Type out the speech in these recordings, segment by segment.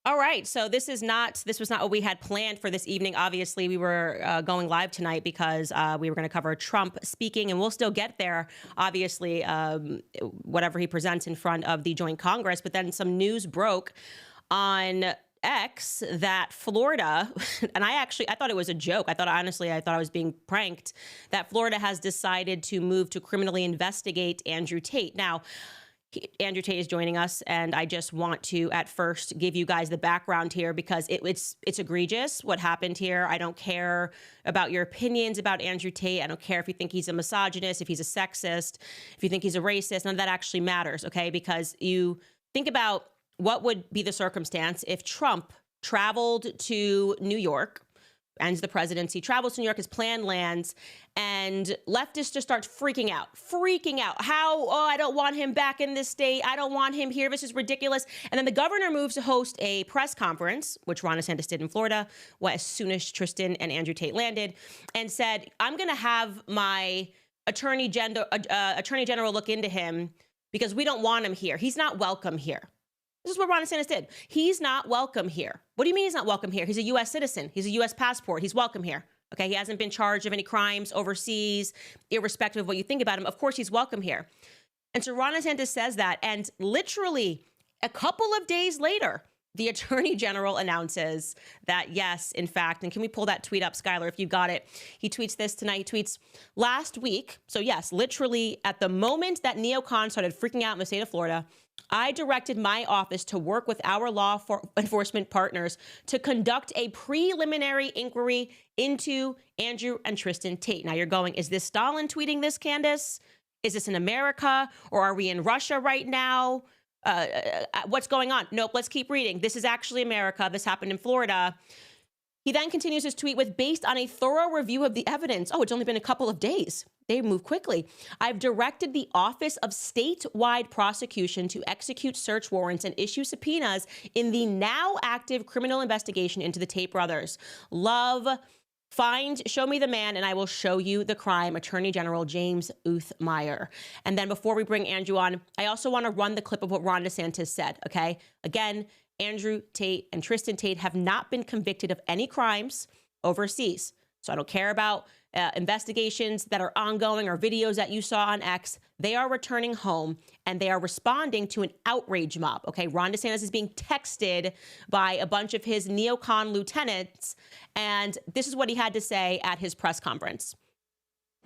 All right. So this was not what we had planned for this evening. Obviously, we were going live tonight because we were going to cover Trump speaking, and we'll still get there, obviously, whatever he presents in front of the joint Congress. But then some news broke on X that Florida, and I thought it was a joke. I thought I was being pranked, that Florida has decided to move to criminally investigate Andrew Tate. Now, Andrew Tate is joining us, and I just want to at first give you guys the background here because it's egregious what happened here. I don't care about your opinions about Andrew Tate. I don't care if you think he's a misogynist, if he's a sexist, if you think he's a racist. None of that actually matters, okay? Because you think about what would be the circumstance if Trump traveled to New York, ends the presidency, travels to New York, his plan lands, and leftists just start freaking out. I don't want him back in this state. I don't want him here. This is ridiculous. And then the governor moves to host a press conference, which Ron DeSantis did in Florida, as soon as Tristan and Andrew Tate landed, and said, I'm going to have my attorney general look into him because we don't want him here. He's not welcome here. This is what Ron DeSantis did. He's not welcome here. What do you mean he's not welcome here? He's a U.S. citizen. He's a U.S. passport. He's welcome here. Okay, he hasn't been charged of any crimes overseas, irrespective of what you think about him. Of course, he's welcome here. And so Ron DeSantis says that, and literally a couple of days later, the attorney general announces that, yes, in fact, and can we pull that tweet up, Skylar, if you got it? He tweets this tonight. He tweets, last week, so yes, literally at the moment that neocons started freaking out in the state of Florida, I directed my office to work with our law enforcement partners to conduct a preliminary inquiry into Andrew and Tristan Tate. Now you're going, is this Stalin tweeting this, Candace? Is this in America, or are we in Russia right now? What's going on? Nope, let's keep reading. This is actually America. This happened in Florida. He then continues his tweet with, based on a thorough review of the evidence. Oh, it's only been a couple of days. They move quickly. I've directed the Office of Statewide Prosecution to execute search warrants and issue subpoenas in the now active criminal investigation into the Tate brothers. Show me the man and I will show you the crime, Attorney General James Uthmeyer. And then before we bring Andrew on, I also want to run the clip of what Ron DeSantis said, okay? Again, Andrew Tate and Tristan Tate have not been convicted of any crimes overseas. So I don't care about investigations that are ongoing or videos that you saw on X. They are returning home and they are responding to an outrage mob. Okay, Ron DeSantis is being texted by a bunch of his neocon lieutenants, and this is what he had to say at his press conference.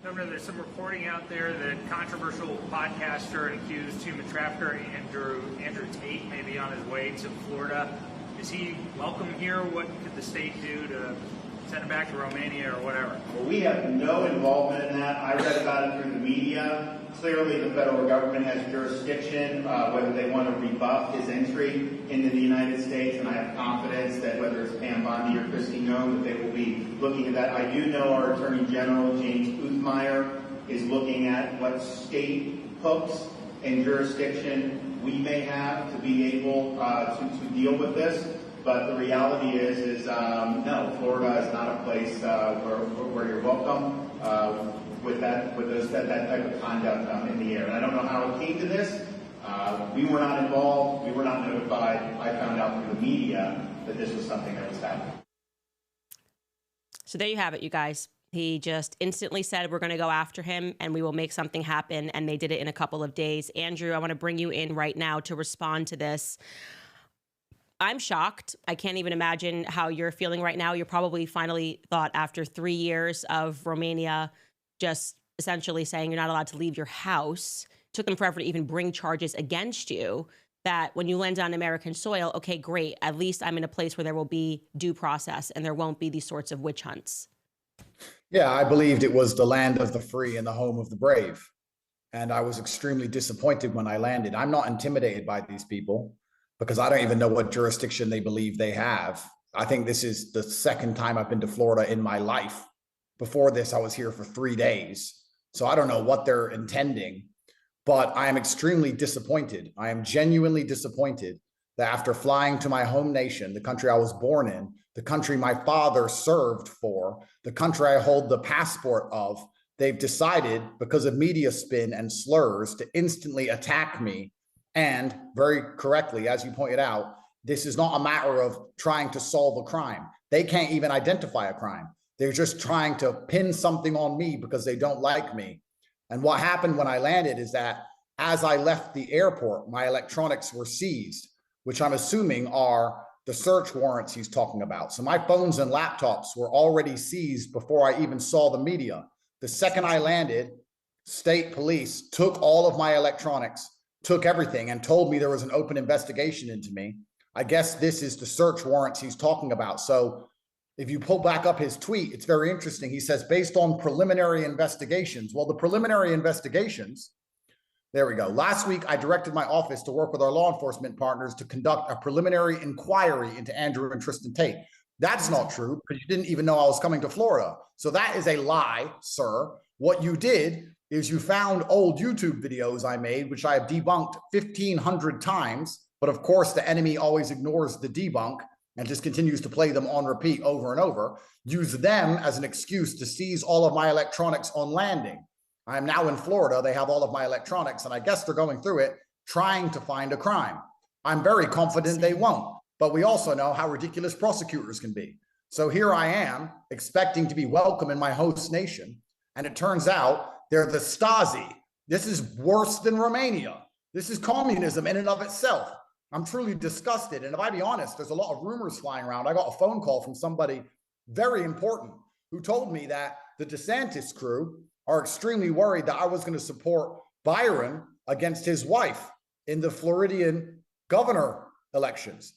Governor, there's some reporting out there that controversial podcaster and accused human trafficker Andrew Tate may be on his way to Florida. Is he welcome here? What could the state do to send him back to Romania or whatever? Well, we have no involvement in that. I read about it through the media. Clearly, the federal government has jurisdiction, whether they want to rebuff his entry into the United States, and I have confidence that whether it's Pam Bondi or Kristi Noem, that they will be looking at that. I do know our Attorney General, James Uthmeyer, is looking at what state hooks and jurisdiction we may have to be able to deal with this. But the reality is no, Florida is not a place where you're welcome with that type of conduct in the air. And I don't know how it came to this. We were not involved. We were not notified. I found out through the media that this was something that was happening. So there you have it, you guys. He just instantly said, we're going to go after him and we will make something happen. And they did it in a couple of days. Andrew, I want to bring you in right now to respond to this. I'm shocked. I can't even imagine how you're feeling right now. You're probably finally thought, after 3 years of Romania just essentially saying you're not allowed to leave your house, it took them forever to even bring charges against you, that when you land on American soil, okay, great, at least I'm in a place where there will be due process and there won't be these sorts of witch hunts. Yeah, I believed it was the land of the free and the home of the brave. And I was extremely disappointed when I landed. I'm not intimidated by these people, because I don't even know what jurisdiction they believe they have. I think this is the second time I've been to Florida in my life. Before this, I was here for 3 days. So I don't know what they're intending, but I am extremely disappointed. I am genuinely disappointed that after flying to my home nation, the country I was born in, the country my father served for, the country I hold the passport of, they've decided, because of media spin and slurs, to instantly attack me. And very correctly, as you pointed out, This is not a matter of trying to solve a crime. They can't even identify a crime. They're just trying to pin something on me because they don't like me. And what happened when I landed is that as I left the airport, my electronics were seized, which I'm assuming are the search warrants he's talking about. So my phones and laptops were already seized before I even saw the media. The second I landed, state police took all of my electronics, took everything, and told me there was an open investigation into me. I guess this is the search warrants he's talking about. So if you pull back up his tweet, it's very interesting. He says, based on preliminary investigations. Well, the preliminary investigations, there we go. Last week, I directed my office to work with our law enforcement partners to conduct a preliminary inquiry into Andrew and Tristan Tate. That's not true because you didn't even know I was coming to Florida. So that is a lie, sir. What you did is you found old YouTube videos I made, which I have debunked 1,500 times. But of course, the enemy always ignores the debunk and just continues to play them on repeat over and over, use them as an excuse to seize all of my electronics on landing. I am now in Florida. They have all of my electronics, and I guess they're going through it, trying to find a crime. I'm very confident they won't, but we also know how ridiculous prosecutors can be. So here I am, expecting to be welcome in my host nation, and it turns out they're the Stasi. This is worse than Romania. This is communism in and of itself. I'm truly disgusted. And if I be honest, there's a lot of rumors flying around. I got a phone call from somebody very important who told me that the DeSantis crew are extremely worried that I was going to support Byron against his wife in the Floridian governor elections.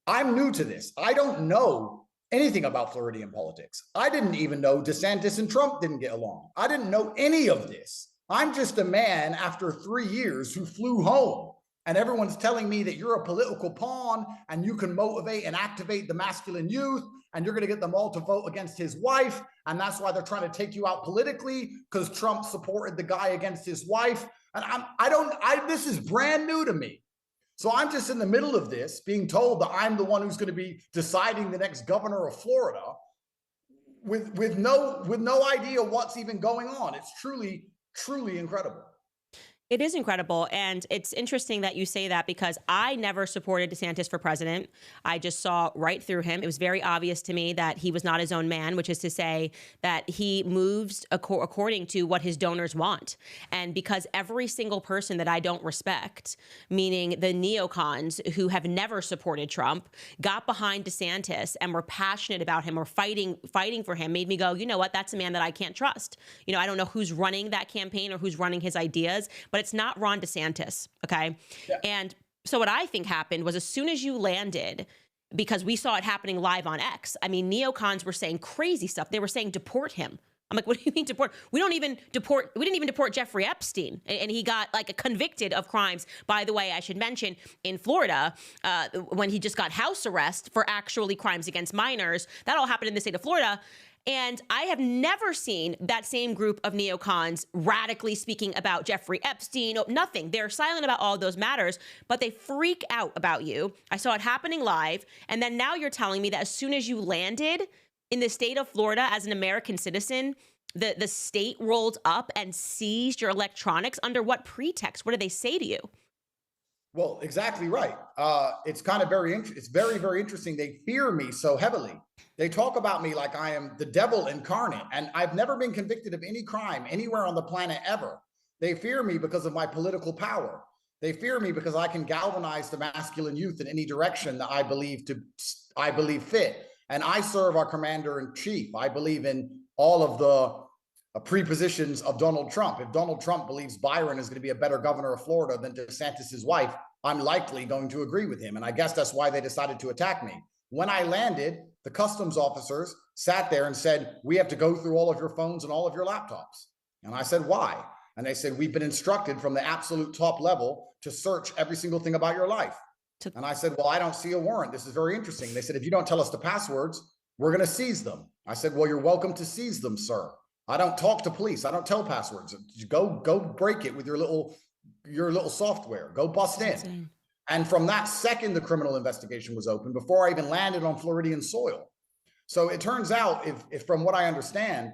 I'm new to this. I don't know anything about Floridian politics. I didn't even know DeSantis and Trump didn't get along. I didn't know any of this. I'm just a man after 3 years who flew home. And everyone's telling me that you're a political pawn and you can motivate and activate the masculine youth and you're going to get them all to vote against his wife. And that's why they're trying to take you out politically because Trump supported the guy against his wife. And this is brand new to me. So I'm just in the middle of this being told that I'm the one who's going to be deciding the next governor of Florida with no idea what's even going on. It's truly, truly incredible. It is incredible. And it's interesting that you say that because I never supported DeSantis for president. I just saw right through him. It was very obvious to me that he was not his own man, which is to say that he moves according to what his donors want. And because every single person that I don't respect, meaning the neocons who have never supported Trump, got behind DeSantis and were passionate about him or fighting for him, made me go, you know what, that's a man that I can't trust. You know, I don't know who's running that campaign or who's running his ideas, but it's not Ron DeSantis, okay? Yeah. And so what I think happened was as soon as you landed, because we saw it happening live on X, I mean, neocons were saying crazy stuff. They were saying, deport him. I'm like, what do you mean deport? We didn't even deport Jeffrey Epstein. And he got convicted of crimes, by the way, I should mention, in Florida, when he just got house arrest for actually crimes against minors. That all happened in the state of Florida. And I have never seen that same group of neocons radically speaking about Jeffrey Epstein. Nothing. They're silent about all those matters, but they freak out about you. I saw it happening live. And then now you're telling me that as soon as you landed in the state of Florida as an American citizen, the state rolled up and seized your electronics. Under what pretext? What did they say to you? Well, exactly right. It's kind of it's very, very interesting. They fear me so heavily. They talk about me like I am the devil incarnate, and I've never been convicted of any crime anywhere on the planet ever. They fear me because of my political power. They fear me because I can galvanize the masculine youth in any direction that I believe fit. And I serve our commander in chief. I believe in all of the prepositions of Donald Trump. If Donald Trump believes Byron is going to be a better governor of Florida than DeSantis' wife, I'm likely going to agree with him. And I guess that's why they decided to attack me. When I landed, the customs officers sat there and said, we have to go through all of your phones and all of your laptops. And I said, why? And they said, we've been instructed from the absolute top level to search every single thing about your life. And I said, well, I don't see a warrant. This is very interesting. They said, if you don't tell us the passwords, we're going to seize them. I said, well, you're welcome to seize them, sir. I don't talk to police. I don't tell passwords. Go break it with your little software. Go bust in. Insane. And from that second, the criminal investigation was open before I even landed on Floridian soil. So it turns out, if from what I understand,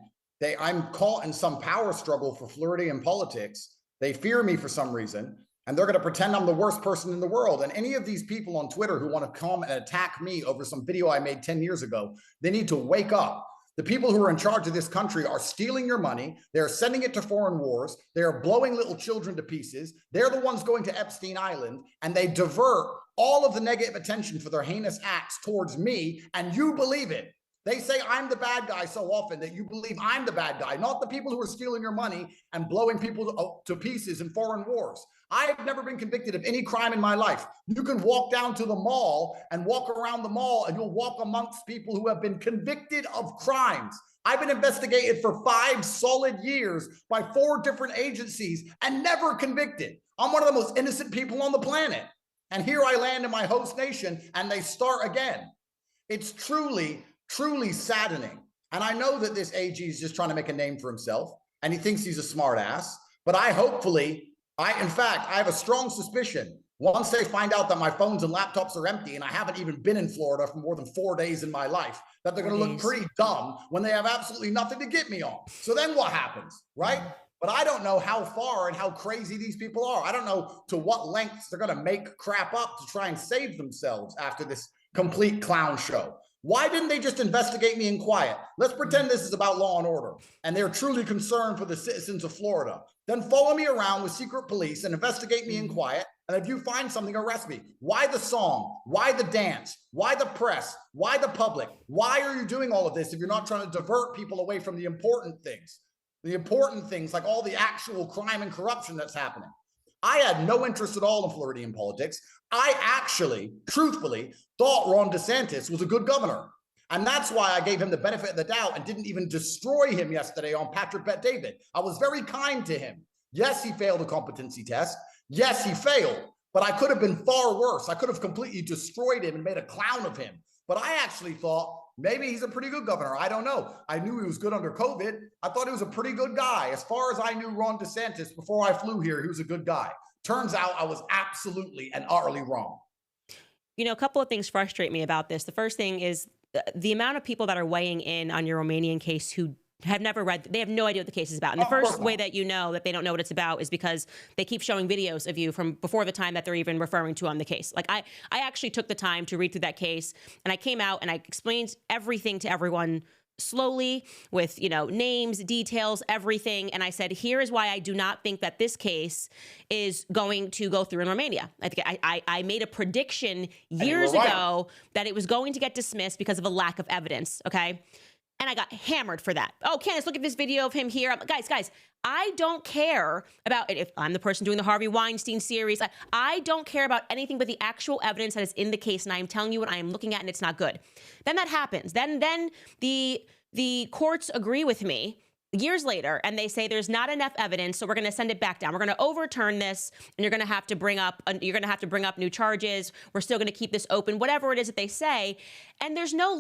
I'm caught in some power struggle for Floridian politics. They fear me for some reason. And they're going to pretend I'm the worst person in the world. And any of these people on Twitter who want to come and attack me over some video I made 10 years ago, they need to wake up. The people who are in charge of this country are stealing your money. They're sending it to foreign wars. They're blowing little children to pieces. They're the ones going to Epstein Island, and they divert all of the negative attention for their heinous acts towards me, and you believe it. They say I'm the bad guy so often that you believe I'm the bad guy, not the people who are stealing your money and blowing people to pieces in foreign wars. I have never been convicted of any crime in my life. You can walk down to the mall and walk around the mall, and you'll walk amongst people who have been convicted of crimes. I've been investigated for 5 solid years by 4 different agencies and never convicted. I'm one of the most innocent people on the planet. And here I land in my host nation and they start again. It's truly, truly saddening. And I know that this AG is just trying to make a name for himself and he thinks he's a smart ass, but in fact, I have a strong suspicion once they find out that my phones and laptops are empty and I haven't even been in Florida for more than 4 days in my life, that they're going to look pretty dumb when they have absolutely nothing to get me on. So then what happens, right? But I don't know how far and how crazy these people are. I don't know to what lengths they're going to make crap up to try and save themselves after this complete clown show. Why didn't they just investigate me in quiet? Let's pretend this is about law and order and they're truly concerned for the citizens of Florida. Then follow me around with secret police and investigate me in quiet. And if you find something, arrest me. Why the song? Why the dance? Why the press? Why the public? Why are you doing all of this if you're not trying to divert people away from the important things? The important things like all the actual crime and corruption that's happening. I had no interest at all in Floridian politics. I actually, truthfully, thought Ron DeSantis was a good governor. And that's why I gave him the benefit of the doubt and didn't even destroy him yesterday on Patrick Bet David. I was very kind to him. Yes, he failed a competency test. Yes, he failed. But I could have been far worse. I could have completely destroyed him and made a clown of him. But I actually thought maybe he's a pretty good governor. I don't know. I knew he was good under COVID. I thought he was a pretty good guy. As far as I knew Ron DeSantis before I flew here, he was a good guy. Turns out I was absolutely and utterly wrong. You know, a couple of things frustrate me about this. The first thing is the amount of people that are weighing in on your Romanian case who have never read, they have no idea what the case is about. And the first way that you know that they don't know what it's about is because they keep showing videos of you from before the time that they're even referring to on the case. Like I actually took the time to read through that case and I came out and I explained everything to everyone slowly with, you know, names, details, everything. And I said, here is why I do not think that this case is going to go through in Romania. I think I made a prediction years ago that it was going to get dismissed because of a lack of evidence. Okay. And I got hammered for that. Oh, Candace, look at this video of him here. Guys, I don't care about it. If I'm the person doing the Harvey Weinstein series, I don't care about anything but the actual evidence that is in the case. And I am telling you what I am looking at and it's not good. Then that happens. Then the courts agree with me years later, and they say there's not enough evidence, so we're going to send it back down. We're going to overturn this, and you're going to have to bring up new charges. We're still going to keep this open, whatever it is that they say. And there's no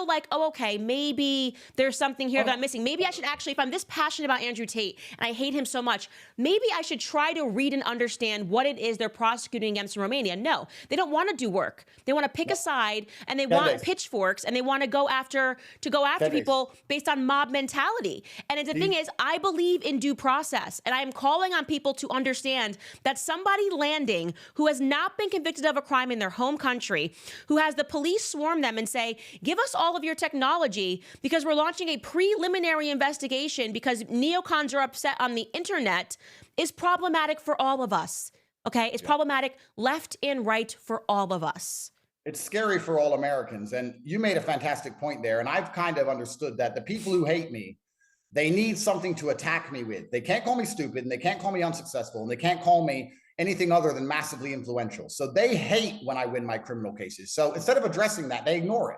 like, oh, okay, maybe there's something here that I'm missing. Maybe I should actually, if I'm this passionate about Andrew Tate and I hate him so much, maybe I should try to read and understand what it is they're prosecuting against in Romania. No, they don't want to do work. They want to pick a side, and they want pitchforks, and they want to go after people based on mob mentality. And the thing is, I believe in due process, and I am calling on people to understand that somebody landing who has not been convicted of a crime in their home country, who has the police swarm them and say, give us all of your technology because we're launching a preliminary investigation because neocons are upset on the internet, is problematic for all of us. Okay? It's problematic left and right for all of us. It's scary for all Americans. And you made a fantastic point there. And I've kind of understood that the people who hate me, they need something to attack me with. They can't call me stupid, and they can't call me unsuccessful, and they can't call me anything other than massively influential. So they hate when I win my criminal cases. So instead of addressing that, they ignore it.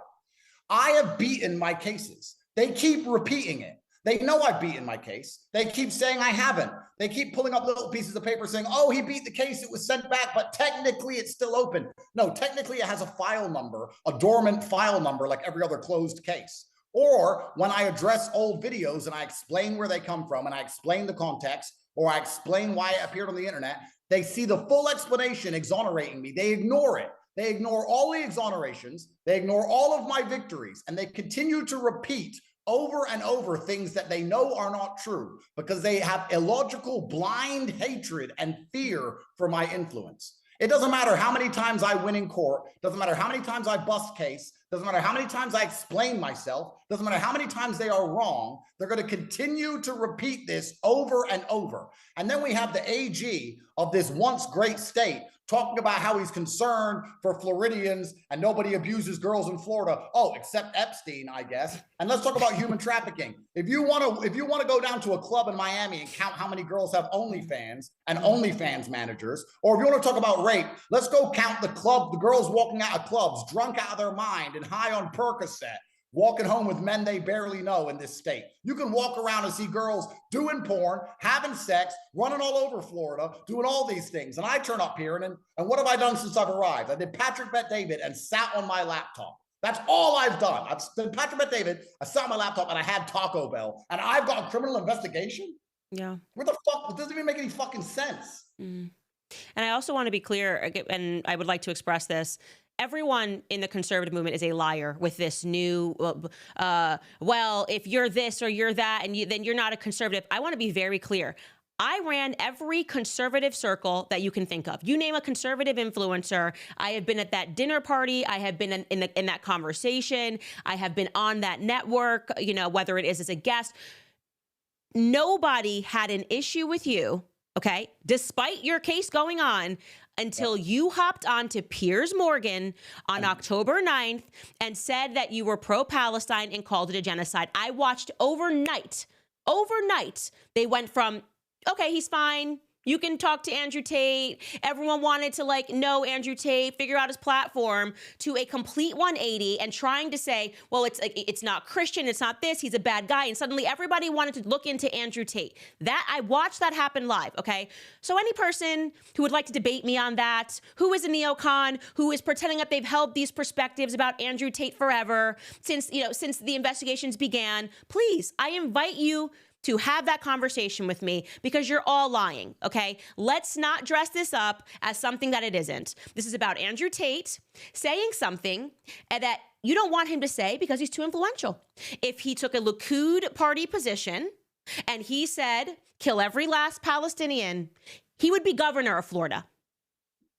I have beaten my cases. They keep repeating it. They know I've beaten my case. They keep saying I haven't. They keep pulling up little pieces of paper saying, oh, he beat the case, it was sent back, but technically it's still open. No, technically it has a file number, a dormant file number like every other closed case. Or when I address old videos and I explain where they come from and I explain the context, or I explain why it appeared on the internet, they see the full explanation exonerating me. They ignore it. They ignore all the exonerations. They ignore all of my victories, and they continue to repeat over and over things that they know are not true because they have illogical, blind hatred and fear for my influence. It doesn't matter how many times I win in court, doesn't matter how many times I bust case, doesn't matter how many times I explain myself, doesn't matter how many times they are wrong, they're going to continue to repeat this over and over. And then we have the AG of this once great state talking about how he's concerned for Floridians and nobody abuses girls in Florida. Oh, except Epstein, I guess. And let's talk about human trafficking. If you want to go down to a club in Miami and count how many girls have OnlyFans and OnlyFans managers, or if you want to talk about rape, let's go count the girls walking out of clubs, drunk out of their mind and high on Percocet, walking home with men they barely know in this state. You can walk around and see girls doing porn, having sex, running all over Florida, doing all these things. And I turn up here and what have I done since I've arrived? I did Patrick Bet David and sat on my laptop. That's all I've done. I've done Patrick Bet David, I sat on my laptop and I had Taco Bell and I've got a criminal investigation? Yeah. Where the fuck? It doesn't even make any fucking sense. Mm. And I also want to be clear, and I would like to express this. Everyone in the conservative movement is a liar with this new, well, if you're this or you're that, and then you're not a conservative. I want to be very clear. I ran every conservative circle that you can think of. You name a conservative influencer, I have been at that dinner party. I have been in that conversation. I have been on that network, you know, whether it is as a guest. Nobody had an issue with you, okay, despite your case going on, until you hopped on to Piers Morgan on October 9th and said that you were pro-Palestine and called it a genocide. I watched overnight, they went from, okay, he's fine. You can talk to Andrew Tate. Everyone wanted to know Andrew Tate, figure out his platform, to a complete 180 and trying to say, well, it's not Christian, it's not this, he's a bad guy. And suddenly everybody wanted to look into Andrew Tate. That I watched that happen live, okay? So any person who would like to debate me on that, who is a neocon, who is pretending that they've held these perspectives about Andrew Tate forever, since the investigations began, please, I invite you to have that conversation with me, because you're all lying, okay? Let's not dress this up as something that it isn't. This is about Andrew Tate saying something that you don't want him to say because he's too influential. If he took a Likud party position and he said, kill every last Palestinian, he would be governor of Florida.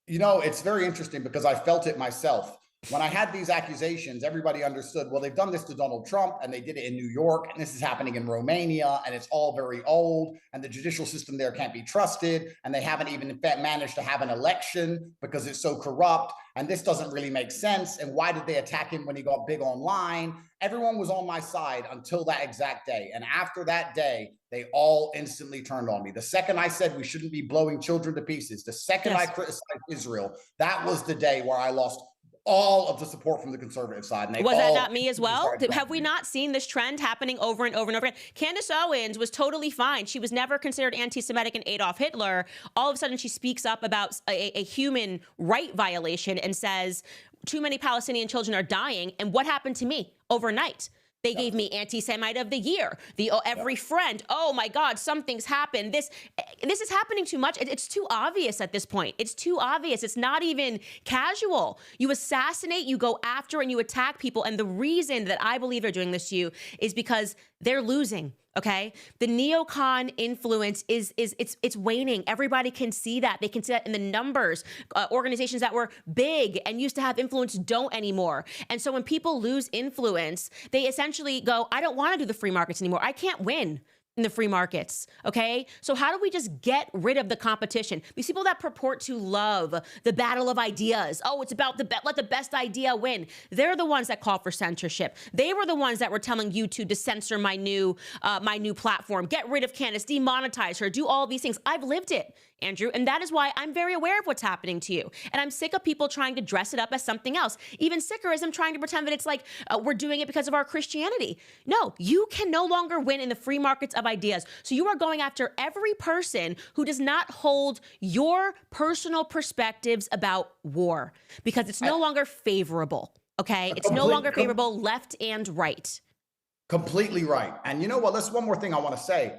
You know, it's very interesting because I felt it myself. When I had these accusations, everybody understood, well, they've done this to Donald Trump and they did it in New York and this is happening in Romania and it's all very old and the judicial system there can't be trusted and they haven't even in fact managed to have an election because it's so corrupt and this doesn't really make sense. And why did they attack him when he got big online? Everyone was on my side until that exact day. And after that day, they all instantly turned on me. The second I said we shouldn't be blowing children to pieces, the second I criticized Israel, that was the day where I lost all of the support from the conservative side. And was that not me as well? Have we not seen this trend happening over and over and over again? Candace Owens was totally fine. She was never considered anti-Semitic and Adolf Hitler. All of a sudden, she speaks up about a human right violation and says, too many Palestinian children are dying. And what happened to me overnight? They gave me anti-Semite of the year. Every friend. Oh my God, something's happened. This is happening too much. It's too obvious at this point. It's too obvious. It's not even casual. You assassinate, you go after, and you attack people. And the reason that I believe they're doing this to you is because they're losing. Okay, the neocon influence it's waning. Everybody can see that. They can see that in the numbers. Organizations that were big and used to have influence don't anymore. And so when people lose influence, they essentially go, I don't want to do the free markets anymore. I can't win in the free markets, okay? So how do we just get rid of the competition? These people that purport to love the battle of ideas. Oh, it's about let the best idea win. They're the ones that call for censorship. They were the ones that were telling YouTube to censor my new platform, get rid of Candace, demonetize her, do all these things. I've lived it, Andrew, and that is why I'm very aware of what's happening to you. And I'm sick of people trying to dress it up as something else. Even sicker is them trying to pretend that it's like we're doing it because of our Christianity. No, you can no longer win in the free markets of ideas. So you are going after every person who does not hold your personal perspectives about war because it's no longer favorable, okay? It's no longer favorable left and right. Completely right. And you know what? That's one more thing I want to say.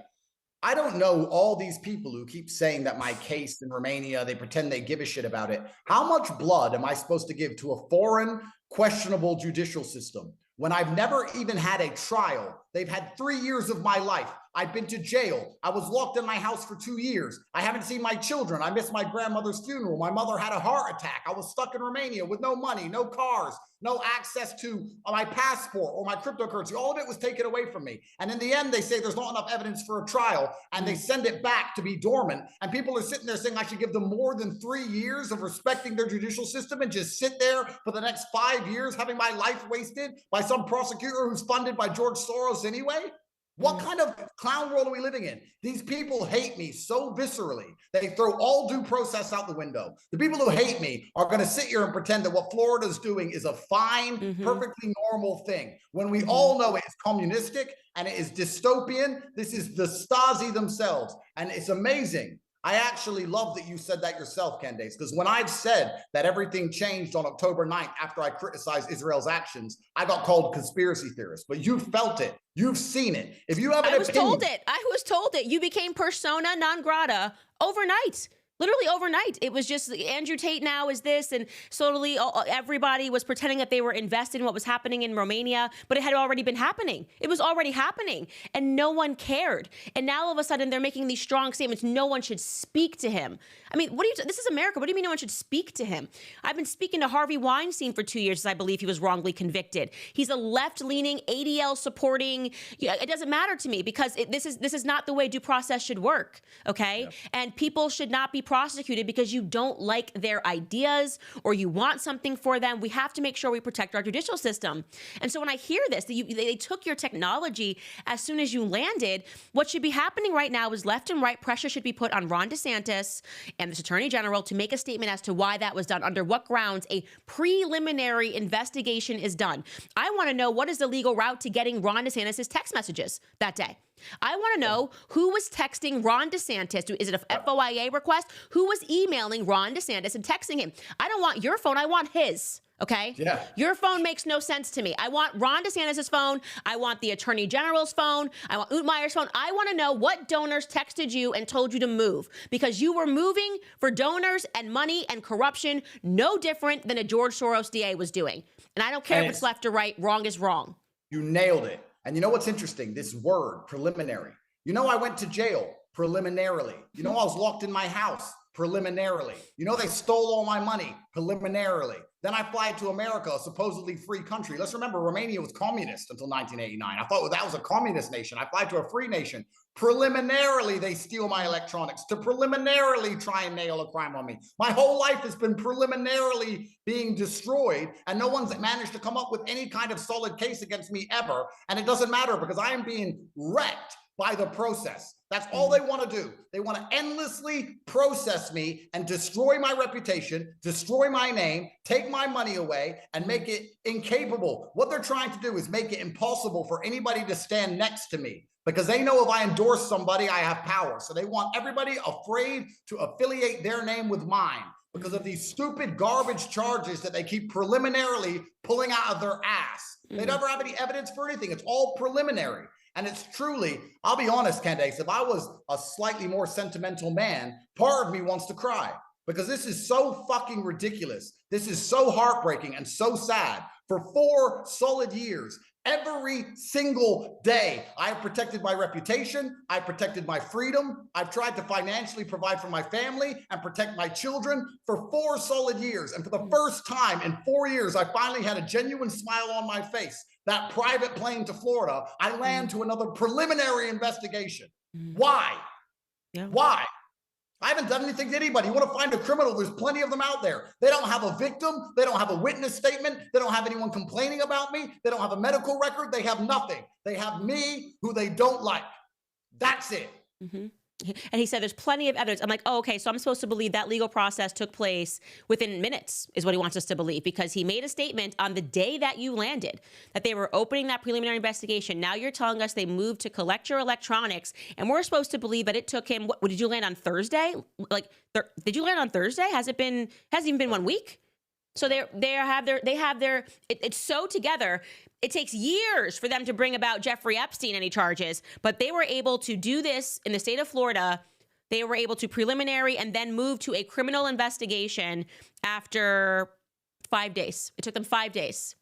I don't know all these people who keep saying that my case in Romania, they pretend they give a shit about it. How much blood am I supposed to give to a foreign, questionable judicial system when I've never even had a trial. They've had 3 years of my life. I've been to jail. I was locked in my house for 2 years. I haven't seen my children. I missed my grandmother's funeral. My mother had a heart attack. I was stuck in Romania with no money, no cars, no access to my passport or my cryptocurrency. All of it was taken away from me. And in the end, they say there's not enough evidence for a trial, and they send it back to be dormant. And people are sitting there saying I should give them more than 3 years of respecting their judicial system and just sit there for the next 5 years having my life wasted by some prosecutor who's funded by George Soros anyway? What kind of clown world are we living in? These people hate me so viscerally. They throw all due process out the window. The people who hate me are going to sit here and pretend that what Florida's doing is a fine, perfectly normal thing, when we all know it is communistic and it is dystopian. This is the Stasi themselves. And it's amazing. I actually love that you said that yourself, Candace, because when I've said that everything changed on October 9th after I criticized Israel's actions, I got called conspiracy theorist. But you felt it. You've seen it. If you have an opinion, I was told it. You became persona non grata overnight. Literally overnight. It was just Andrew Tate now is this, and slowly everybody was pretending that they were invested in what was happening in Romania, but it had already been happening. It was already happening, and no one cared. And now all of a sudden they're making these strong statements. No one should speak to him. I mean, this is America. What do you mean no one should speak to him? I've been speaking to Harvey Weinstein for 2 years, as I believe he was wrongly convicted. He's a left-leaning, ADL supporting. It doesn't matter to me because this is not the way due process should work. Okay, and people should not be prosecuted because you don't like their ideas or you want something for them. We have to make sure we protect our judicial system. And so when I hear this, they took your technology as soon as you landed, what should be happening right now is left and right pressure should be put on Ron DeSantis and this Attorney General to make a statement as to why that was done, under what grounds a preliminary investigation is done. I want to know, what is the legal route to getting Ron DeSantis' text messages that day? I want to know who was texting Ron DeSantis. Is it a FOIA request? Who was emailing Ron DeSantis and texting him? I don't want your phone. I want his. Okay? Yeah. Your phone makes no sense to me. I want Ron DeSantis' phone. I want the Attorney General's phone. I want Utmeyer's phone. I want to know what donors texted you and told you to move, because you were moving for donors and money and corruption, no different than a George Soros DA was doing. And I don't care if it's left or right. Wrong is wrong. You nailed it. And you know what's interesting? This word, preliminary. You know, I went to jail preliminarily. You know, I was locked in my house preliminarily. You know, they stole all my money preliminarily. Then I fly to America, a supposedly free country. Let's remember, Romania was communist until 1989. I thought that was a communist nation. I fly to a free nation. Preliminarily, they steal my electronics to preliminarily try and nail a crime on me. My whole life has been preliminarily being destroyed, and no one's managed to come up with any kind of solid case against me ever. And it doesn't matter because I am being wrecked by the process. That's all they want to do. They want to endlessly process me and destroy my reputation, destroy my name, take my money away, and make it incapable. What they're trying to do is make it impossible for anybody to stand next to me, because they know if I endorse somebody, I have power. So they want everybody afraid to affiliate their name with mine because of these stupid garbage charges that they keep preliminarily pulling out of their ass. They never have any evidence for anything. It's all preliminary. And it's truly, I'll be honest, Candace, if I was a slightly more sentimental man, part of me wants to cry, because this is so fucking ridiculous. This is so heartbreaking and so sad. For 4 solid years, every single day, I have protected my reputation. I protected my freedom. I've tried to financially provide for my family and protect my children for 4 solid years. And for the first time in 4 years, I finally had a genuine smile on my face. That private plane to Florida, I land to another preliminary investigation. Why? Yeah. Why? I haven't done anything to anybody. You want to find a criminal? There's plenty of them out there. They don't have a victim. They don't have a witness statement. They don't have anyone complaining about me. They don't have a medical record. They have nothing. They have me, who they don't like. That's it. And he said there's plenty of evidence. I'm like, oh, okay, so I'm supposed to believe that legal process took place within minutes, is what he wants us to believe, because he made a statement on the day that you landed that they were opening that preliminary investigation. Now you're telling us they moved to collect your electronics, and we're supposed to believe that it took him, what did you land on Thursday? Did you land on Thursday? Hasn't even been 1 week? So it's so together. It takes years for them to bring about Jeffrey Epstein any charges, but they were able to do this in the state of Florida. They were able to preliminary and then move to a criminal investigation after 5 days. It took them 5 days.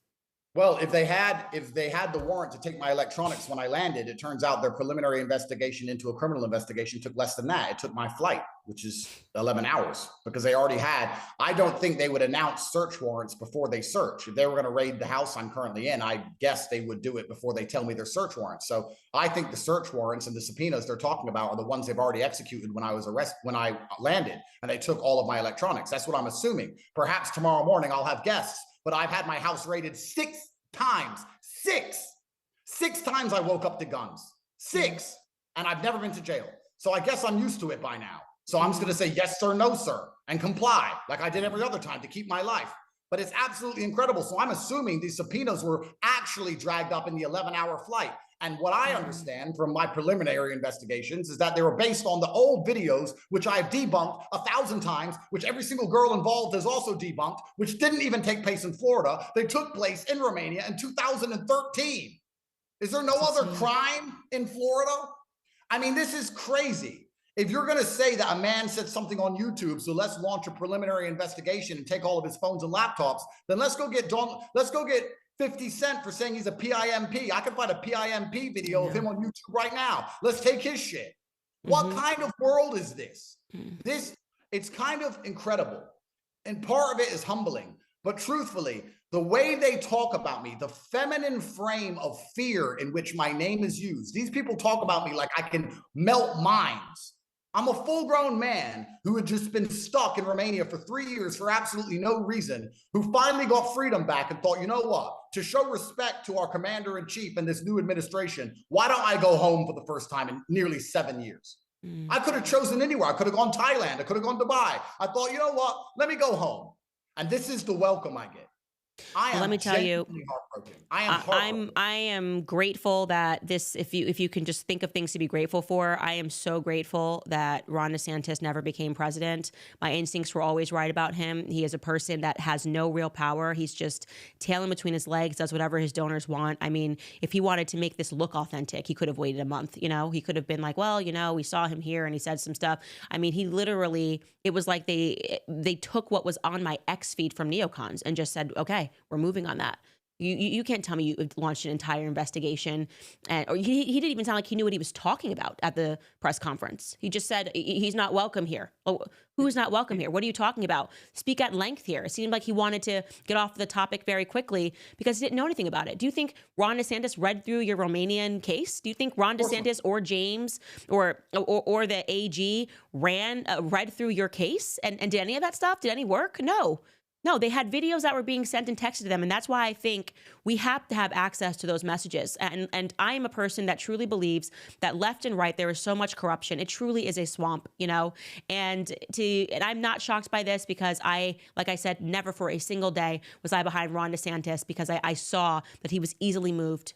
Well, if they had the warrant to take my electronics when I landed, it turns out their preliminary investigation into a criminal investigation took less than that. It took my flight, which is 11 hours, because they already had. I don't think they would announce search warrants before they search. If they were going to raid the house I'm currently in, I guess they would do it before they tell me their search warrants. So I think the search warrants and the subpoenas they're talking about are the ones they've already executed when I landed, and they took all of my electronics. That's what I'm assuming. Perhaps tomorrow morning I'll have guests. But I've had my house raided 6 times. Six times I woke up to guns. 6. And I've never been to jail. So I guess I'm used to it by now. So I'm just going to say yes, sir, no, sir, and comply like I did every other time to keep my life. But it's absolutely incredible. So I'm assuming these subpoenas were actually dragged up in the 11-hour flight. And what I understand from my preliminary investigations is that they were based on the old videos, which I've debunked 1,000 times, which every single girl involved has also debunked, which didn't even take place in Florida. They took place in Romania in 2013. Is there no other crime in Florida? I mean, this is crazy. If you're going to say that a man said something on YouTube, so let's launch a preliminary investigation and take all of his phones and laptops, then let's go get 50 Cent for saying he's a PIMP. I can find a PIMP video of him on YouTube right now. Let's take his shit. What kind of world is this? It's kind of incredible. And part of it is humbling. But truthfully, the way they talk about me, the feminine frame of fear in which my name is used, these people talk about me like I can melt minds. I'm a full-grown man who had just been stuck in Romania for 3 years for absolutely no reason, who finally got freedom back and thought, you know what? To show respect to our commander-in-chief and this new administration, why don't I go home for the first time in nearly 7 years? I could have chosen anywhere. I could have gone Thailand. I could have gone Dubai. I thought, you know what? Let me go home. And this is the welcome I get. Let me tell you, heartbroken. I am grateful that this, if you can just think of things to be grateful for, I am so grateful that Ron DeSantis never became president. My instincts were always right about him. He is a person that has no real power. He's just tailing between his legs, does whatever his donors want. I mean, if he wanted to make this look authentic, he could have waited a month. You know, he could have been like, well, you know, we saw him here and he said some stuff. I mean, he literally, it was like they took what was on my X feed from neocons and just said, okay, we're moving on that. You can't tell me you launched an entire investigation, or he didn't even sound like he knew what he was talking about at the press conference. He just said he's not welcome here. Oh, who's not welcome here? What are you talking about? Speak at length here. It seemed like he wanted to get off the topic very quickly because he didn't know anything about it. Do you think Ron DeSantis read through your Romanian case? Do you think Ron DeSantis or James or the AG read through your case and did any of that stuff? Did any work? No, they had videos that were being sent and texted to them. And that's why I think we have to have access to those messages. And I am a person that truly believes that left and right, there is so much corruption. It truly is a swamp, you know, and I'm not shocked by this because like I said, never for a single day was I behind Ron DeSantis because I saw that he was easily moved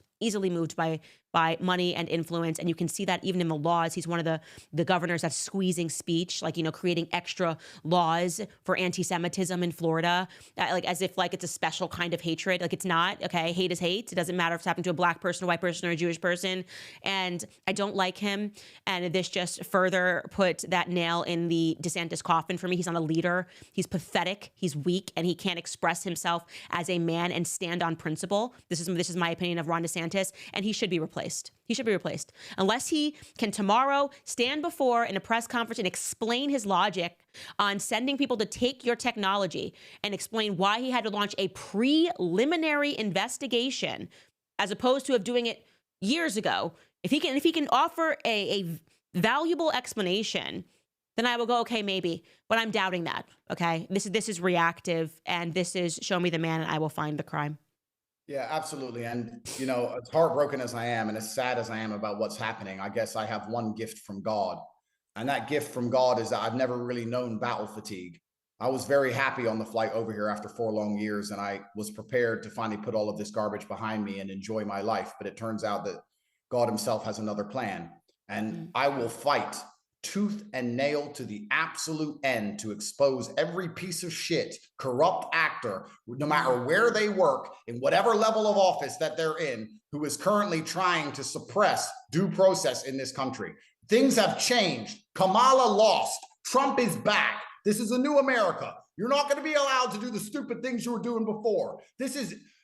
by money and influence. And you can see that even in the laws. He's one of the governors that's squeezing speech, like, you know, creating extra laws for anti-Semitism in Florida, like as if like it's a special kind of hatred. Like it's not, okay, hate is hate. It doesn't matter if it's happened to a black person, a white person, or a Jewish person. And I don't like him. And this just further put that nail in the DeSantis coffin for me. He's not a leader. He's pathetic. He's weak, and he can't express himself as a man and stand on principle. This is my opinion of Ron DeSantis, and he should be replaced. He should be replaced. Unless he can tomorrow stand before in a press conference and explain his logic on sending people to take your technology and explain why he had to launch a preliminary investigation as opposed to doing it years ago. If he can offer a valuable explanation, then I will go, okay, maybe. But I'm doubting that. Okay, this is reactive, and this is show me the man and I will find the crime. Yeah, absolutely. And, you know, as heartbroken as I am and as sad as I am about what's happening, I guess I have one gift from God. And that gift from God is that I've never really known battle fatigue. I was very happy on the flight over here after 4 long years, and I was prepared to finally put all of this garbage behind me and enjoy my life. But it turns out that God himself has another plan. And I will fight tooth and nail to the absolute end to expose every piece of shit, corrupt actor, no matter where they work, in whatever level of office that they're in, who is currently trying to suppress due process in this country. Things have changed. Kamala lost. Trump is back. This is a new America. You're not going to be allowed to do the stupid things you were doing before.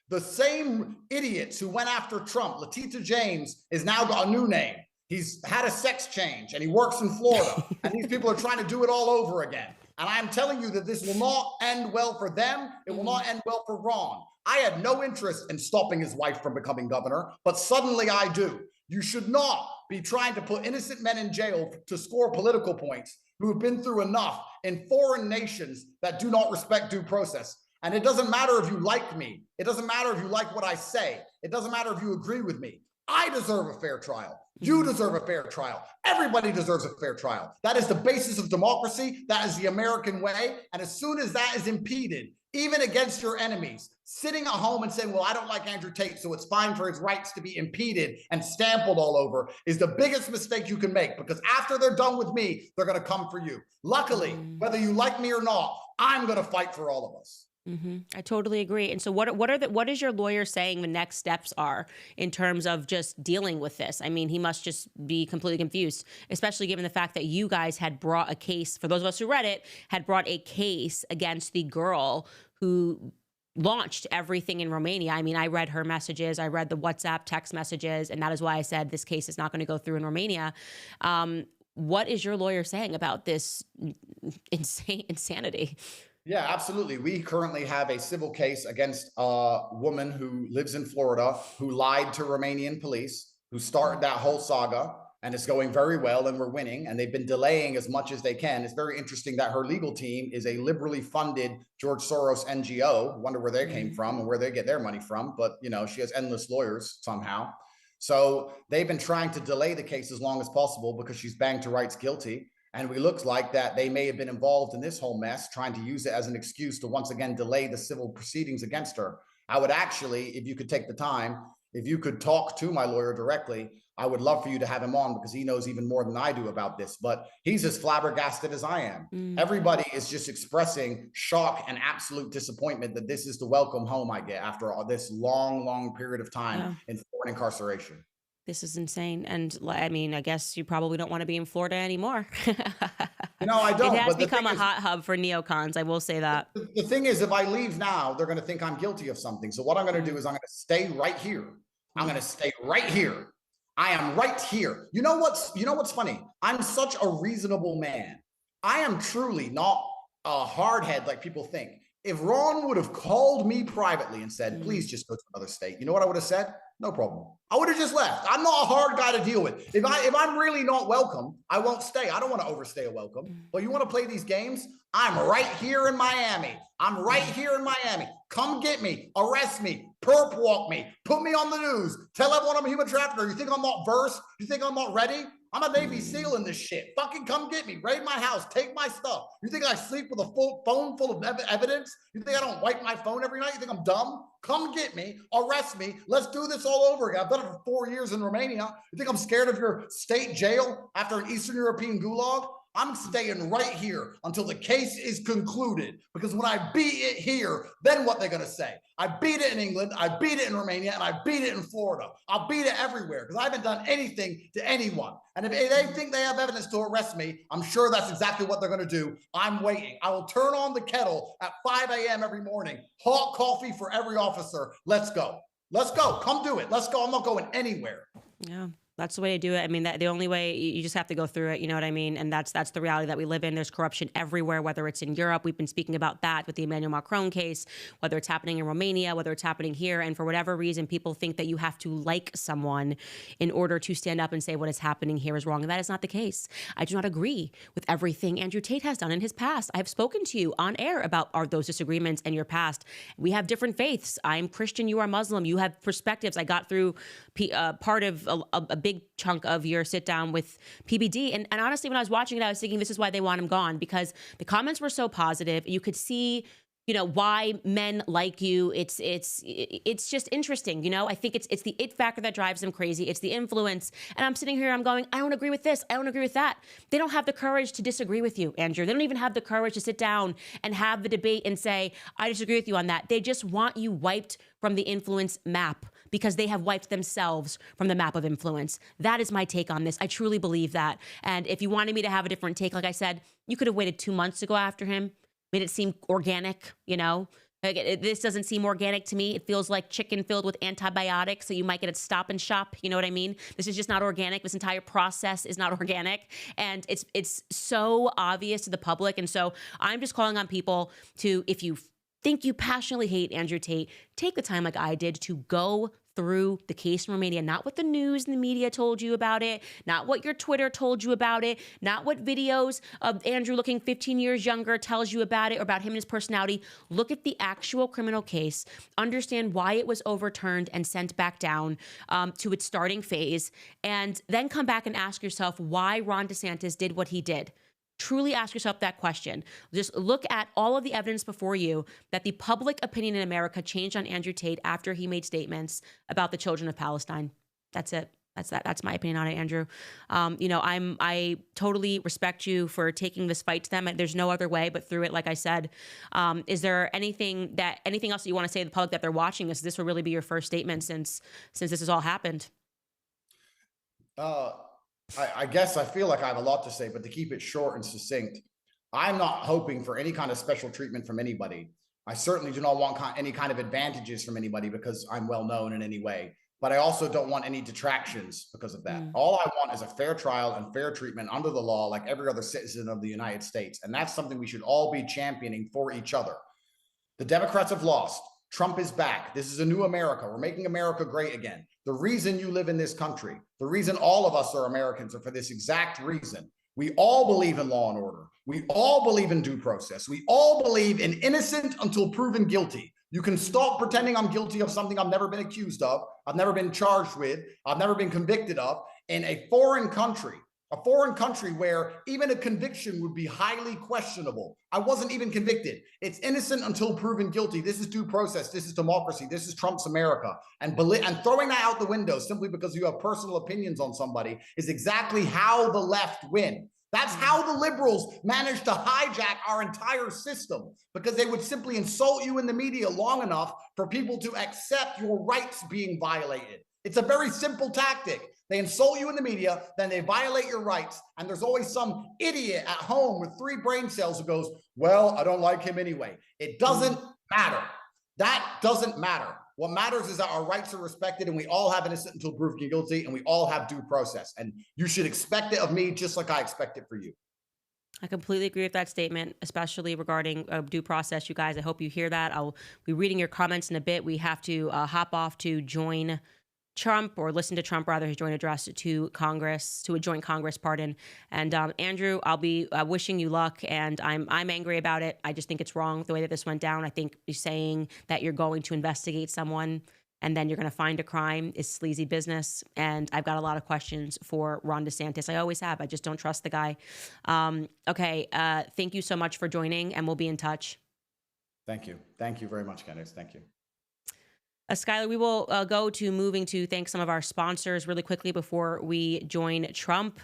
The same idiots who went after Trump, Letitia James, is now got a new name. He's had a sex change and he works in Florida. And these people are trying to do it all over again. And I'm telling you that this will not end well for them. It will not end well for Ron. I had no interest in stopping his wife from becoming governor, but suddenly I do. You should not be trying to put innocent men in jail to score political points who have been through enough in foreign nations that do not respect due process. And it doesn't matter if you like me. It doesn't matter if you like what I say. It doesn't matter if you agree with me. I deserve a fair trial. You deserve a fair trial. Everybody deserves a fair trial. That is the basis of democracy. That is the American way. And as soon as that is impeded, even against your enemies, sitting at home and saying, well, I don't like Andrew Tate, so it's fine for his rights to be impeded and stampled all over, is the biggest mistake you can make, because after they're done with me, they're going to come for you. Luckily, whether you like me or not, I'm going to fight for all of us. I totally agree. And so what is your lawyer saying the next steps are in terms of just dealing with this? I mean, he must just be completely confused, especially given the fact that you guys had brought a case, for those of us who read it, had brought a case against the girl who launched everything in Romania. I mean, I read her messages, I read the WhatsApp text messages, and that is why I said this case is not going to go through in Romania. What is your lawyer saying about this insanity? Yeah, absolutely. We currently have a civil case against a woman who lives in Florida who lied to Romanian police, who started that whole saga, and it's going very well and we're winning, and they've been delaying as much as they can. It's very interesting that her legal team is a liberally funded George Soros NGO. Wonder where they came from and where they get their money from, but you know, she has endless lawyers somehow. So they've been trying to delay the case as long as possible because she's banged to rights guilty. And it looks like that they may have been involved in this whole mess, trying to use it as an excuse to once again delay the civil proceedings against her. I would actually, if you could take the time, if you could talk to my lawyer directly, I would love for you to have him on, because he knows even more than I do about this. But he's as flabbergasted as I am. Everybody is just expressing shock and absolute disappointment that this is the welcome home I get after all this long period of time in foreign incarceration. This is insane. And I mean, I guess you probably don't want to be in Florida anymore. No, I don't. It has but become a hot hub for neocons. I will say that. The thing is, if I leave now, they're going to think I'm guilty of something. So what I'm going to do is I'm going to stay right here. I'm going to stay right here. I am right here. You know what's funny? I'm such a reasonable man. I am truly not a hardhead like people think. If Ron would have called me privately and said, please just go to another state, you know what I would have said? No problem. I would have just left. I'm not a hard guy to deal with. If I'm really not welcome, I won't stay. I don't want to overstay a welcome. But you want to play these games? I'm right here in Miami. I'm right here in Miami. Come get me, arrest me, perp walk me, put me on the news, tell everyone I'm a human trafficker. You think I'm not versed? You think I'm not ready? I'm a Navy SEAL in this shit. Fucking come get me, raid my house, take my stuff. You think I sleep with a phone full of evidence? You think I don't wipe my phone every night? You think I'm dumb? Come get me, arrest me. Let's do this all over again. I've done it for 4 years in Romania. You think I'm scared of your state jail after an Eastern European gulag? I'm staying right here until the case is concluded, because when I beat it here, then what they're going to say? I beat it in England, I beat it in Romania, and I beat it in Florida. I'll beat it everywhere because I haven't done anything to anyone. And if they think they have evidence to arrest me, I'm sure that's exactly what they're going to do. I'm waiting. I will turn on the kettle at 5 a.m. every morning. Hot coffee for every officer. Let's go. Let's go. Come do it. Let's go. I'm not going anywhere. Yeah. That's the way to do it. I mean, the only way, you just have to go through it. You know what I mean? And that's the reality that we live in. There's corruption everywhere, whether it's in Europe. We've been speaking about that with the Emmanuel Macron case, whether it's happening in Romania, whether it's happening here. And for whatever reason, people think that you have to like someone in order to stand up and say what is happening here is wrong. And that is not the case. I do not agree with everything Andrew Tate has done in his past. I have spoken to you on air about those disagreements and your past. We have different faiths. I'm Christian. You are Muslim. You have perspectives. I got through part of a big chunk of your sit down with PBD. And honestly, when I was watching it, I was thinking this is why they want him gone, because the comments were so positive. You could see, you know, why men like you. It's just interesting. You know, I think it's the it factor that drives them crazy. It's the influence. And I'm sitting here, I'm going, I don't agree with this. I don't agree with that. They don't have the courage to disagree with you, Andrew. They don't even have the courage to sit down and have the debate and say, I disagree with you on that. They just want you wiped from the influence map because they have wiped themselves from the map of influence. That is my take on this. I truly believe that. And if you wanted me to have a different take, like I said, you could have waited 2 months to go after him, made it seem organic, you know, Like, this doesn't seem organic to me. It feels like chicken filled with antibiotics that you might get at Stop and Shop. You know what I mean? This is just not organic. This entire process is not organic, and it's so obvious to the public. And so I'm just calling on people to, if you think you passionately hate Andrew Tate, take the time like I did to go through the case from Romania, not what the news and the media told you about it, not what your Twitter told you about it, not what videos of Andrew looking 15 years younger tells you about it or about him and his personality. Look at the actual criminal case, understand why it was overturned and sent back down to its starting phase, and then come back and ask yourself why Ron DeSantis did what he did. Truly ask yourself that question. Just look at all of the evidence before you that the public opinion in America changed on Andrew Tate after he made statements about the children of Palestine. That's it. That's my opinion on it, Andrew. I totally respect you for taking this fight to them. There's no other way but through it, like I said. Is there anything else that you want to say to the public that they're watching this? This will really be your first statement since this has all happened. I guess I feel like I have a lot to say, but to keep it short and succinct, I'm not hoping for any kind of special treatment from anybody. I certainly do not want any kind of advantages from anybody because I'm well known in any way, but I also don't want any detractions because of that. All I want is a fair trial and fair treatment under the law like every other citizen of the United States. And that's something we should all be championing for each other. The Democrats have lost. Trump is back. This is a new America. We're making America great again. The reason you live in this country, the reason all of us are Americans are for this exact reason. We all believe in law and order. We all believe in due process. We all believe in innocent until proven guilty. You can stop pretending I'm guilty of something I've never been accused of, I've never been charged with, I've never been convicted of in a foreign country where even a conviction would be highly questionable. I wasn't even convicted. It's innocent until proven guilty. This is due process. This is democracy. This is Trump's America. And throwing that out the window simply because you have personal opinions on somebody is exactly how the left win. That's how the liberals managed to hijack our entire system, because they would simply insult you in the media long enough for people to accept your rights being violated. It's a very simple tactic. They insult you in the media, then they violate your rights, and there's always some idiot at home with 3 brain cells who goes, well, I don't like him anyway. It doesn't matter. That doesn't matter. What matters is that our rights are respected, and we all have innocent until proven guilty, and we all have due process. And you should expect it of me just like I expect it for you. I completely agree with that statement, especially regarding due process. You guys, I hope you hear that. I'll be reading your comments in a bit. We have to hop off to join Trump, or listen to Trump rather, his joint address to Congress, to a joint Congress pardon. And Andrew, I'll be wishing you luck, and I'm angry about it. I just think it's wrong the way that this went down. I think saying that you're going to investigate someone and then you're going to find a crime is sleazy business. And I've got a lot of questions for Ron DeSantis. I always have. I just don't trust the guy. Okay. Thank you so much for joining, and we'll be in touch. Thank you. Thank you very much, Candace. Thank you. Skylar, we will go to moving to thank some of our sponsors really quickly before we join Trump.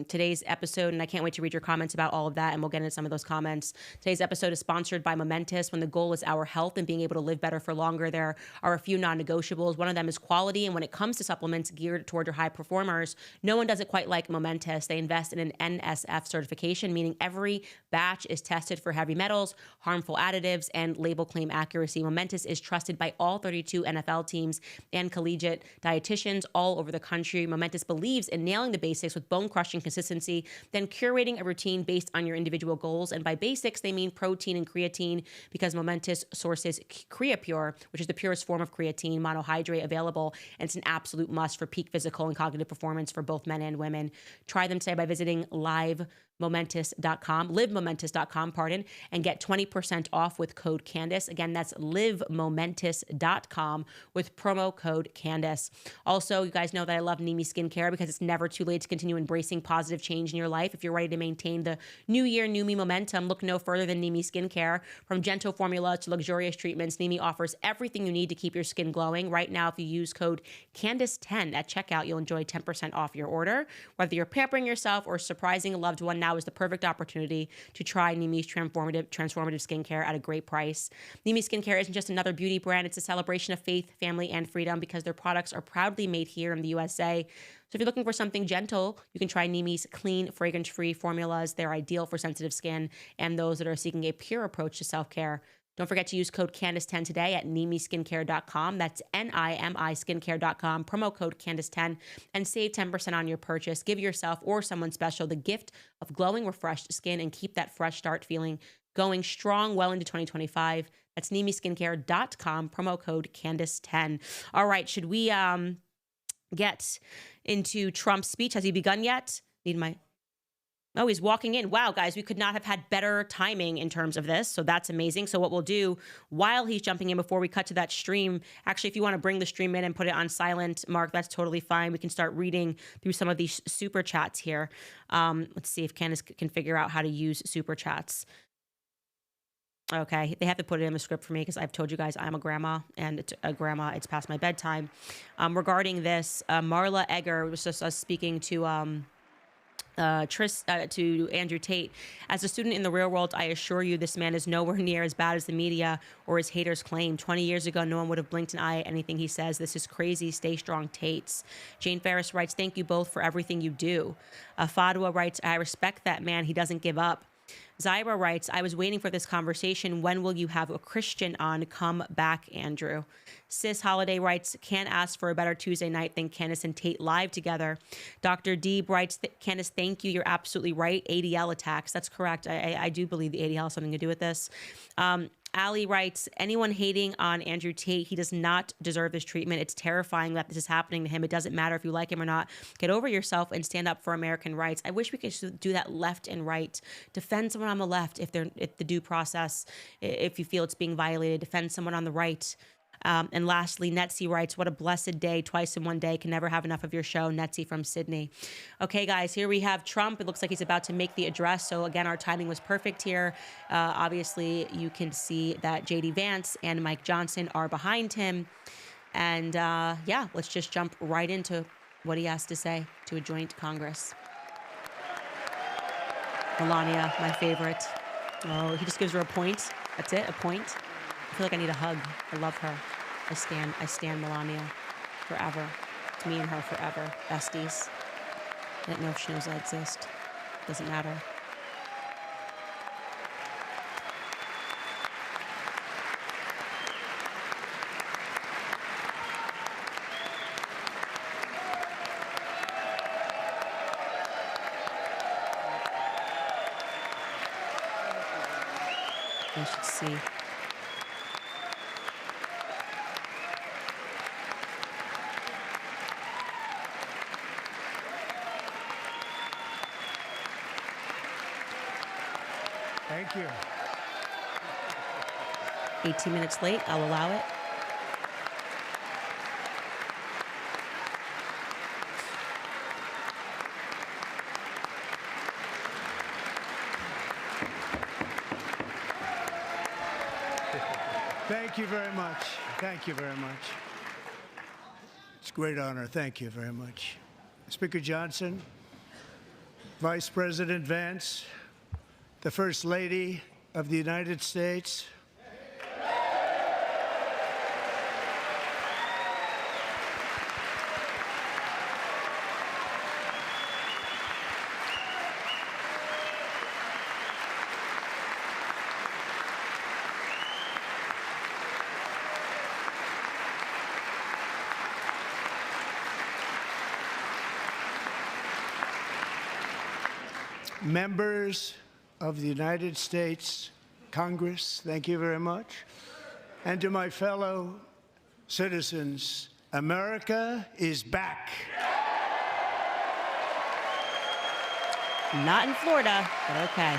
Today's episode, and I can't wait to read your comments about all of that, and we'll get into some of those comments. Today's episode is sponsored by Momentous. When the goal is our health and being able to live better for longer, there are a few non-negotiables. One of them is quality, and when it comes to supplements geared toward your high performers, no one does it quite like Momentous. They invest in an NSF certification, meaning every batch is tested for heavy metals, harmful additives, and label claim accuracy. Momentous is trusted by all 32 NFL teams and collegiate dietitians all over the country. Momentous believes in nailing the basics with bone-crushing consistency, then curating a routine based on your individual goals. And by basics, they mean protein and creatine, because Momentous sources CreaPure, which is the purest form of creatine monohydrate available, and it's an absolute must for peak physical and cognitive performance for both men and women. Try them today by visiting livemomentous.com, and get 20% off with code Candace. Again, that's livemomentous.com with promo code Candace. Also, you guys know that I love Nimi Skincare because it's never too late to continue embracing positive change in your life. If you're ready to maintain the new year Nimi momentum, look no further than Nimi Skincare. From gentle formula to luxurious treatments, Nimi offers everything you need to keep your skin glowing. Right now, if you use code Candace10 at checkout, you'll enjoy 10% off your order. Whether you're pampering yourself or surprising a loved one, now is the perfect opportunity to try Nimi's transformative skincare at a great price. Nimi Skincare isn't just another beauty brand. It's a celebration of faith, family, and freedom, because their products are proudly made here in the USA. So if you're looking for something gentle, you can try Nimi's clean, fragrance-free formulas. They're ideal for sensitive skin and those that are seeking a pure approach to self-care. Don't forget to use code Candace10 today at NimiSkincare.com. That's Nimi Skincare.com. Promo code Candace10 and save 10% on your purchase. Give yourself or someone special the gift of glowing, refreshed skin and keep that fresh start feeling going strong well into 2025. That's NimiSkincare.com. Promo code Candace10. All right, should we get into Trump's speech? Has he begun yet? Oh, he's walking in. Wow, guys, we could not have had better timing in terms of this. So that's amazing. So what we'll do while he's jumping in before we cut to that stream, actually, if you want to bring the stream in and put it on silent, Mark, that's totally fine. We can start reading through some of these super chats here. Let's see if Candace can figure out how to use super chats. Okay, they have to put it in the script for me because I've told you guys I'm a grandma, and it's past my bedtime. Regarding this, Marla Egger was just speaking to to Andrew Tate. As a student in the real world, I assure you this man is nowhere near as bad as the media or his haters claim. 20 years ago, no one would have blinked an eye at anything he says. This is crazy. Stay strong, Tates. Jane Ferris writes, thank you both for everything you do. Fadwa writes, I respect that man. He doesn't give up. Zyra writes, I was waiting for this conversation. When will you have a Christian on? Come back, Andrew. Sis Holiday writes, can't ask for a better Tuesday night than Candace and Tate live together. Dr. Deeb writes, Candace, thank you. You're absolutely right. ADL attacks. That's correct. I do believe the ADL has something to do with this. Ali writes, anyone hating on Andrew Tate, he does not deserve this treatment. It's terrifying that this is happening to him. It doesn't matter if you like him or not. Get over yourself and stand up for American rights. I wish we could do that left and right. Defend someone on the left if the due process, if you feel it's being violated. Defend someone on the right. And lastly, Netzi writes, what a blessed day, twice in one day. Can never have enough of your show. Netzi from Sydney. Okay, guys, here we have Trump. It looks like he's about to make the address. So again, our timing was perfect here. Obviously, you can see that J.D. Vance and Mike Johnson are behind him. And yeah, let's just jump right into what he has to say to a joint Congress. Melania, my favorite. Oh, he just gives her a point. That's it, a point. I feel like I need a hug. I love her. I stand Melania forever. It's me and her forever. Besties. I don't know if she knows I exist. Doesn't matter. I should see. Thank you. 18 minutes late, I'll allow it. Thank you very much. Thank you very much. It's a great honor. Thank you very much. Speaker Johnson, Vice President Vance, the First Lady of the United States, members of the United States Congress, thank you very much. And to my fellow citizens, America is back. Not in Florida, but okay.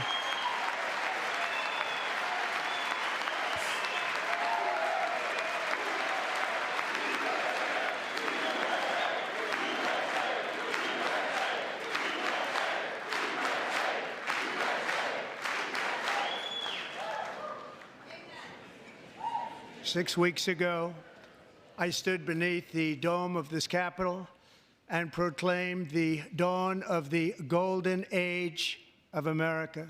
Six weeks ago, I stood beneath the dome of this Capitol and proclaimed the dawn of the golden age of America.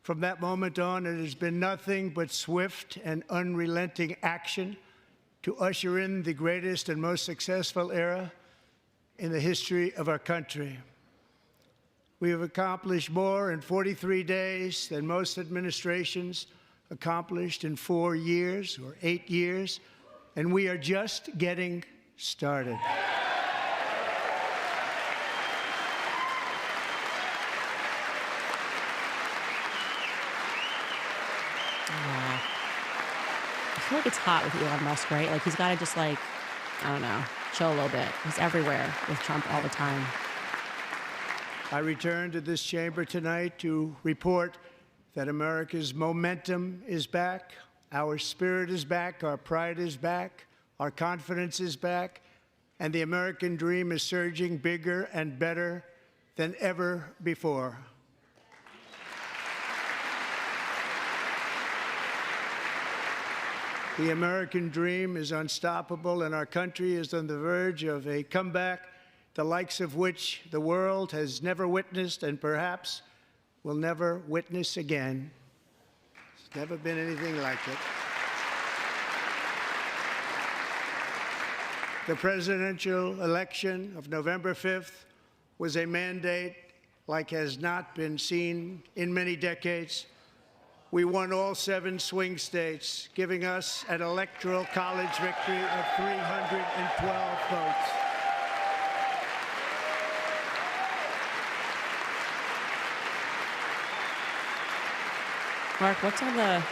From that moment on, it has been nothing but swift and unrelenting action to usher in the greatest and most successful era in the history of our country. We have accomplished more in 43 days than most administrations accomplished in 4 years or 8 years, and we are just getting started. I feel like it's hot with Elon Musk, right? Like he's got to just like, I don't know, chill a little bit. He's everywhere with Trump all the time. I return to this chamber tonight to report that America's momentum is back, our spirit is back, our pride is back, our confidence is back, and the American dream is surging bigger and better than ever before. The American dream is unstoppable, and our country is on the verge of a comeback, the likes of which the world has never witnessed and perhaps will never witness again. There's never been anything like it. The presidential election of November 5th was a mandate like has not been seen in many decades. We won all 7 swing states, giving us an electoral college victory of 312 votes. Mark, what's on the...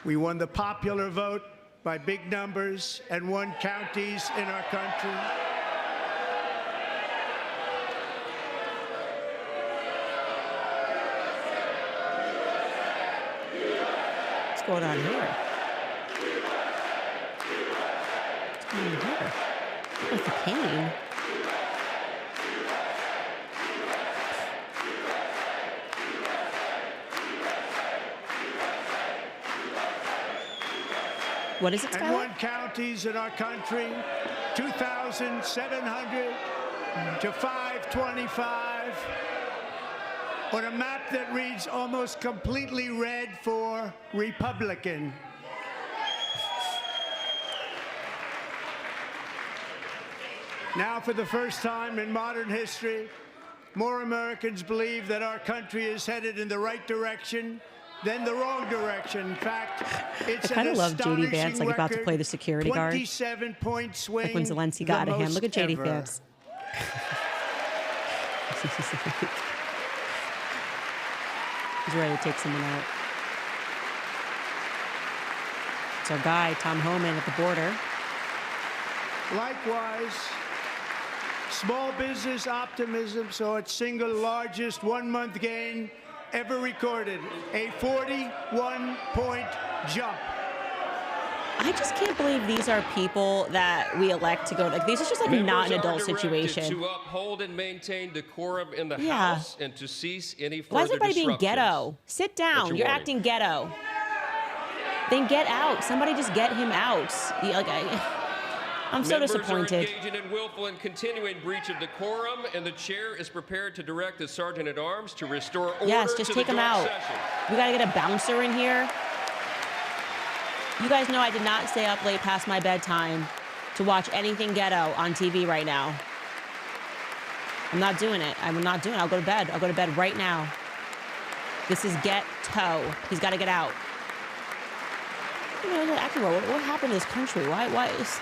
We won the popular vote by big numbers and won counties in our country. What's going on here? What's going on here? With the cane. What is it, Skylar? And won counties in our country, 2,700 to 525, on a map that reads almost completely red for Republican. Now, for the first time in modern history, more Americans believe that our country is headed in the right direction than the wrong direction. In fact, it's I kind an of love JD Vance, like about to record, play the security guard. 27-point swing. Like when Zelensky got the at him. most Look at JD ever. Vance. He's ready to take someone out. It's our guy, Tom Homan, at the border. Likewise, small business optimism saw its single largest one-month gain ever recorded, a 41-point jump. I just can't believe these are people that we elect to go. Like, these are just like not an adult situation. To uphold and maintain decorum in the Yeah. House and to cease any further Why is everybody being disruptions. ghetto? Sit down. your You're warning. acting ghetto. Then get out. Somebody just get him out. Like, I'm so Members disappointed. are engaging in willful and continuing breach of decorum, and the chair is prepared to direct the sergeant-at-arms to restore order Yes, just to take the him joint out. session. We gotta get a bouncer in here. You guys know I did not stay up late past my bedtime to watch anything ghetto on TV right now. I'm not doing it. I'm not doing it. I'll go to bed. I'll go to bed right now. This is ghetto. He's got to get out. You know, what happened to this country? Why is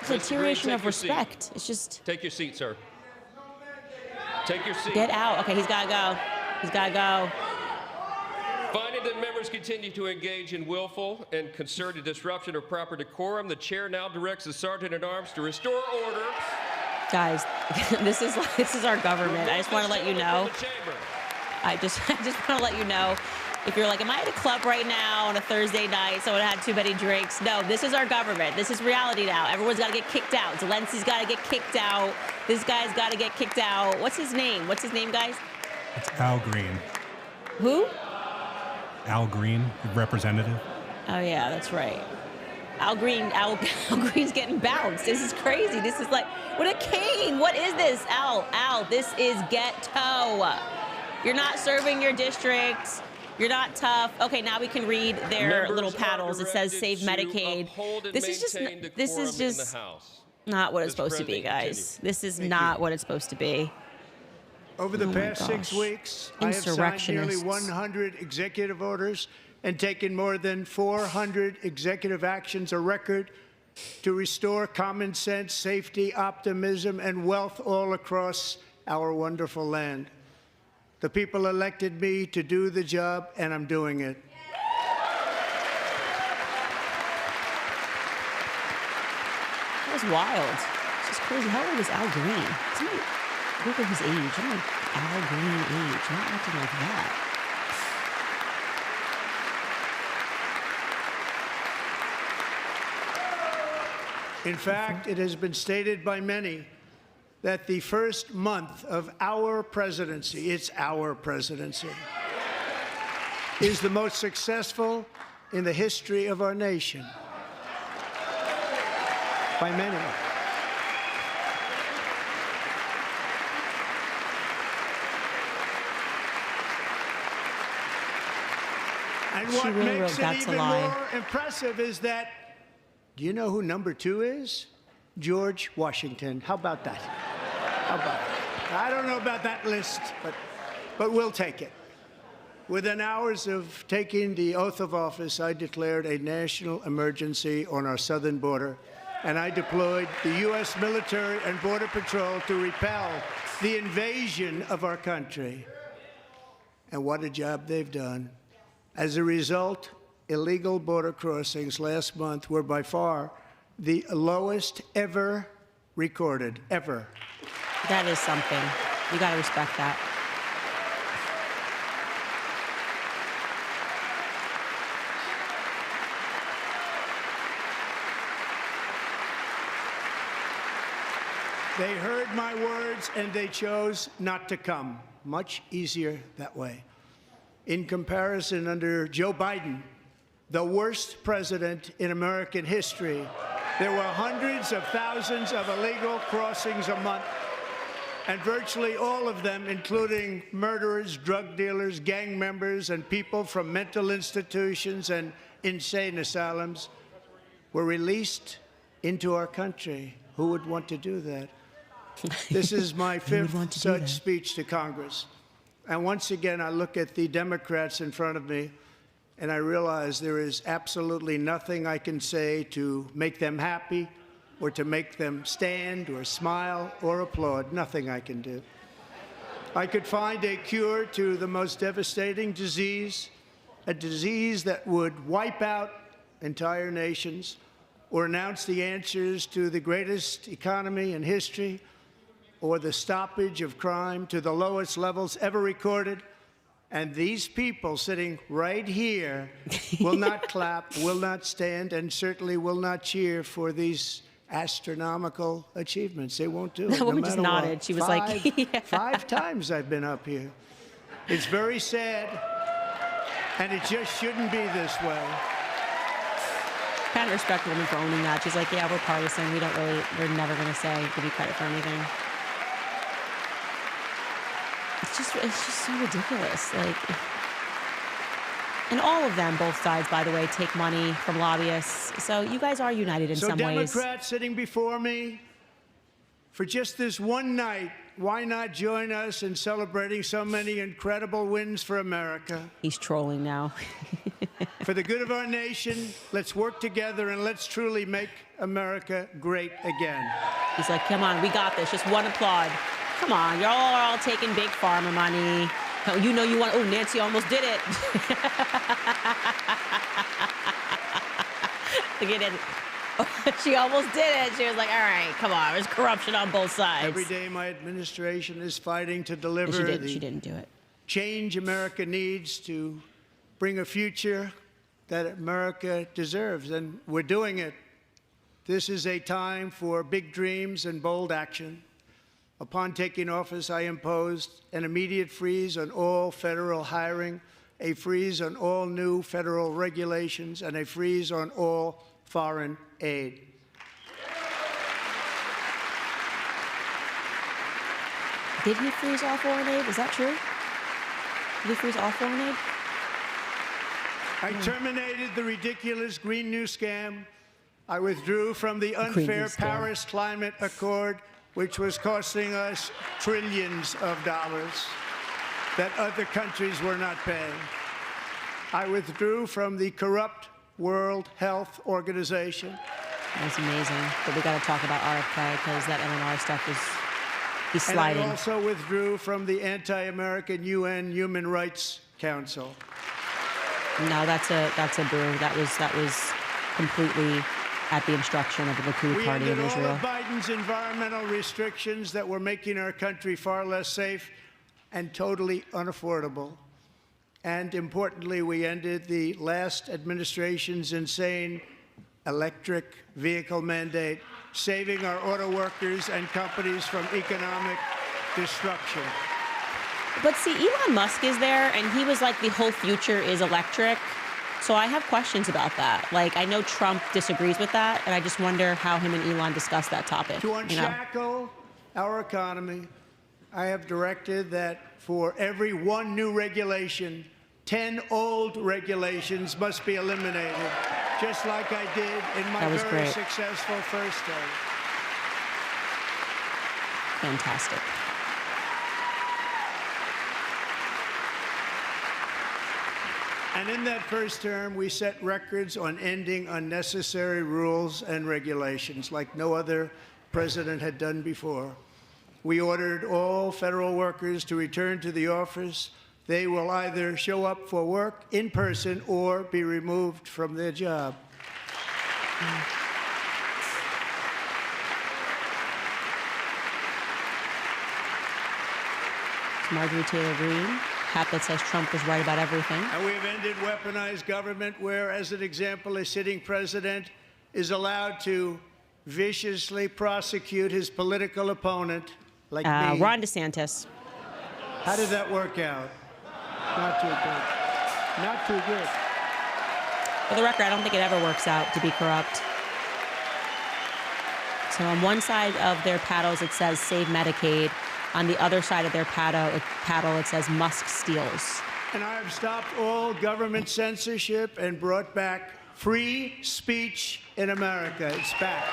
it's a Mr. deterioration Green, of take your seat. respect? It's just Take your seat, sir. Take your seat. get out. Okay, he's got to go. He's got to go. Finding that members continue to engage in willful and concerted disruption of proper decorum, the chair now directs the sergeant-at-arms to restore order. Guys, this is our government. I just want to let you know. From the chamber. I just want to let you know. If you're like, am I at a club right now on a Thursday night? Someone had too many drinks. No, this is our government. This is reality now. Everyone's got to get kicked out. Zelensky's got to get kicked out. This guy's got to get kicked out. What's his name? What's his name, guys? It's Al Green. Who? Al Green, the representative. Oh, yeah, that's right. Al Green's getting bounced. This is crazy. This is like, what a cane. What is this? Al, this is ghetto. You're not serving your district. You're not tough. Okay, now we can read their Members little are paddles. It says directed save to Medicaid. uphold and This is just maintain this decorum is in the just House. not what it's Mr. supposed to be, President, guys. continue. This is not what it's supposed to be. Over the Oh my past 6 gosh. weeks, I have signed nearly Insurrectionists. 100 executive orders and taken more than 400 executive actions, a record to restore common sense, safety, optimism, and wealth all across our wonderful land. The people elected me to do the job, and I'm doing it. That was wild. It's just crazy. How old is Al Green? Somebody Google his age. I'm like, Al Green age. Not acting like that. In fact, it has been stated by many that the first month of our presidency, it's our presidency, is the most successful in the history of our nation. By many. And what really makes wrote it That's a even Lie. more impressive is that, do you know who number 2 is? George Washington. How about that? How about that? I don't know about that list, but we'll take it. Within hours of taking the oath of office, I declared a national emergency on our southern border, and I deployed the U.S. military and Border Patrol to repel the invasion of our country. And what a job they've done. As a result, illegal border crossings last month were by far the lowest ever recorded, ever. That is something. You got to respect that. They heard my words and they chose not to come. Much easier that way. In comparison, under Joe Biden, the worst president in American history, there were hundreds of thousands of illegal crossings a month, and virtually all of them, including murderers, drug dealers, gang members, and people from mental institutions and insane asylums, were released into our country. Who would want to do that? This is my 5th such speech to Congress. And once again, I look at the Democrats in front of me, and I realize there is absolutely nothing I can say to make them happy or to make them stand or smile or applaud. Nothing I can do. I could find a cure to the most devastating disease, a disease that would wipe out entire nations, or announce the answers to the greatest economy in history, or the stoppage of crime to the lowest levels ever recorded. And these people sitting right here will not clap, will not stand, and certainly will not cheer for these astronomical achievements. They won't do it. That woman no just matter nodded. what. She was like, yeah. 5 times I've been up here. It's very sad, and it just shouldn't be this way. Kind of respect the woman for owning that. She's like, yeah, we're partisan. We're never going to give you credit for anything. It's just so ridiculous. Like, and all of them, both sides, by the way, take money from lobbyists. So you guys are united in some ways. So Democrats sitting before me, for just this one night, why not join us in celebrating so many incredible wins for America? He's trolling now. For the good of our nation, let's work together and let's truly make America great again. He's like, come on, we got this. Just one applaud. Come on, y'all are all taking big pharma money. You know you want, oh, Nancy almost did it. Look at it. She almost did it. She was like, all right, come on. There's corruption on both sides. Every day my administration is fighting to deliver She didn't do it. Change America needs to bring a future that America deserves, and we're doing it. This is a time for big dreams and bold action. Upon taking office, I imposed an immediate freeze on all federal hiring, a freeze on all new federal regulations, and a freeze on all foreign aid. Did he freeze all foreign aid? Is that true? Did he freeze all foreign aid? I terminated the ridiculous Green New Scam. I withdrew from the unfair Paris Climate Accord, which was costing us trillions of dollars that other countries were not paying. I withdrew from the corrupt World Health Organization. That's amazing. But we got to talk about RFK because that MNR stuff is he's sliding. And I also withdrew from the anti-American UN Human Rights Council. No, that's a boo. That was completely at the instruction of the Likud party in We ended all Israel. of Biden's environmental restrictions that were making our country far less safe and totally unaffordable. And importantly, we ended the last administration's insane electric vehicle mandate, saving our auto workers and companies from economic destruction. But see, Elon Musk is there, and he was like, the whole future is electric. So I have questions about that. Like, I know Trump disagrees with that, and I just wonder how him and Elon discuss that topic. To unshackle our economy, I have directed that for every one new regulation, 10 old regulations must be eliminated, just like I did in my very successful first term. Fantastic. And in that first term, we set records on ending unnecessary rules and regulations like no other president had done before. We ordered all federal workers to return to the office. They will either show up for work in person or be removed from their job. Marjorie Taylor Greene, hat that says Trump was right about everything. And we've ended weaponized government where, as an example, a sitting president is allowed to viciously prosecute his political opponent, like me. Ron DeSantis. How did that work out? Not too good. Not too good. For the record, I don't think it ever works out to be corrupt. So on one side of their paddles, it says Save Medicaid. On the other side of their paddle, it says Musk steals. And I have stopped all government censorship and brought back free speech in America. It's back.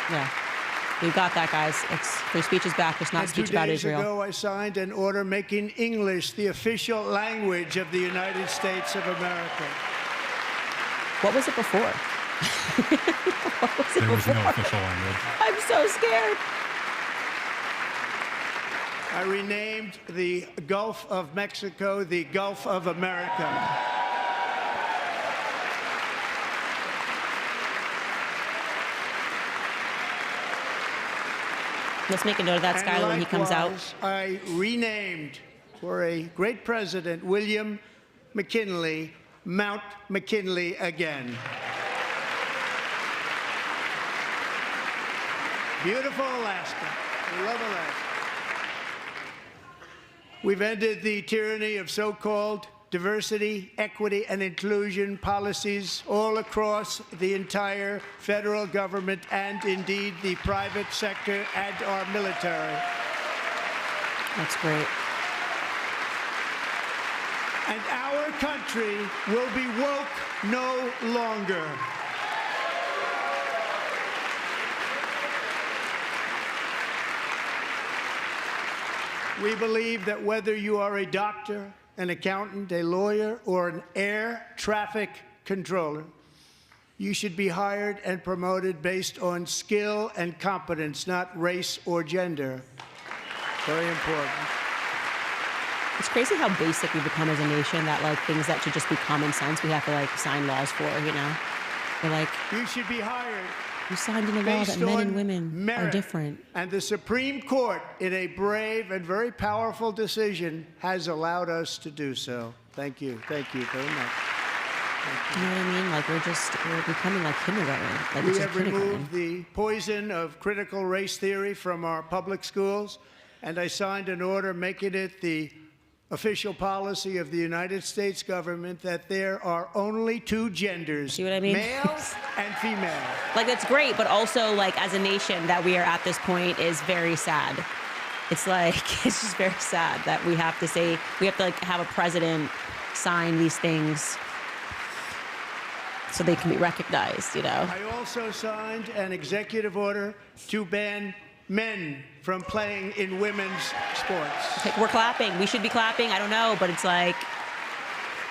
Yeah. We've got that, guys. It's free speech is back. It's not speech about Israel. 2 days ago, I signed an order making English the official language of the United States of America. What was it before? What was it There was before? no official language. I'm so scared. I renamed the Gulf of Mexico the Gulf of America. Let's make a note of that, Skylar, when he comes out. I renamed, for a great president, William McKinley, Mount McKinley again. Beautiful Alaska. We love Alaska. We've ended the tyranny of so-called diversity, equity, and inclusion policies all across the entire federal government and indeed the private sector and our military. That's great. And our country will be woke no longer. We believe that whether you are a doctor, an accountant, a lawyer, or an air traffic controller, you should be hired and promoted based on skill and competence, not race or gender. Very important. It's crazy how basic we've become as a nation that, like, things that should just be common sense, we have to, like, sign laws for, you know? We're like, you should be hired. You signed in a law that men and women merit. are different. And the Supreme Court, in a brave and very powerful decision, has allowed us to do so. Thank you. Thank you very much. You know what I mean? Like, we're becoming like kindergarten. Like, We it's have removed the poison of critical race theory from our public schools, and I signed an order making it the official policy of the United States government that there are only two genders, See what I mean? male and female. Like, that's great, but also, like, as a nation that we are at this point is very sad. It's like, it's just very sad that we have to say, we have to, like, have a president sign these things. so they can be recognized, you know. I also signed an executive order to ban men from playing in women's sports. Like, we're clapping. We should be clapping. I don't know, but it's like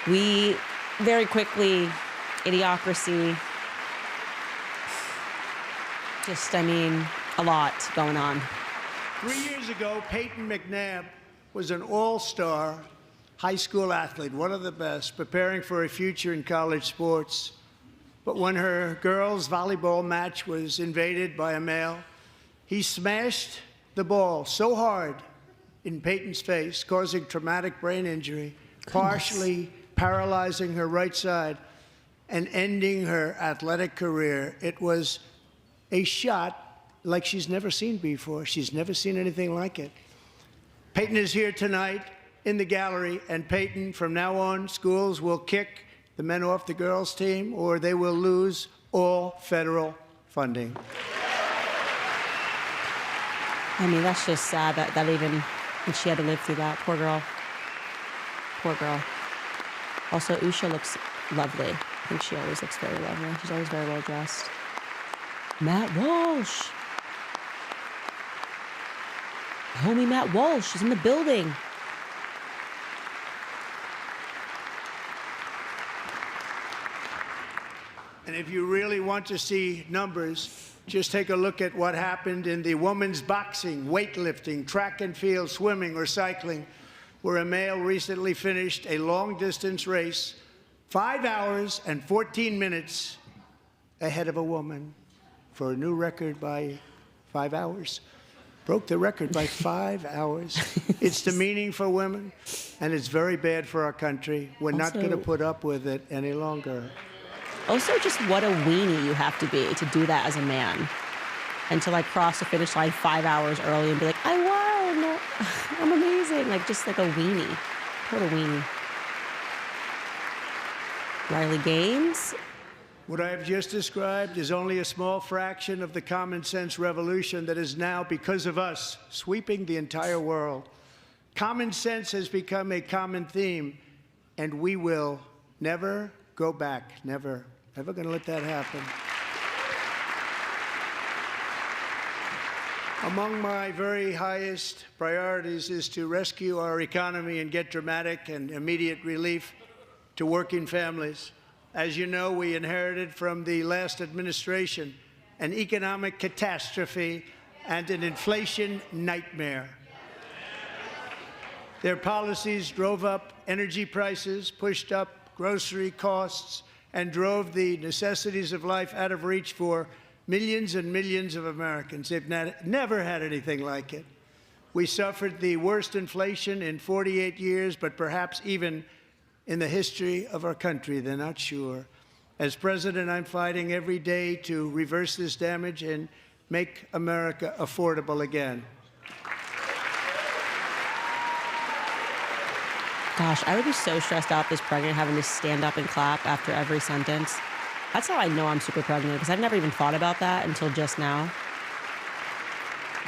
we very quickly, idiocracy. Just, I mean, a lot going on. 3 years ago, Peyton McNabb was an all-star high school athlete, one of the best, preparing for a future in college sports. But when her girls' volleyball match was invaded by a male, he smashed the ball so hard in Peyton's face, causing traumatic brain injury, partially paralyzing her right side and ending her athletic career. It was a shot like she's never seen before. She's never seen anything like it. Peyton is here tonight in the gallery, and Peyton, from now on, schools will kick the men off the girls' team, or they will lose all federal funding. I mean, that's just sad that even she had to live through that. Poor girl. Poor girl. Also, Usha looks lovely. I think she always looks very lovely. She's always very well dressed. Matt Walsh. Homie Matt Walsh is in the building. And if you really want to see numbers, just take a look at what happened in the women's boxing, weightlifting, track and field, swimming, or cycling, where a male recently finished a long-distance race 5 hours and 14 minutes ahead of a woman for a new record by 5 hours. Broke the record by 5 hours. It's demeaning for women, and it's very bad for our country. We're not going to put up with it any longer. Also, just what a weenie you have to be to do that as a man. And to, like, cross the finish line 5 hours early and be like, I won! I'm amazing. Like, just like a weenie. Total weenie. Riley Gaines. What I have just described is only a small fraction of the common sense revolution that is now, because of us, sweeping the entire world. Common sense has become a common theme, and we will never go back. Never. Never going to let that happen. Among my very highest priorities is to rescue our economy and get dramatic and immediate relief to working families. As you know, we inherited from the last administration an economic catastrophe and an inflation nightmare. Their policies drove up energy prices, pushed up grocery costs, and drove the necessities of life out of reach for millions and millions of Americans. They've never had anything like it. We suffered the worst inflation in 48 years, but perhaps even in the history of our country. They're not sure. As president, I'm fighting every day to reverse this damage and make America affordable again. Gosh, I would be so stressed out this pregnant, having to stand up and clap after every sentence. That's how I know I'm super pregnant, because I've never even thought about that until just now.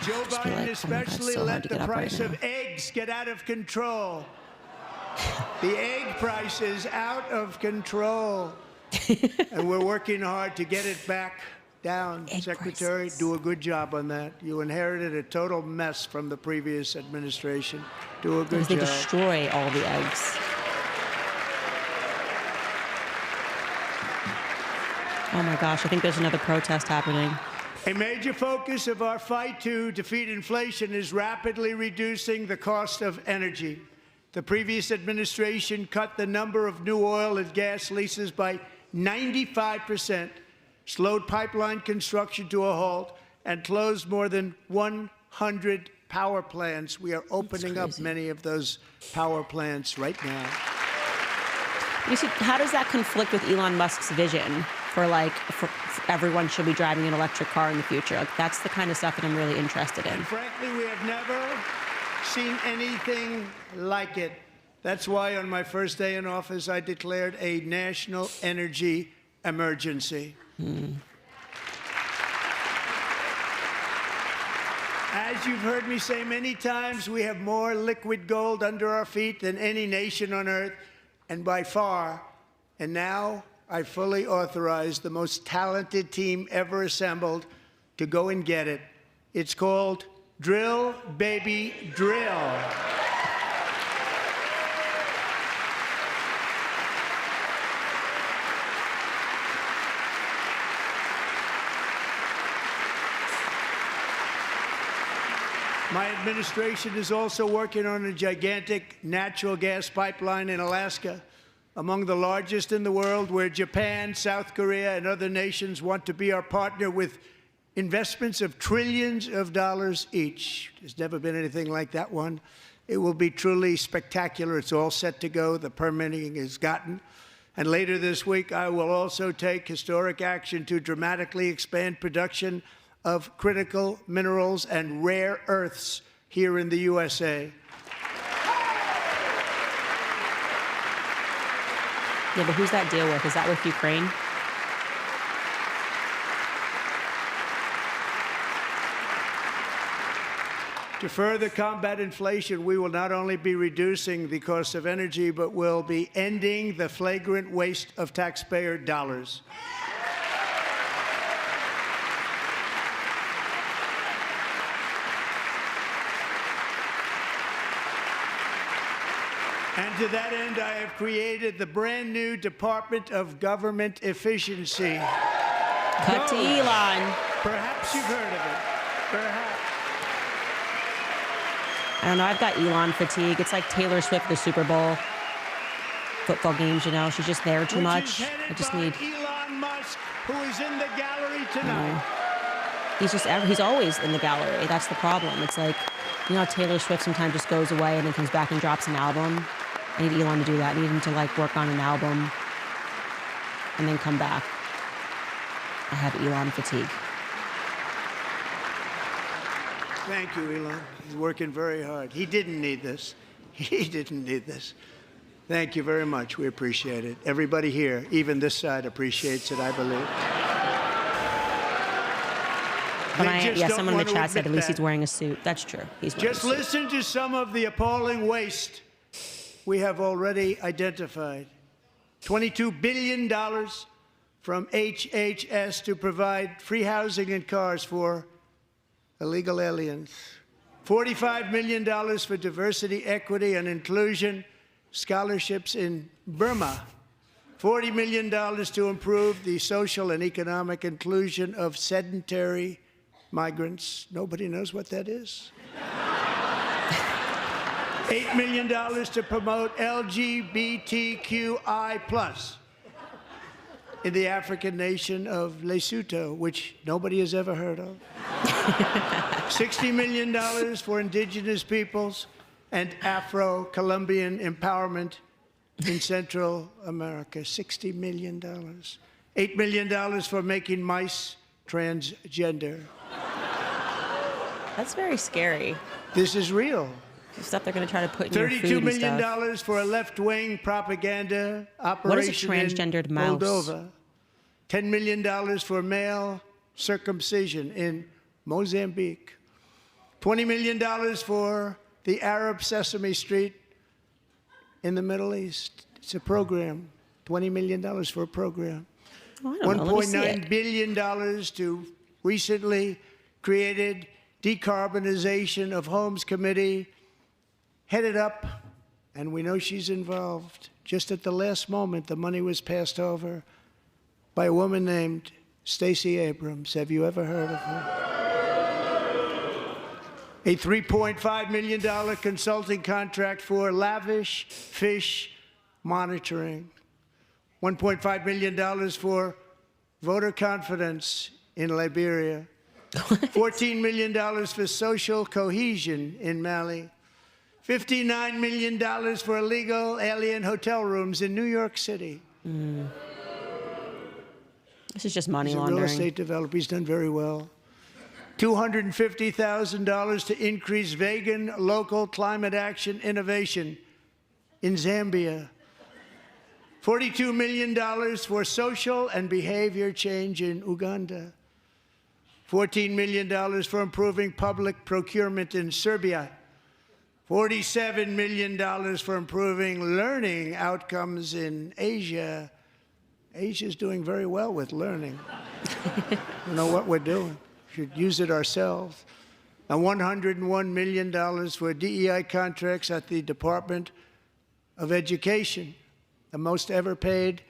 Joe Biden especially let the price of eggs get out of control. The egg price is out of control. And we're working hard to get it back down. Secretary, do a good job on that. You inherited a total mess from the previous administration. Do a good job. They destroy all the eggs. Oh my gosh, I think there's another protest happening. A major focus of our fight to defeat inflation is rapidly reducing the cost of energy. The previous administration cut the number of new oil and gas leases by 95%, slowed pipeline construction to a halt, and closed more than 100 power plants. We are opening up many of those power plants right now. You see, how does that conflict with Elon Musk's vision for everyone should be driving an electric car in the future? Like, that's the kind of stuff that I'm really interested in. And frankly, we have never seen anything like it. That's why on my first day in office, I declared a national energy emergency. As you've heard me say many times, we have more liquid gold under our feet than any nation on earth, and by far. And now I fully authorize the most talented team ever assembled to go and get it. It's called Drill, Baby, Drill. My administration is also working on a gigantic natural gas pipeline in Alaska, among the largest in the world, where Japan, South Korea, and other nations want to be our partner with investments of trillions of dollars each. There's never been anything like that one. It will be truly spectacular. It's all set to go. The permitting is gotten. And later this week, I will also take historic action to dramatically expand production of critical minerals and rare earths here in the USA. Yeah, but who's that deal with? Is that with Ukraine? To further combat inflation, we will not only be reducing the cost of energy, but will be ending the flagrant waste of taxpayer dollars. And to that end, I have created the brand new Department of Government Efficiency. Cut to Elon. Perhaps you've heard of it. Perhaps. I don't know. I've got Elon fatigue. It's like Taylor Swift at the Super Bowl. Football games, you know. She's just there too much. I just need Elon Musk, who is in the gallery tonight. He's always in the gallery. That's the problem. It's like, you know, Taylor Swift sometimes just goes away and then comes back and drops an album. I need Elon to do that. I need him to like work on an album and then come back. I have Elon fatigue. Thank you, Elon. He's working very hard. He didn't need this. He didn't need this. Thank you very much. We appreciate it. Everybody here, even this side, appreciates it, I believe. But someone in the chat said at least he's wearing a suit. That's true. He's wearing Just a suit. listen to some of the appalling waste we have already identified. $22 billion from HHS to provide free housing and cars for illegal aliens. $45 million for diversity, equity, and inclusion scholarships in Burma. $40 million to improve the social and economic inclusion of sedentary migrants. Nobody knows what that is. $8 million to promote LGBTQI+ in the African nation of Lesotho, which nobody has ever heard of. $60 million for indigenous peoples and Afro-Colombian empowerment in Central America. $60 million. $8 million for making mice transgender. That's very scary. This is real. Stuff they're going to try to put in your food $32 and million stuff. for a left-wing propaganda operation What is a transgendered in mouse? Moldova. $10 million for male circumcision in Mozambique. $20 million for the Arab Sesame Street in the Middle East. It's a program. $20 million for a program. Oh, I don't know. Let me see $1.9 it. billion to recently created Decarbonization of Homes Committee, headed up, and we know she's involved. Just at the last moment, the money was passed over by a woman named Stacey Abrams. Have you ever heard of her? A $3.5 million consulting contract for lavish fish monitoring. $1.5 million for voter confidence in Liberia. $14 million for social cohesion in Mali. $59 million for illegal alien hotel rooms in New York City. This is just money He's a laundering. real estate developer. He's done very well. $250,000 to increase vegan local climate action innovation in Zambia. $42 million for social and behavior change in Uganda. $14 million for improving public procurement in Serbia. $47 million for improving learning outcomes in Asia. Asia's doing very well with learning. We know what we're doing. Should use it ourselves. Now, $101 million for DEI contracts at the Department of Education, the most ever paid,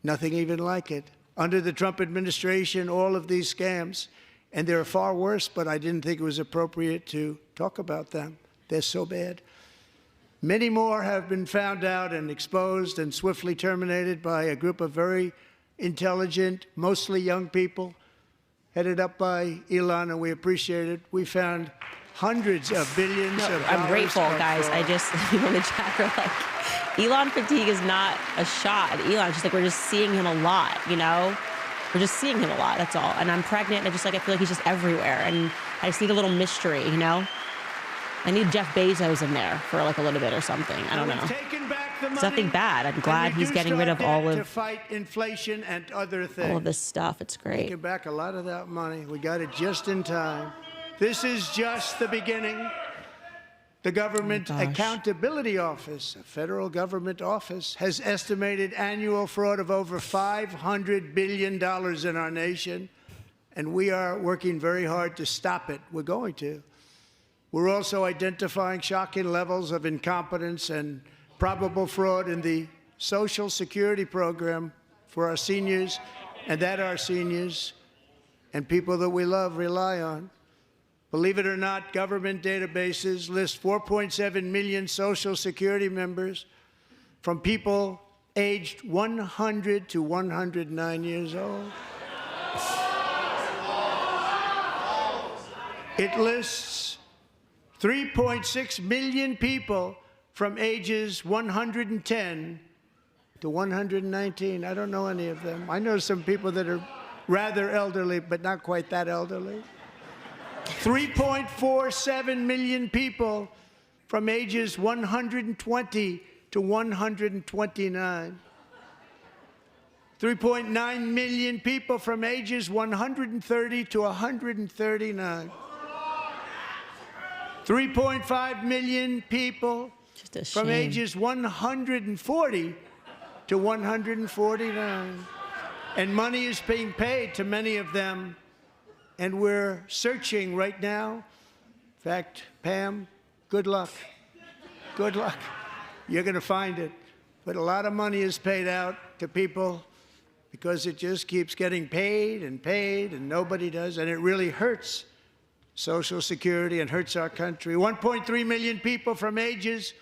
nothing even like it. Under the Trump administration, all of these scams, and they're far worse, but I didn't think it was appropriate to talk about them. They're so bad. Many more have been found out and exposed and swiftly terminated by a group of very intelligent, mostly young people, headed up by Elon, and we appreciate it. We found hundreds of billions of dollars. I'm grateful, guys. I just, people in the chat are like, Elon fatigue is not a shot at Elon. It's just like we're just seeing him a lot, you know? We're just seeing him a lot, that's all. And I'm pregnant, and I feel like he's just everywhere. And I just need a little mystery, you know? I need Jeff Bezos in there for like a little bit or something. I don't know. It's nothing bad. I'm glad he's getting rid of all of to fight inflation and other things. all of this stuff. It's great. Taking back a lot of that money. We got it just in time. This is just the beginning. The Government Accountability Office, a federal government office, has estimated annual fraud of over $500 billion in our nation, and we are working very hard to stop it. We're going to. We're also identifying shocking levels of incompetence and probable fraud in the Social Security program for our seniors, and that our seniors and people that we love rely on. Believe it or not, government databases list 4.7 million Social Security members from people aged 100 to 109 years old. It lists 3.6 million people from ages 110 to 119. I don't know any of them. I know some people that are rather elderly, but not quite that elderly. 3.47 million people from ages 120 to 129. 3.9 million people from ages 130 to 139. 3.5 million people from ages 140 to 149. And money is being paid to many of them, and we're searching right now. In fact, Pam, good luck. Good luck. You're going to find it. But a lot of money is paid out to people because it just keeps getting paid, and nobody does, and it really hurts Social Security and hurts our country. 1.3 million people from ages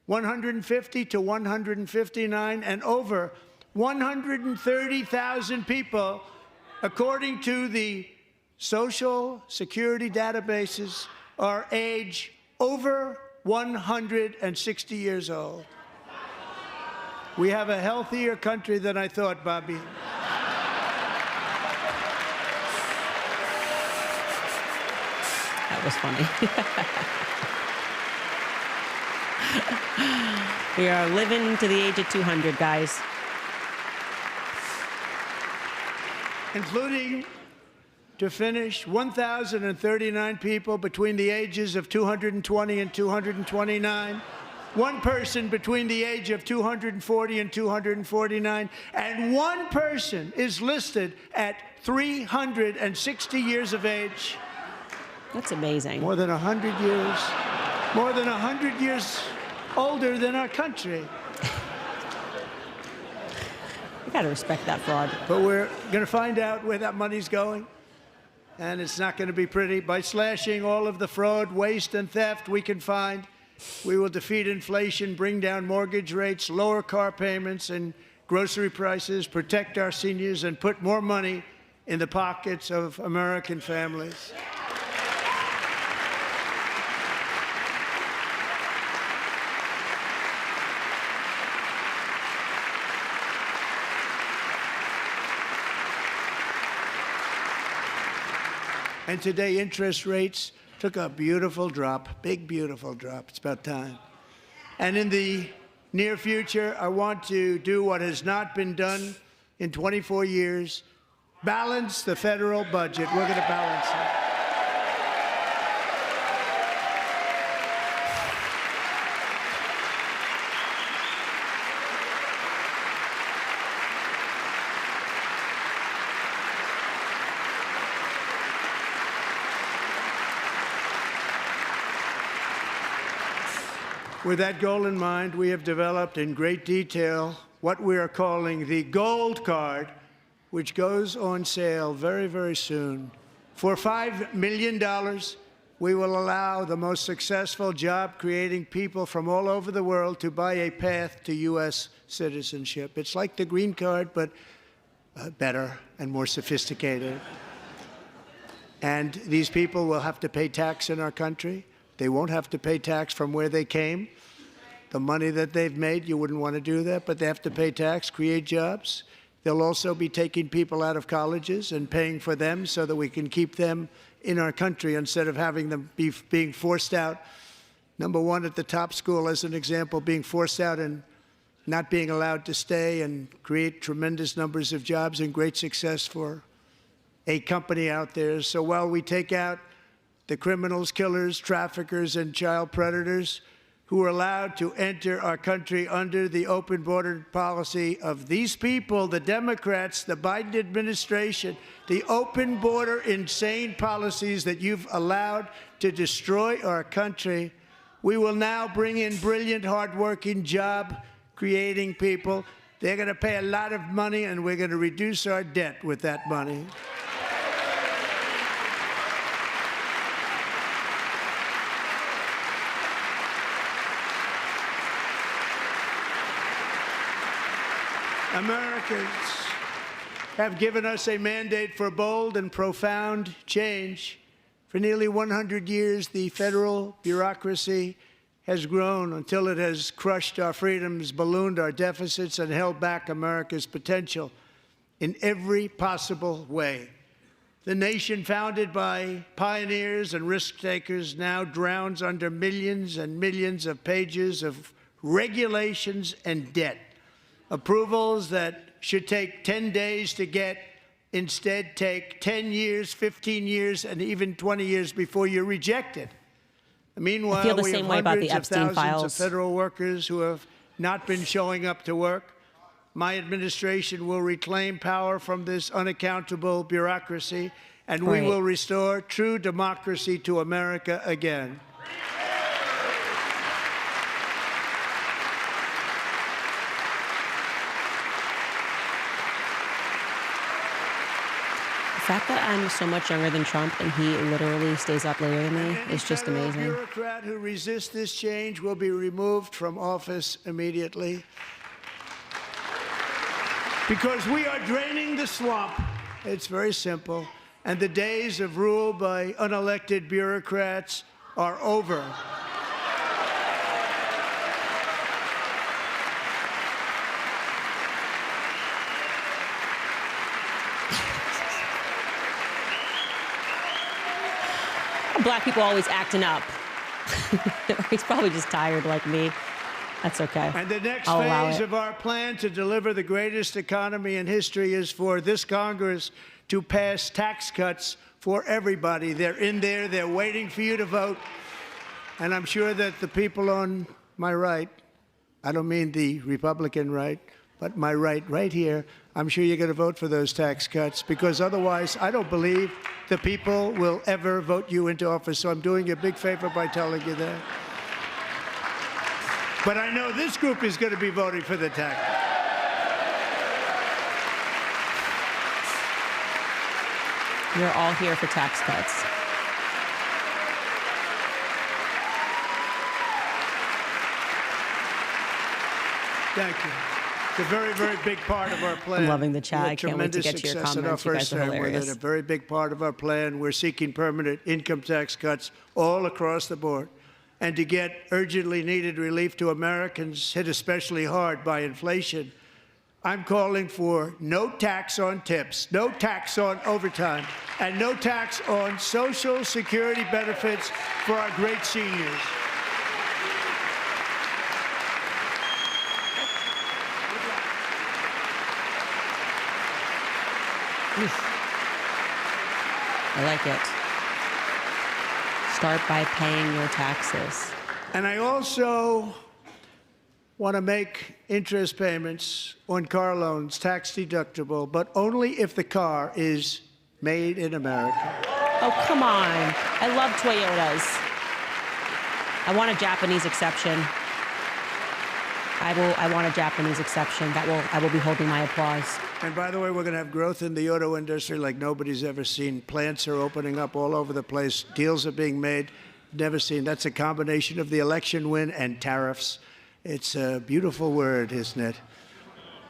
150 to 159, and over 130,000 people, according to the Social Security databases, are age over 160 years old. We have a healthier country than I thought, Bobby. That was funny. We are living to the age of 200, guys. Including, to finish, 1,039 people between the ages of 220 and 229. One person between the age of 240 and 249. And one person is listed at 360 years of age. That's amazing. More than 100 years. More than 100 years older than our country. You got to respect that fraud. But we're going to find out where that money's going. And it's not going to be pretty. By slashing all of the fraud, waste, and theft we can find, we will defeat inflation, bring down mortgage rates, lower car payments and grocery prices, protect our seniors, and put more money in the pockets of American families. And today, interest rates took a beautiful drop, big, beautiful drop. It's about time. And in the near future, I want to do what has not been done in 24 years, balance the federal budget. We're going to balance it. With that goal in mind, we have developed in great detail what we are calling the Gold Card, which goes on sale very, very soon. For $5 million, we will allow the most successful job-creating people from all over the world to buy a path to U.S. citizenship. It's like the green card, but better and more sophisticated. And these people will have to pay tax in our country. They won't have to pay tax from where they came. The money that they've made, you wouldn't want to do that, but they have to pay tax, create jobs. They'll also be taking people out of colleges and paying for them so that we can keep them in our country instead of having them being forced out. Number one, at the top school, as an example, being forced out and not being allowed to stay and create tremendous numbers of jobs and great success for a company out there. So while we take out the criminals, killers, traffickers, and child predators who are allowed to enter our country under the open border policy of these people, the Democrats, the Biden administration, the open border insane policies that you've allowed to destroy our country, we will now bring in brilliant, hardworking, job-creating people. They're going to pay a lot of money, and we're going to reduce our debt with that money. Americans have given us a mandate for bold and profound change. For nearly 100 years, the federal bureaucracy has grown until it has crushed our freedoms, ballooned our deficits, and held back America's potential in every possible way. The nation founded by pioneers and risk-takers now drowns under millions and millions of pages of regulations and debt. Approvals that should take 10 days to get instead take 10 years, 15 years, and even 20 years before you're rejected. Meanwhile, I feel the we same have way about the hundreds of Epstein thousands of files. federal workers who have not been showing up to work. My administration will reclaim power from this unaccountable bureaucracy, and we will restore true democracy to America again. The fact that I'm so much younger than Trump and he literally stays up later than me is just amazing. Any bureaucrat who resists this change will be removed from office immediately. Because we are draining the swamp. It's very simple. And the days of rule by unelected bureaucrats are over. Black people always acting up. He's probably just tired like me. That's okay. And the next I'll allow phase it. of our plan to deliver the greatest economy in history is for this Congress to pass tax cuts for everybody. They're in there. They're waiting for you to vote. And I'm sure that the people on my right, I don't mean the Republican right, but my right here, I'm sure you're going to vote for those tax cuts, because otherwise I don't believe the people will ever vote you into office. So I'm doing you a big favor by telling you that. But I know this group is going to be voting for the tax. You're all here for tax cuts. Thank you. It's a very, very big part of our plan. I'm loving the chat. We had I can't wait to tremendous get to your success in our comments. You guys first are term with it. hilarious. A very big part of our plan. We're seeking permanent income tax cuts all across the board. And to get urgently needed relief to Americans hit especially hard by inflation, I'm calling for no tax on tips, no tax on overtime, and no tax on Social Security benefits for our great seniors. I like it. Start by paying your taxes. And I also want to make interest payments on car loans tax deductible, but only if the car is made in America. Oh, come on. I love Toyotas. I want a Japanese exception. I want a Japanese exception. I will be holding my applause. And by the way, we're going to have growth in the auto industry like nobody's ever seen. Plants are opening up all over the place. Deals are being made. Never seen. That's a combination of the election win and tariffs. It's a beautiful word, isn't it?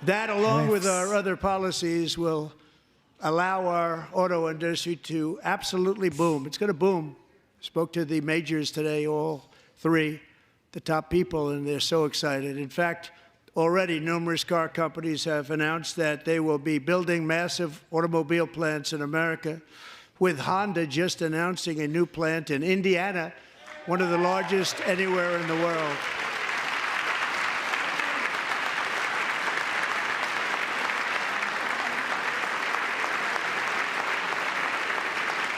That, along with our other policies, will allow our auto industry to absolutely boom. It's going to boom. Spoke to the majors today, all three, the top people, and they're so excited. In fact, already numerous car companies have announced that they will be building massive automobile plants in America, with Honda just announcing a new plant in Indiana, one of the largest anywhere in the world.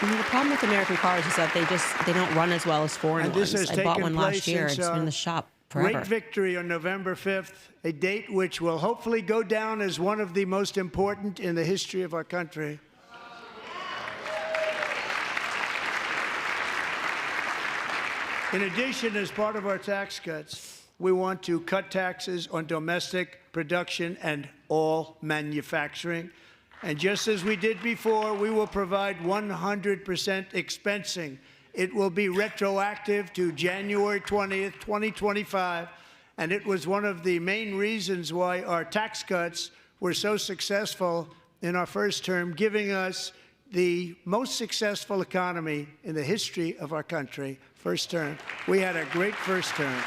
The problem with American cars is that they don't run as well as foreign And this ones. has I bought taken one last place year. since It's been in our the shop forever. Great victory on November 5th, a date which will hopefully go down as one of the most important in the history of our country. In addition, as part of our tax cuts, we want to cut taxes on domestic production and all manufacturing. And just as we did before, we will provide 100% expensing. It will be retroactive to January 20th, 2025. And it was one of the main reasons why our tax cuts were so successful in our first term, giving us the most successful economy in the history of our country. First term. We had a great first term.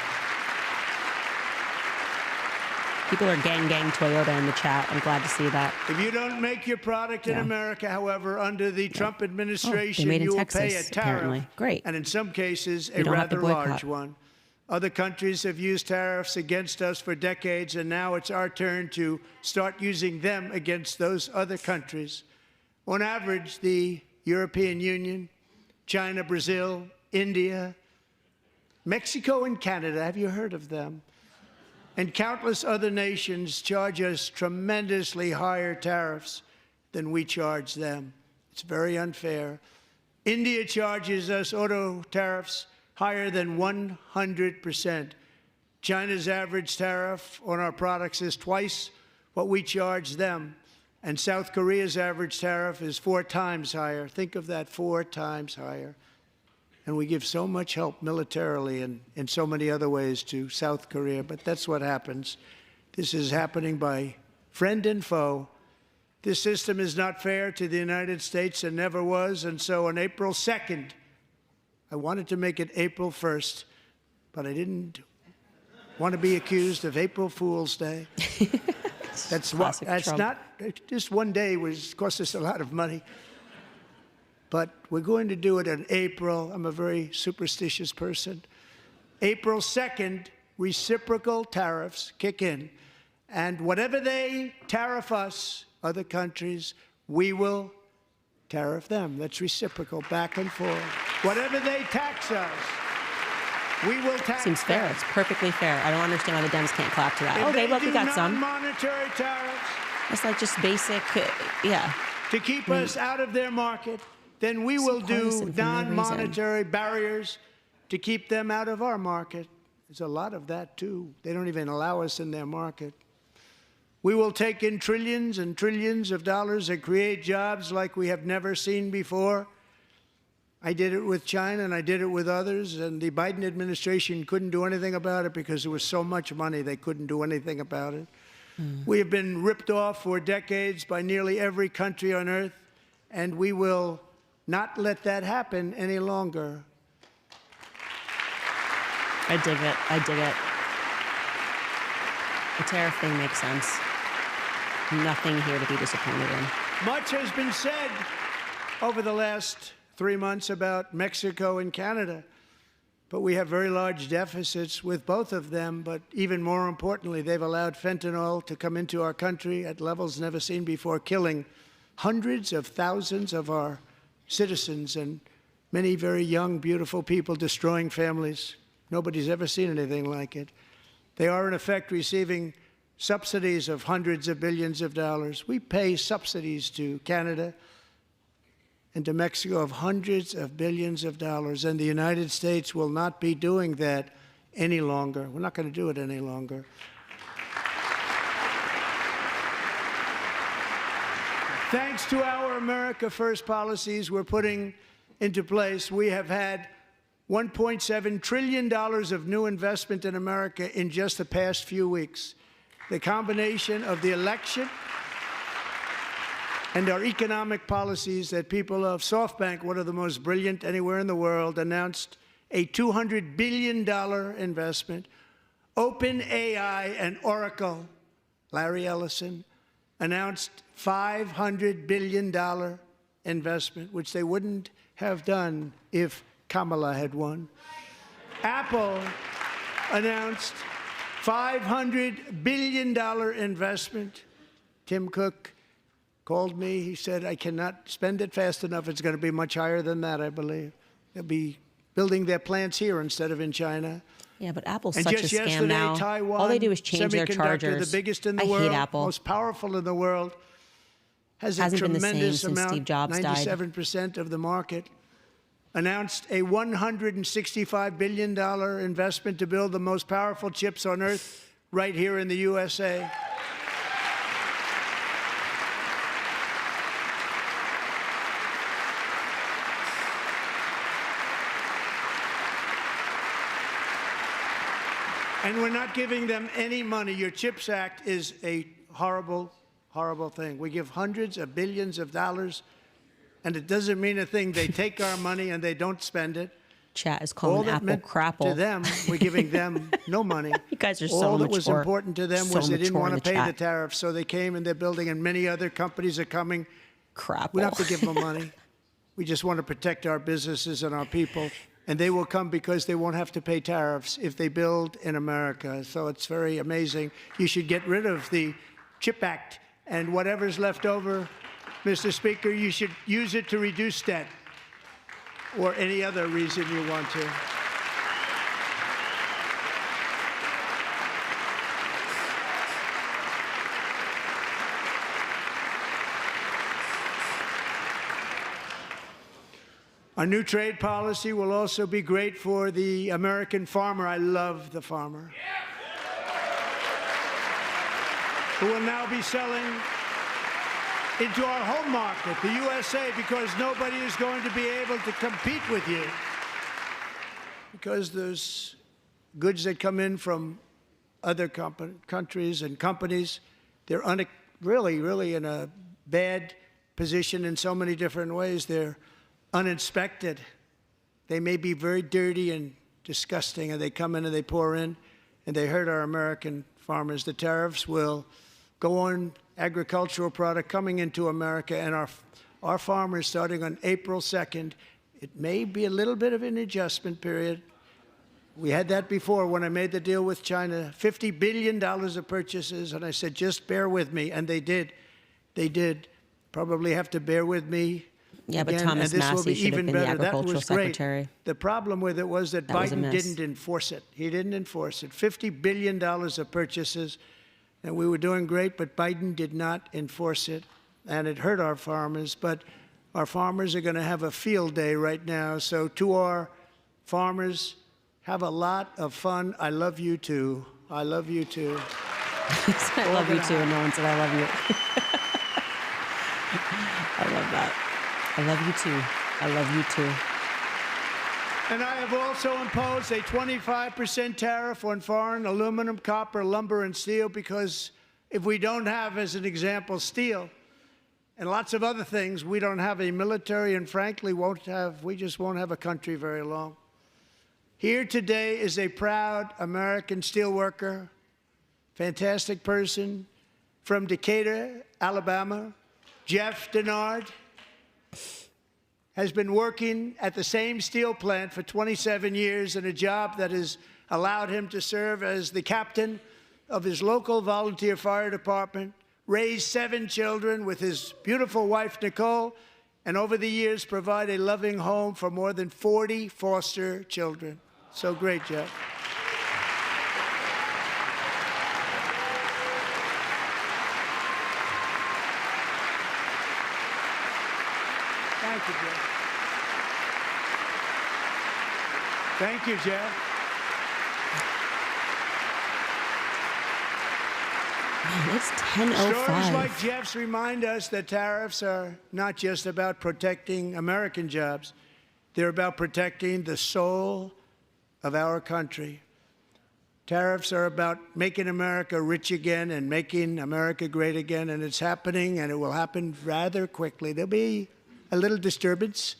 People are gang Toyota in the chat. I'm glad to see that. If you don't make your product in America, however, under the Trump administration, made in you will Texas, pay a tariff. apparently. Great. And in some cases, a don't have to rather large boycott. one. Other countries have used tariffs against us for decades, and now it's our turn to start using them against those other countries. On average, the European Union, China, Brazil, India, Mexico, and Canada, have you heard of them? And countless other nations charge us tremendously higher tariffs than we charge them. It's very unfair. India charges us auto tariffs higher than 100%. China's average tariff on our products is twice what we charge them. And South Korea's average tariff is 4 times higher. Think of that, 4 times higher. And we give so much help militarily and in so many other ways to South Korea, but that's what happens. This is happening by friend and foe. This system is not fair to the United States and never was, and so on April 2nd, I wanted to make it April 1st, but I didn't want to be accused of April Fool's Day. That's Trump. not, just one day cost us a lot of money. But we're going to do it in April. I'm a very superstitious person. April 2nd, reciprocal tariffs kick in. And whatever they tariff us, other countries, we will tariff them. That's reciprocal, back and forth. Whatever they tax us, we will tax Seems fair. them. It's perfectly fair. I don't understand why the Dems can't clap to that. If Okay, they look, we do got some. non-monetary tariffs It's like just basic, yeah. to keep us out of their market, then we will do partisan for no non-monetary barriers to keep them out of our market. There's a lot of that, too. They don't even allow us in their market. We will take in trillions and trillions of dollars and create jobs like we have never seen before. I did it with China, and I did it with others, and the Biden administration couldn't do anything about it because there was so much money they couldn't do anything about it. We have been ripped off for decades by nearly every country on earth, and we will not let that happen any longer. I dig it. I dig it. The tariff thing makes sense. Nothing here to be disappointed in. Much has been said over the last 3 months about Mexico and Canada, but we have very large deficits with both of them. But even more importantly, they've allowed fentanyl to come into our country at levels never seen before, killing hundreds of thousands of our citizens and many very young, beautiful people, destroying families. Nobody's ever seen anything like it. They are, in effect, receiving subsidies of hundreds of billions of dollars. We pay subsidies to Canada and to Mexico of hundreds of billions of dollars. And the United States will not be doing that any longer. We're not going to do it any longer. Thanks to our America First policies we're putting into place, we have had $1.7 trillion of new investment in America in just the past few weeks. The combination of the election and our economic policies that people of SoftBank, one of the most brilliant anywhere in the world, announced a $200 billion investment. OpenAI and Oracle, Larry Ellison, announced $500 billion investment, which they wouldn't have done if Kamala had won. Apple announced $500 billion investment. Tim Cook called me. He said, I cannot spend it fast enough. It's going to be much higher than that, I believe. They'll be building their plants here instead of in China. Yeah, but Apple's And such just a scam yesterday, now. Taiwan, All they do is change their semiconductor, chargers. the biggest in the I world, hate Apple. most powerful in the world, has a Hasn't been the same tremendous since amount, Steve Jobs died. 97% of the market, announced a $165 billion investment to build the most powerful chips on earth right here in the USA. And we're not giving them any money. Your CHIPS Act is a horrible, horrible thing. We give hundreds of billions of dollars, and it doesn't mean a thing. They take our money and they don't spend it. Chat is All calling that Apple meant crapple. to them, we're giving them no money. You guys are so All that mature. was important to them So was they didn't mature want in to the pay the chat. tariffs, so they came and they're building, and many other companies are coming. Crapple. We don't have to give them money. We just want to protect our businesses and our people. And they will come because they won't have to pay tariffs if they build in America. So it's very amazing. You should get rid of the CHIP Act, and whatever's left over, Mr. Speaker, you should use it to reduce debt or any other reason you want to. Our new trade policy will also be great for the American farmer. I love the farmer. Who will now be selling into our home market, the USA, because nobody is going to be able to compete with you. Because there's goods that come in from other countries and companies, they're really in a bad position in so many different ways. They're uninspected. They may be very dirty and disgusting, and they come in and they pour in, and they hurt our American farmers. The tariffs will go on agricultural product coming into America, and our farmers, starting on April 2nd, it may be a little bit of an adjustment period. We had that before when I made the deal with China, $50 billion of purchases, and I said, just bear with me, and they did. They did. Probably have to bear with me. Yeah, but again, Thomas and this will Massey be should have even been the better. That agricultural was great. secretary. The problem with it was that was a Biden miss. didn't enforce it. He didn't enforce it. $50 billion of purchases, and we were doing great, but Biden did not enforce it, and it hurt our farmers. But our farmers are going to have a field day right now. So to our farmers, have a lot of fun. I love you too. I love you too. I love you too. No one said I love you. I love that. I love you too. I love you too. And I have also imposed a 25% tariff on foreign aluminum, copper, lumber, and steel, because if we don't have, as an example, steel and lots of other things, we don't have a military, and frankly, we just won't have a country very long. Here today is a proud American steelworker, fantastic person from Decatur, Alabama, Jeff Denard. Has been working at the same steel plant for 27 years in a job that has allowed him to serve as the captain of his local volunteer fire department, raise 7 children with his beautiful wife, Nicole, and over the years provide a loving home for more than 40 foster children. So great, Jeff. Thank you, Jeff. Thank you, Jeff. Man, it's 10:05. Stories like Jeff's remind us that tariffs are not just about protecting American jobs. They're about protecting the soul of our country. Tariffs are about making America rich again and making America great again, and it's happening, and it will happen rather quickly. There'll be a little disturbance,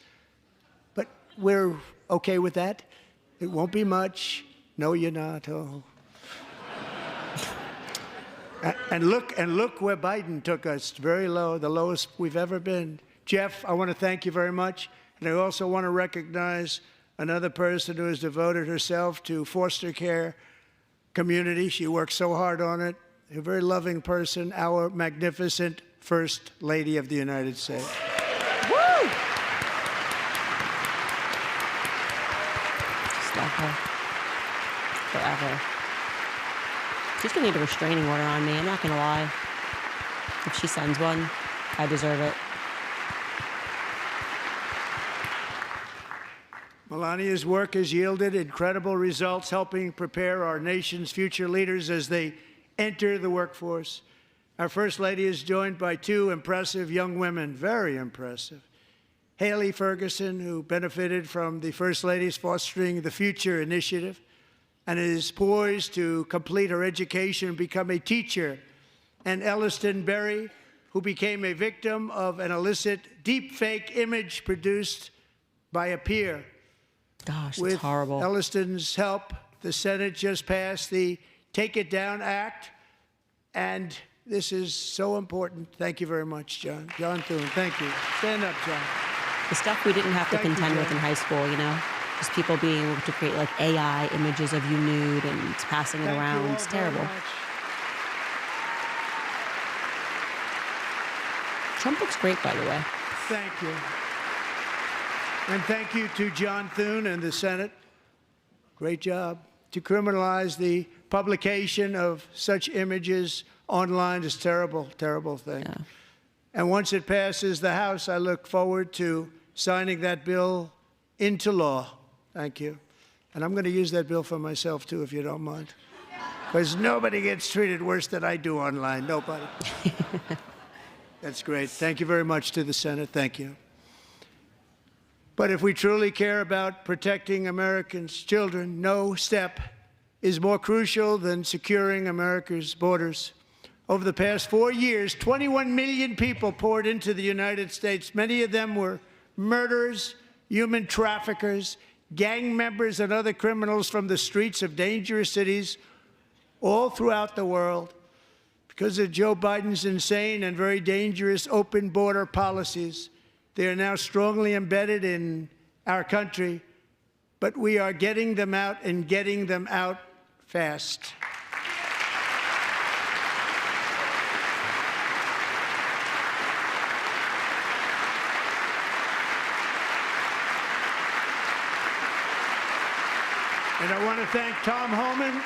but we're okay with that. It won't be much. No, you're not. Oh. And look where Biden took us, very low, the lowest we've ever been. Jeff, I want to thank you very much. And I also want to recognize another person who has devoted herself to foster care community. She works so hard on it. A very loving person, our magnificent First Lady of the United States. Woo! Just love her. Forever. She's gonna need a restraining order on me, I'm not gonna lie. If she sends one, I deserve it. Melania's work has yielded incredible results, helping prepare our nation's future leaders as they enter the workforce. Our First Lady is joined by two impressive young women, very impressive. Haley Ferguson, who benefited from the First Lady's Fostering the Future initiative and is poised to complete her education and become a teacher. And Elliston Berry, who became a victim of an illicit deepfake image produced by a peer. Gosh, With it's horrible. Elliston's help, the Senate just passed the Take It Down Act, and this is so important. Thank you very much, John. John Thune, thank you. Stand up, John. The stuff we didn't have to Thank you, contend with Jen. in high school, you know? Just people being able to create like AI images of you nude and passing it Thank you around. all It's very terrible. much. Trump looks great, by the way. Thank you. And thank you to John Thune and the Senate. Great job. To criminalize the publication of such images online is terrible, terrible thing. Yeah. And once it passes the House, I look forward to signing that bill into law. Thank you. And I'm going to use that bill for myself, too, if you don't mind. Because nobody gets treated worse than I do online. Nobody. That's great. Thank you very much to the Senate. Thank you. But if we truly care about protecting Americans' children, no step is more crucial than securing America's borders. Over the past 4 years, 21 million people poured into the United States. Many of them were murderers, human traffickers, gang members, and other criminals from the streets of dangerous cities all throughout the world. Because of Joe Biden's insane and very dangerous open border policies, they are now strongly embedded in our country, but we are getting them out and getting them out fast. And I want to thank Tom Homan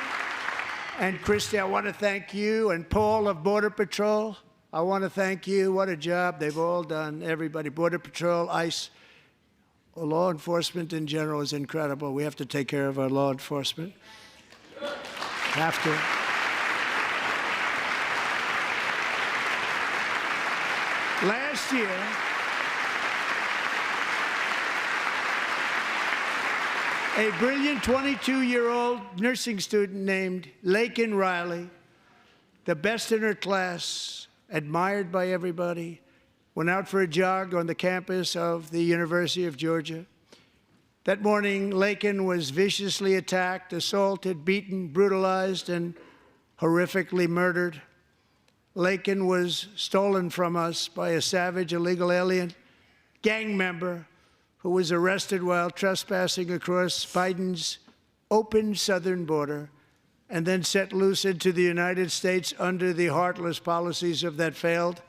and Christy. I want to thank you and Paul of Border Patrol. I want to thank you. What a job they've all done, everybody. Border Patrol, ICE, law enforcement in general is incredible. We have to take care of our law enforcement. Have to. Last year, a brilliant 22-year-old nursing student named Laken Riley, the best in her class, admired by everybody, went out for a jog on the campus of the University of Georgia. That morning, Laken was viciously attacked, assaulted, beaten, brutalized, and horrifically murdered. Laken was stolen from us by a savage illegal alien gang member who was arrested while trespassing across Biden's open southern border and then set loose into the United States under the heartless policies of that failed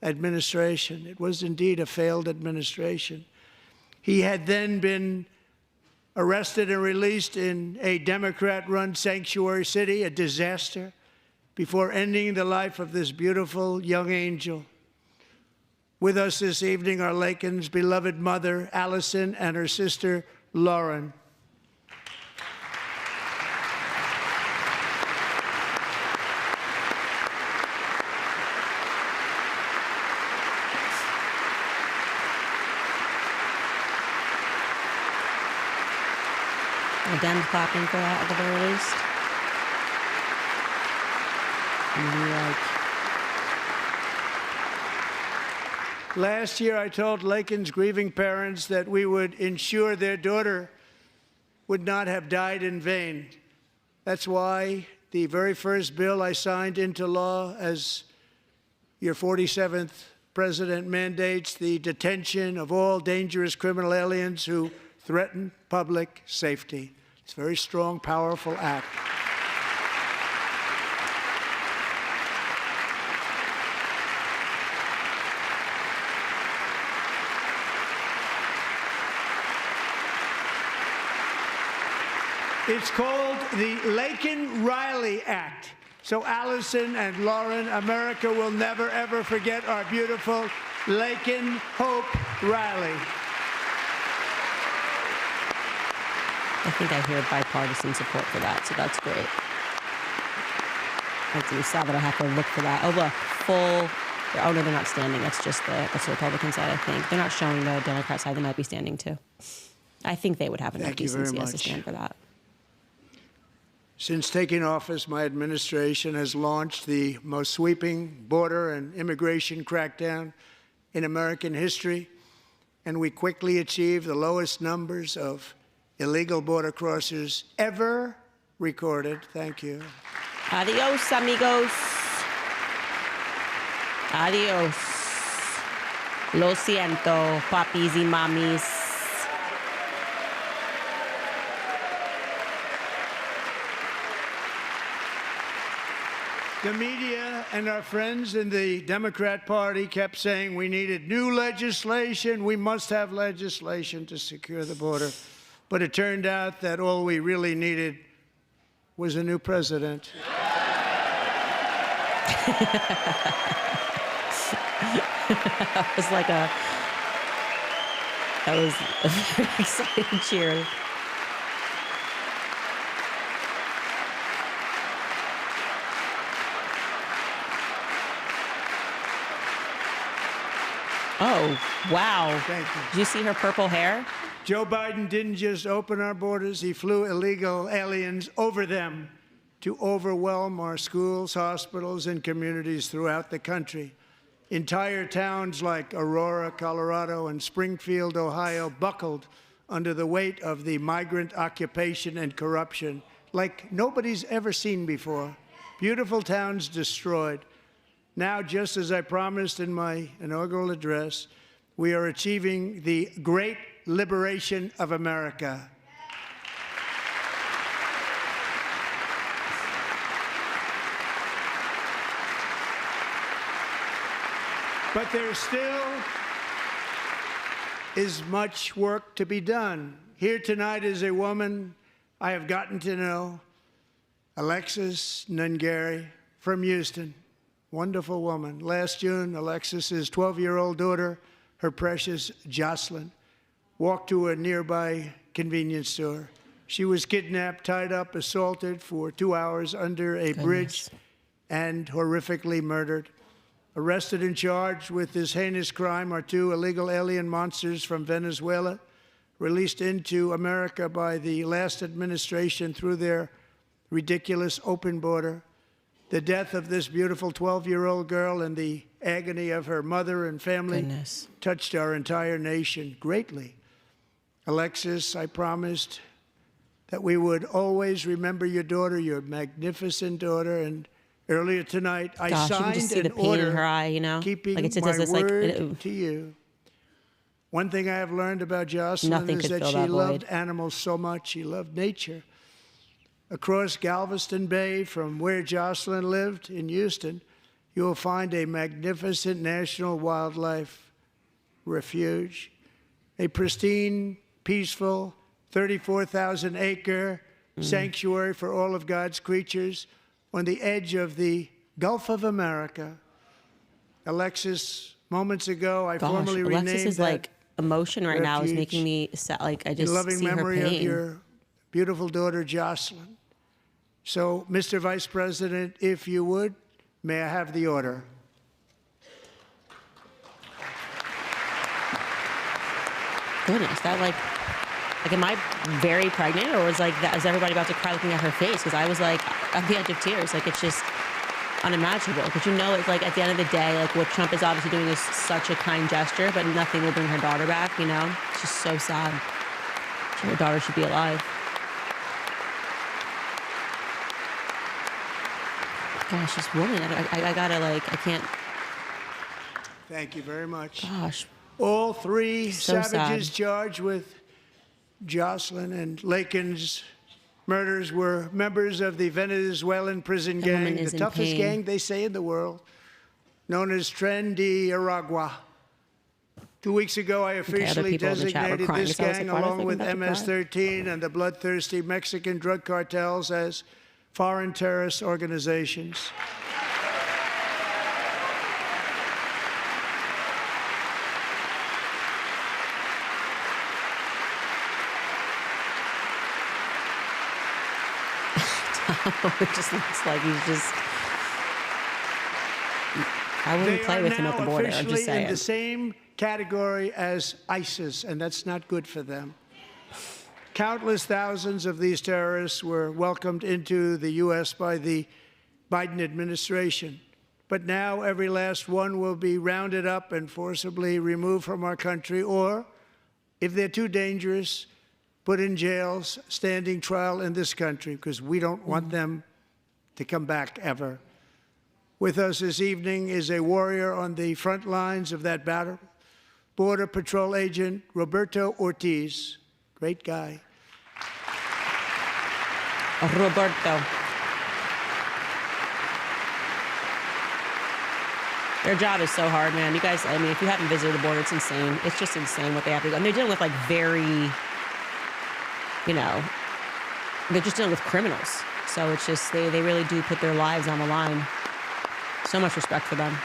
administration. It was indeed a failed administration. He had then been arrested and released in a Democrat-run sanctuary city, a disaster, before ending the life of this beautiful young angel. With us this evening are Lakin's beloved mother, Allison, and her sister, Lauren. Again, clapping for that at the very least. Last year, I told Lakin's grieving parents that we would ensure their daughter would not have died in vain. That's why the very first bill I signed into law as your 47th president mandates the detention of all dangerous criminal aliens who threaten public safety. It's a very strong, powerful act. It's called the Lakin-Riley Act. So Allison and Lauren, America will never, ever forget our beautiful Lakin Hope Riley. I think I hear bipartisan support for that, so that's great. Like you saw that I have to look for that. Oh, look, full. Oh, no, they're not standing. That's just that's the Republican side, I think. They're not showing the Democrat side. They might be standing, too. I think they would have enough decency to stand for that. Since taking office, my administration has launched the most sweeping border and immigration crackdown in American history, and we quickly achieved the lowest numbers of illegal border crossers ever recorded. Thank you. Adios, amigos. Adios. Lo siento, papis y mamis. The media and our friends in the Democrat Party kept saying we needed new legislation. We must have legislation to secure the border. But it turned out that all we really needed was a new president. That was a very exciting cheer. Oh, wow. Thank you. Did you see her purple hair? Joe Biden didn't just open our borders, he flew illegal aliens over them to overwhelm our schools, hospitals, and communities throughout the country. Entire towns like Aurora, Colorado, and Springfield, Ohio, buckled under the weight of the migrant occupation and corruption like nobody's ever seen before. Beautiful towns destroyed. Now, just as I promised in my inaugural address, we are achieving the great liberation of America. But there still is much work to be done. Here tonight is a woman I have gotten to know, Alexis Nungari from Houston. Wonderful woman. Last June, Alexis's 12-year-old daughter, her precious Jocelyn, walked to a nearby convenience store. She was kidnapped, tied up, assaulted for 2 hours under a bridge, and horrifically murdered. Arrested and charged with this heinous crime are 2 illegal alien monsters from Venezuela, released into America by the last administration through their ridiculous open border. The death of this beautiful 12-year-old girl and the agony of her mother and family touched our entire nation greatly. Alexis, I promised that we would always remember your daughter, your magnificent daughter, and earlier tonight I signed an order in her eye, you know? keeping like my word to you. One thing I have learned about Jocelyn is that she loved animals so much. She loved nature. Across Galveston Bay, from where Jocelyn lived in Houston, you will find a magnificent national wildlife refuge, a pristine, peaceful, 34,000-acre sanctuary for all of God's creatures on the edge of the Gulf of America. Alexis Moments ago, I Gosh, formally Alexis renamed is that like emotion right now is refuge making me sad. Like I in just loving see her memory of pain. your beautiful daughter, Jocelyn. So, Mr. Vice President, if you would, may I have the order? Goodness, that like am I very pregnant, or was like that? Is everybody about to cry looking at her face? Because I was like at the edge of tears. Like it's just unimaginable. Because you know, it's like at the end of the day, like what Trump is obviously doing is such a kind gesture, but nothing will bring her daughter back. You know, it's just so sad. Her daughter should be alive. Gosh, this woman, I gotta like, I can't. Thank you very much. Gosh. All three So savages sad. charged with Jocelyn and Lakin's murders were members of the Venezuelan prison That woman gang, the is in toughest pain. gang, they say, in the world, known as Tren de Aragua. 2 weeks ago, I officially people in the chat were designated crying, this so I was gang, like, why do I along think with I'm about to cry? MS-13 and the bloodthirsty Mexican drug cartels, as foreign terrorist organizations. It just looks like he's just. I wouldn't They play are with him now at the border. I'm officially just saying. in the same category as ISIS, and that's not good for them. Countless thousands of these terrorists were welcomed into the U.S. by the Biden administration. But now every last one will be rounded up and forcibly removed from our country, or, if they're too dangerous, put in jails, standing trial in this country, because we don't want them to come back ever. With us this evening is a warrior on the front lines of that battle, Border Patrol Agent Roberto Ortiz. Great guy. Roberto. Their job is so hard, man. You guys, I mean, if you haven't visited the border, it's insane. It's just insane what they have to do. And they're dealing with like very, you know, they're just dealing with criminals. So it's just, they really do put their lives on the line. So much respect for them.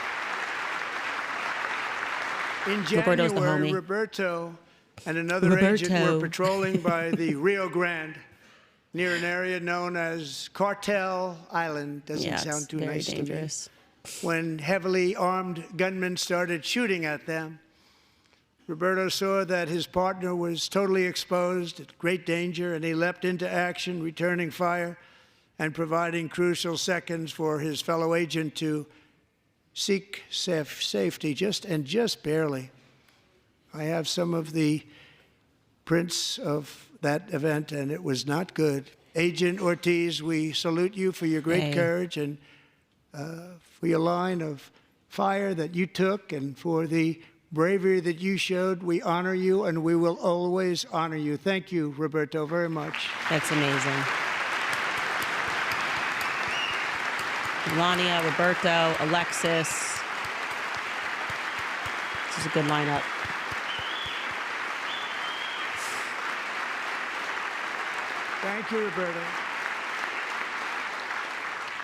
In Roberto's the January, homie. Roberto and another agent were Roberto. patrolling by the Rio Grande, near an area known as Cartel Island. Doesn't Yeah, it's sound too very nice dangerous. to me. When heavily armed gunmen started shooting at them, Roberto saw that his partner was totally exposed, at great danger, and he leapt into action, returning fire and providing crucial seconds for his fellow agent to seek safety, just barely. I have some of the prints of that event, and it was not good. Agent Ortiz, we salute you for your great Hey. courage and for your line of fire that you took and for the bravery that you showed. We honor you, and we will always honor you. Thank you, Roberto, very much. That's amazing. Melania, Roberto, Alexis. This is a good lineup. Thank you, Roberto.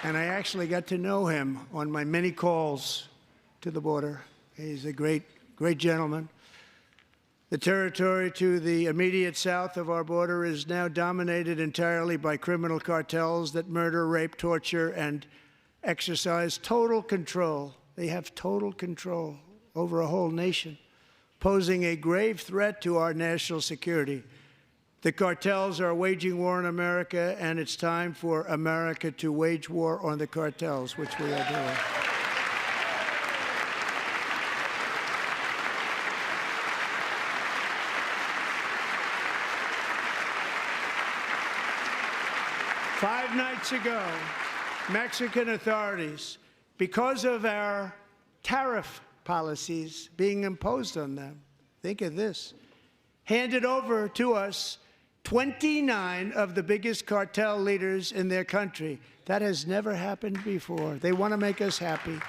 And I actually got to know him on my many calls to the border. He's a great gentleman. The territory to the immediate south of our border is now dominated entirely by criminal cartels that murder, rape, torture, and exercise total control. They have total control over a whole nation, posing a grave threat to our national security. The cartels are waging war on America, and it's time for America to wage war on the cartels, which we are doing. Five nights ago, Mexican authorities, because of our tariff policies being imposed on them, think of this, handed over to us 29 of the biggest cartel leaders in their country. That has never happened before. They want to make us happy.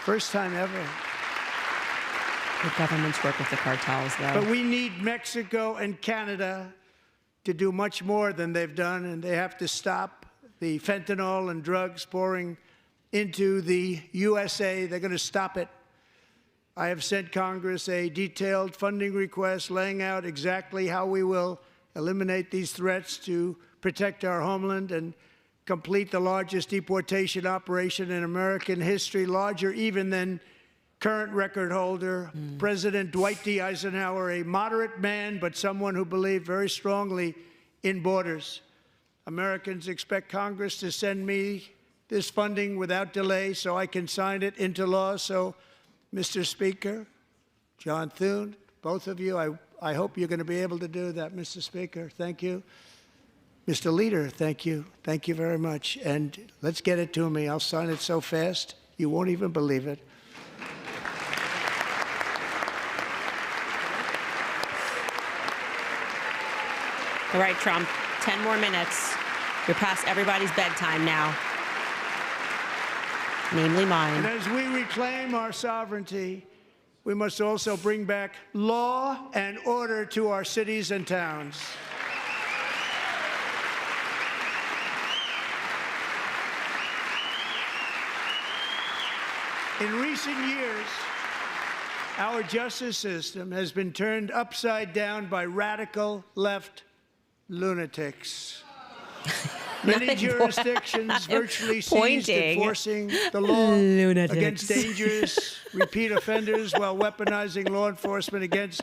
First time ever. The governments work with the cartels, though. But we need Mexico and Canada to do much more than they've done, and they have to stop the fentanyl and drugs pouring into the USA. They're going to stop it. I have sent Congress a detailed funding request laying out exactly how we will eliminate these threats to protect our homeland and complete the largest deportation operation in American history, larger even than current record holder, President Dwight D. Eisenhower, a moderate man, but someone who believed very strongly in borders. Americans expect Congress to send me this funding without delay so I can sign it into law. So, Mr. Speaker, John Thune, both of you, I hope you're going to be able to do that, Mr. Speaker. Thank you. Mr. Leader, thank you. Thank you very much. And let's get it to me. I'll sign it so fast, you won't even believe it. All right, Trump, 10 more minutes. You're past everybody's bedtime now, namely mine. And as we reclaim our sovereignty, we must also bring back law and order to our cities and towns. In recent years, our justice system has been turned upside down by radical left lunatics. Many jurisdictions virtually ceased enforcing the law against dangerous repeat offenders while weaponizing law enforcement against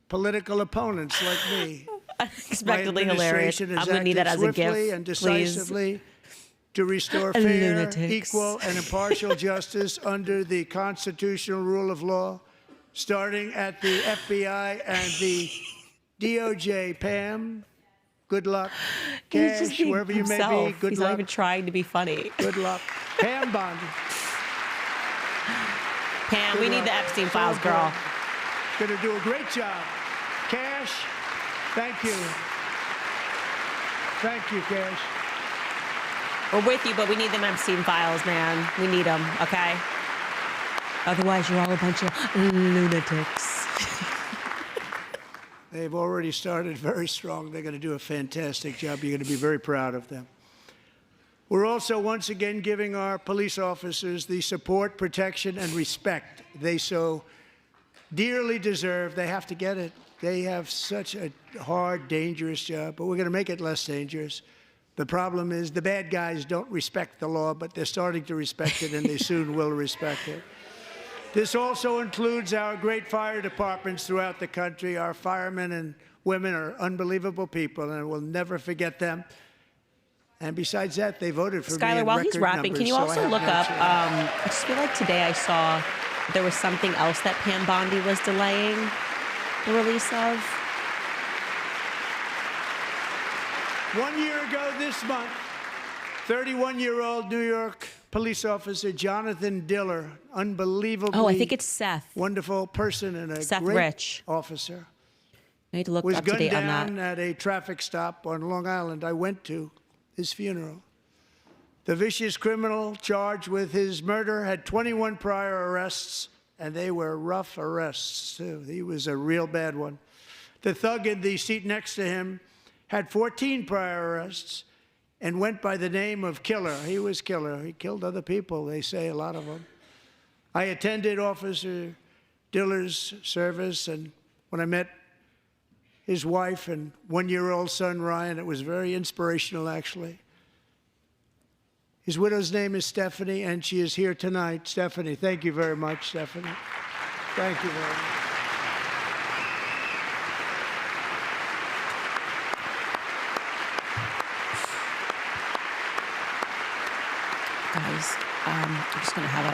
political opponents like me. Unexpectedly hilarious. I'm going to need that as a gift, and decisively to restore fair, equal, and impartial justice under the constitutional rule of law, starting at the FBI and the DOJ. Pam, good luck. Cash, wherever you may be, good luck. He's not even trying to be funny. Good luck. Pam Bondi. Pam, we need the Epstein files, girl. Going to do a great job. Cash, thank you. Thank you, Cash. We're with you, but we need them Epstein files, man. We need them, okay? Otherwise, you're all a bunch of lunatics. They've already started very strong. They're going to do a fantastic job. You're going to be very proud of them. We're also once again giving our police officers the support, protection, and respect they so dearly deserve. They have to get it. They have such a hard, dangerous job, but we're going to make it less dangerous. The problem is the bad guys don't respect the law, but they're starting to respect it, and they soon will respect it. This also includes our great fire departments throughout the country. Our firemen and women are unbelievable people, and we'll never forget them. And besides that, they voted for me in Skylar, while he's rapping, numbers, can you so also look up, I just feel like today I saw there was something else that Pam Bondi was delaying the release of. 1 year ago this month, 31-year-old New York police officer Jonathan Diller, unbelievably I think it's Seth. Wonderful person and a Seth great Rich. officer, I need to look was up to gunned date on down that. at a traffic stop on Long Island. I went to his funeral. The vicious criminal charged with his murder had 21 prior arrests, and they were rough arrests, too. He was a real bad one. The thug in the seat next to him had 14 prior arrests and went by the name of Killer. He was Killer. He killed other people, they say, a lot of them. I attended Officer Diller's service, and when I met his wife and one-year-old son, Ryan, it was very inspirational, actually. His widow's name is Stephanie, and she is here tonight. Stephanie, thank you very much, Stephanie. Thank you very much. Guys, I'm just going to have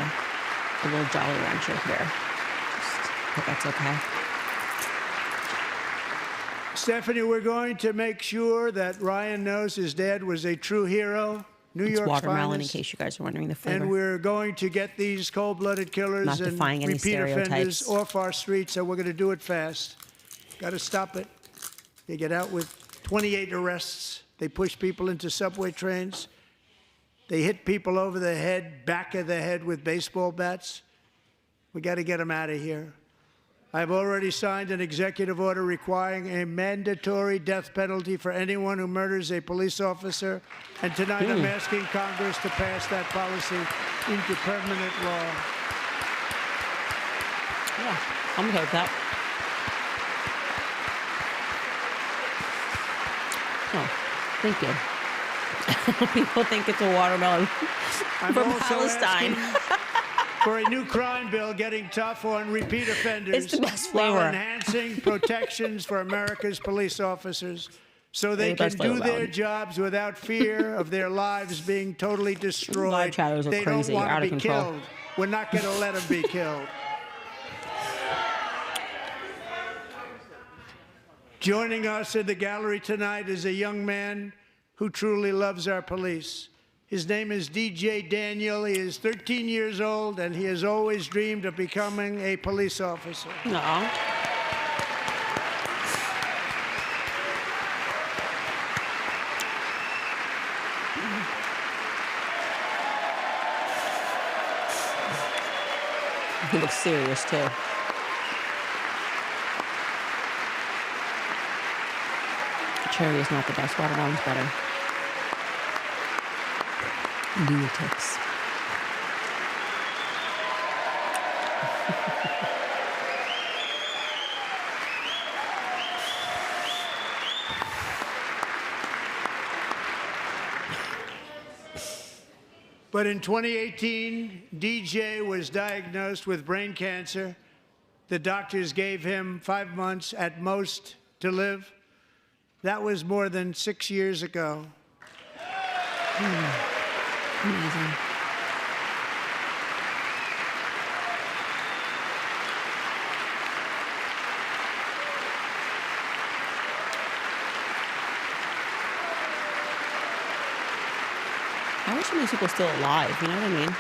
a little Jolly Rancher here. Hope that's okay. Stephanie, we're going to make sure that Ryan knows his dad was a true hero, New It's York's watermelon, finest. in case you guys are wondering the flavor. And we're going to get these cold-blooded killers Not and defying any repeat offenders stereotypes. off our streets, so we're going to do it fast. Got to stop it. They get out with 28 arrests. They push people into subway trains. They hit people over the head, back of the head with baseball bats. We got to get them out of here. I've already signed an executive order requiring a mandatory death penalty for anyone who murders a police officer. And tonight I'm asking Congress to pass that policy into permanent law. Yeah, I'm okay with that. Oh, thank you. People think it's a watermelon I'm from also Palestine. asking for a new crime bill getting tough on repeat offenders It's the best while flavor. enhancing protections for America's police officers so they The can best flavor do their salad. jobs without fear of their lives being totally destroyed. Live chatters are They crazy, don't want out to of be control. killed. We're not going to let them be killed. Joining us in the gallery tonight is a young man who truly loves our police. His name is DJ Daniel. He is 13 years old, and he has always dreamed of becoming a police officer. No. He looks serious, too. Cherry is not the best. Watermelon's better. Lunatics. But in 2018, DJ was diagnosed with brain cancer. The doctors gave him 5 months at most to live. That was more than 6 years ago. Amazing. How are some of these people still alive? You know what I mean?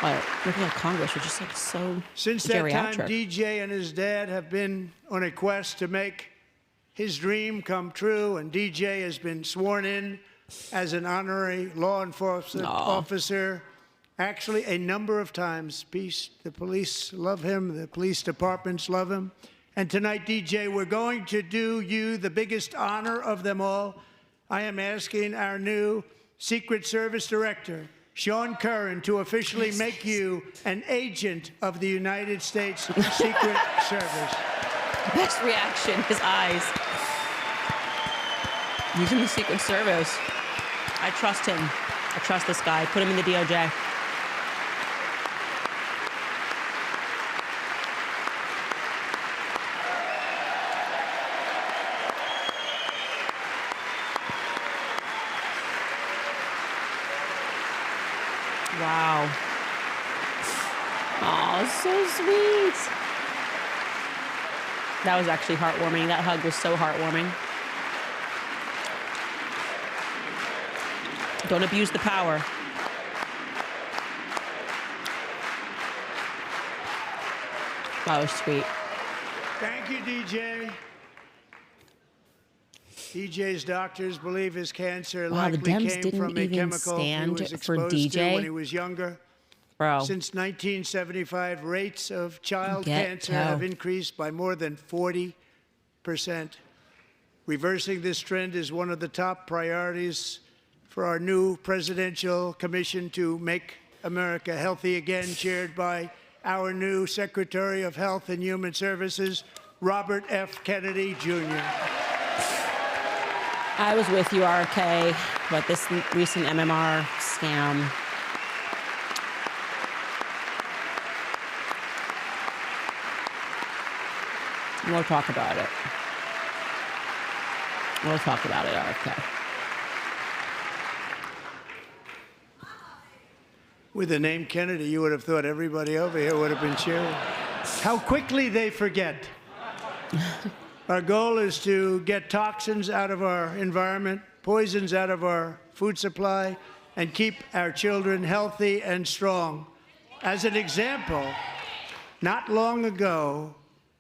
Like, looking at Congress, we're just like so Since that time, geriatric. DJ and his dad have been on a quest to make his dream come true, and DJ has been sworn in as an honorary law enforcement officer. Actually, a number of times. The police love him. The police departments love him. And tonight, DJ, we're going to do you the biggest honor of them all. I am asking our new Secret Service Director, Sean Curran, to officially make you an agent of the United States Secret Service. Best reaction, his eyes. He's in the Secret Service. I trust him. I trust this guy. Put him in the DOJ. Wow. Oh, so sweet. That was actually heartwarming. That hug was so heartwarming. Don't abuse the power. That was sweet. Thank you, DJ. DJ's doctors believe his cancer Wow, the likely Dems came didn't from a even chemical he stand was for exposed to DJ? when he was younger. Bro. Since 1975, rates of child Get cancer to. have increased by more than 40%. Reversing this trend is one of the top priorities for our new presidential commission to make America healthy again, chaired by our new Secretary of Health and Human Services, Robert F. Kennedy, Jr. I was with you, RK, but this recent MMR scam. We'll talk about it. We'll talk about it, RK. With the name Kennedy, you would have thought everybody over here would have been cheering. How quickly they forget. Our goal is to get toxins out of our environment, poisons out of our food supply, and keep our children healthy and strong. As an example, not long ago,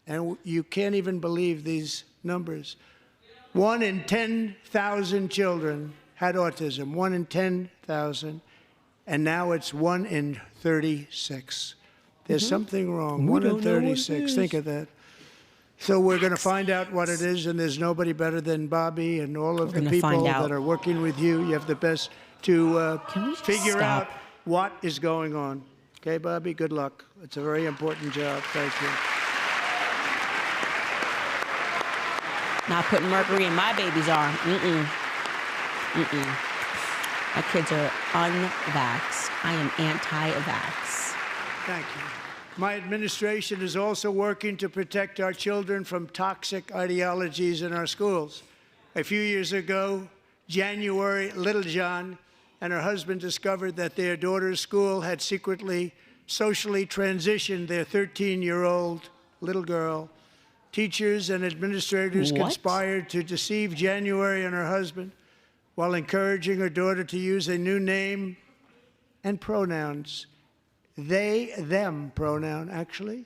and you can't even believe these numbers, 1 in 10,000 children had autism, 1 in 10,000, and now it's 1 in 36. There's something wrong, 1 in 36, think of that. So we're going to find out what it is, and there's nobody better than Bobby and all of the people that are working with you. You have the best to figure out what is going on. Okay, Bobby, good luck. It's a very important job. Thank you. Not putting mercury in my baby's arm. My kids are unvaxxed. I am anti-vax. Thank you. My administration is also working to protect our children from toxic ideologies in our schools. A few years ago, January Littlejohn and her husband discovered that their daughter's school had secretly socially transitioned their 13-year-old little girl. Teachers and administrators conspired to deceive January and her husband while encouraging her daughter to use a new name and pronouns. They, them pronoun, actually,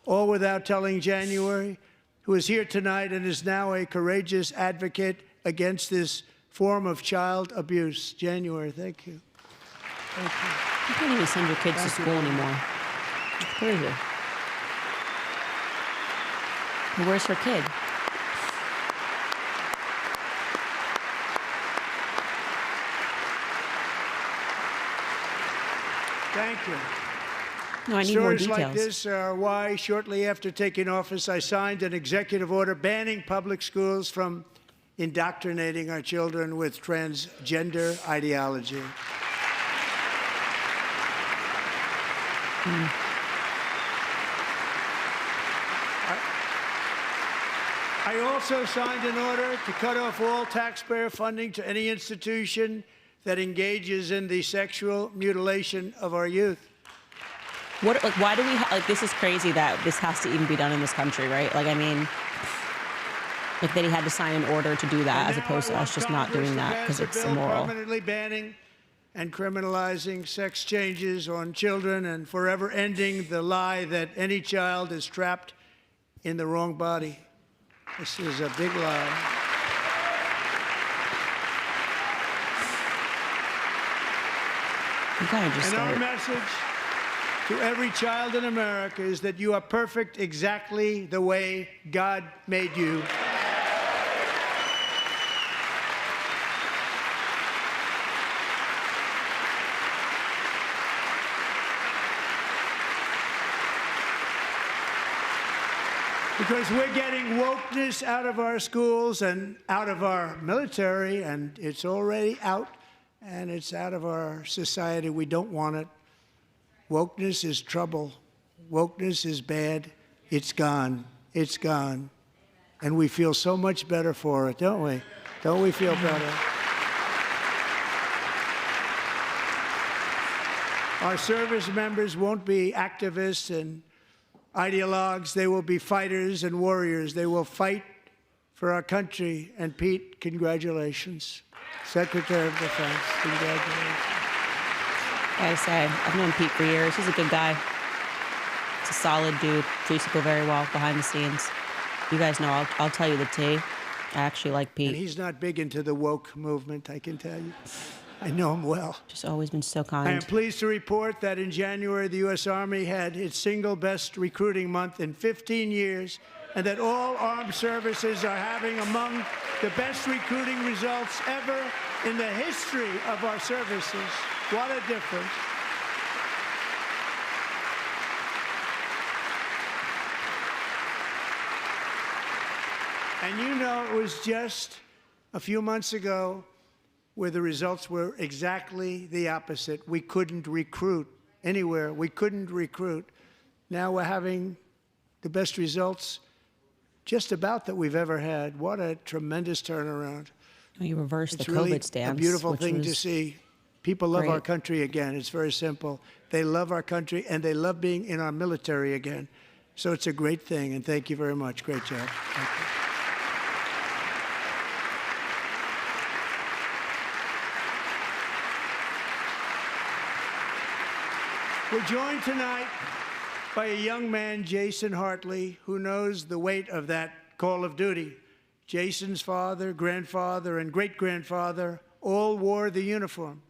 all without telling January, who is here tonight and is now a courageous advocate against this form of child abuse. January, thank you. Thank you. You can't even send your kids to school anymore. It's crazy. Where's her kid? Thank you. No, I need more Stories details. like this are why, shortly after taking office, I signed an executive order banning public schools from indoctrinating our children with transgender ideology. I also signed an order to cut off all taxpayer funding to any institution that engages in the sexual mutilation of our youth. What? Like, why do we? This is crazy that this has to even be done in this country, right? Like, I mean, like that he had to sign an order to do that, as opposed to us just not doing that because it's immoral. Permanently banning and criminalizing sex changes on children and forever ending the lie that any child is trapped in the wrong body. This is a big lie. You gotta just And our start. message to every child in America is that you are perfect exactly the way God made you. Because we're getting wokeness out of our schools and out of our military, and it's already out, and it's out of our society. We don't want it. Wokeness is trouble. Wokeness is bad. It's gone. It's gone. And we feel so much better for it, don't we? Don't we feel better? Our service members won't be activists and ideologues. They will be fighters and warriors. They will fight for our country. And Pete, congratulations. Secretary of Defense, congratulations. I say, I've known Pete for years. He's a good guy. He's a solid dude. Treats people very well behind the scenes. You guys know, I'll tell you the tea. I actually like Pete. And he's not big into the woke movement, I can tell you. I know him well. Just always been so I kind. am pleased to report that in January, the U.S. Army had its single best recruiting month in 15 years, and that all armed services are having among the best recruiting results ever in the history of our services. What a difference. And you know, it was just a few months ago where the results were exactly the opposite. We couldn't recruit anywhere. We couldn't recruit. Now we're having the best results just about that we've ever had. What a tremendous turnaround. You reversed the It's COVID really stance. a beautiful which thing to was see. People love great. our country again. It's very simple. They love our country, and they love being in our military again. So it's a great thing, and thank you very much. Great job. Thank you. We're joined tonight by a young man, Jason Hartley, who knows the weight of that call of duty. Jason's father, grandfather, and great-grandfather all wore the uniform.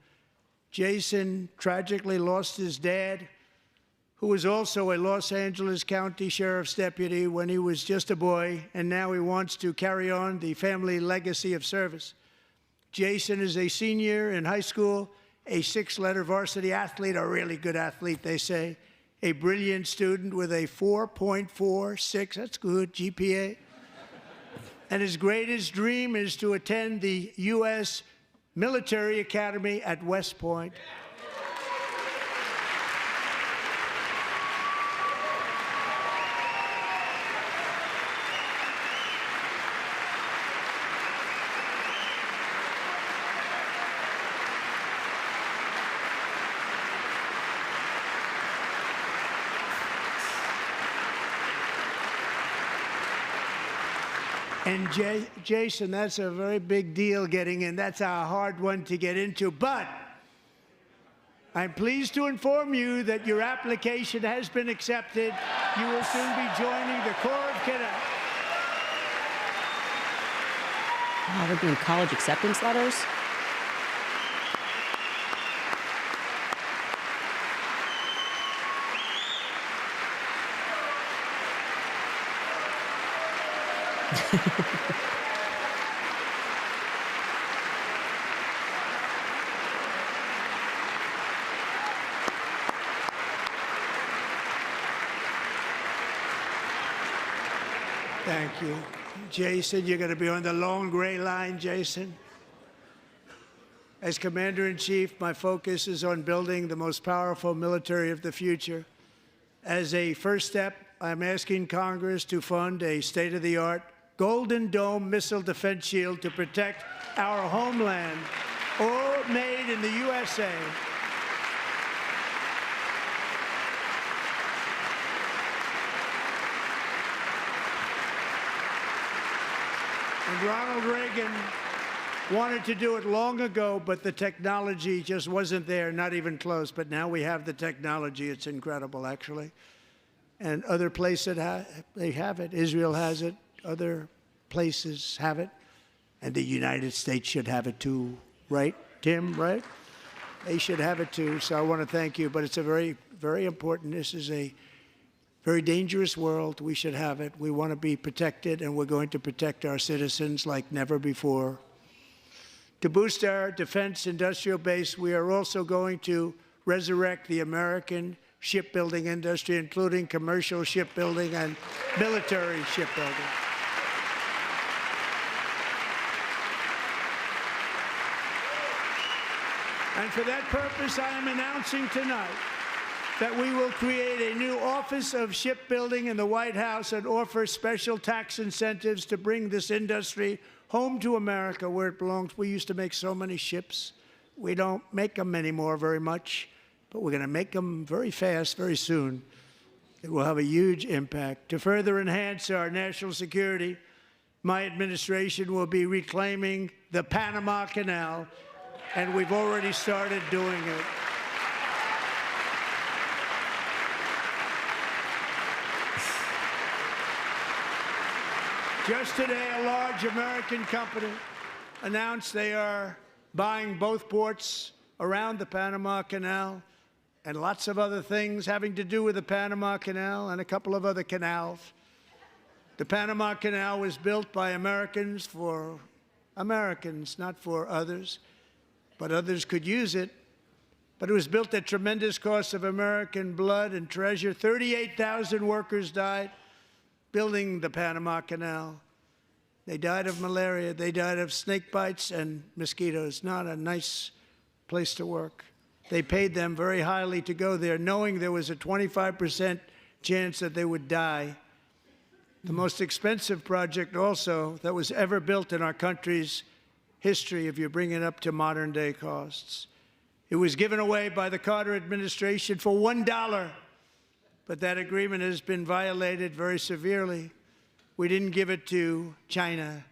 Jason tragically lost his dad, who was also a Los Angeles County Sheriff's deputy when he was just a boy, and now he wants to carry on the family legacy of service. Jason is a senior in high school a 6-letter varsity athlete, a really good athlete, they say, a brilliant student with a 4.46, that's good, GPA. And his greatest dream is to attend the U.S. Military Academy at West Point. And Jason, that's a very big deal getting in. That's a hard one to get into. But I'm pleased to inform you that your application has been accepted. You will soon be joining the Corps of Cadets. Wow, they're doing college acceptance letters. Thank you. Jason, you're going to be on the long gray line, Jason. As Commander-in-Chief, my focus is on building the most powerful military of the future. As a first step, I'm asking Congress to fund a state-of-the-art Golden Dome missile defense shield to protect our homeland, all made in the USA. And Ronald Reagan wanted to do it long ago, but the technology just wasn't there, not even close. But now we have the technology. It's incredible, actually. And other places they have it. Israel has it. Other places have it. And the United States should have it too, right, Tim, right? They should have it too. So I want to thank you. But it's a very, very important. This is a very dangerous world. We should have it. We want to be protected, and we're going to protect our citizens like never before. To boost our defense industrial base, we are also going to resurrect the American shipbuilding industry, including commercial shipbuilding and military shipbuilding. And for that purpose, I am announcing tonight that we will create a new Office of Shipbuilding in the White House and offer special tax incentives to bring this industry home to America where it belongs. We used to make so many ships. We don't make them anymore very much, but we're going to make them very fast, very soon. It will have a huge impact. To further enhance our national security, my administration will be reclaiming the Panama Canal, and we've already started doing it. Just today, a large American company announced they are buying both ports around the Panama Canal and lots of other things having to do with the Panama Canal and a couple of other canals. The Panama Canal was built by Americans for Americans, not for others, but others could use it. But it was built at tremendous cost of American blood and treasure. 38,000 workers died building the Panama Canal. They died of malaria. They died of snake bites and mosquitoes. Not a nice place to work. They paid them very highly to go there, knowing there was a 25% chance that they would die. The most expensive project also that was ever built in our country's history, if you bring it up to modern day costs. It was given away by the Carter administration for $1. But that agreement has been violated very severely. We didn't give it to China.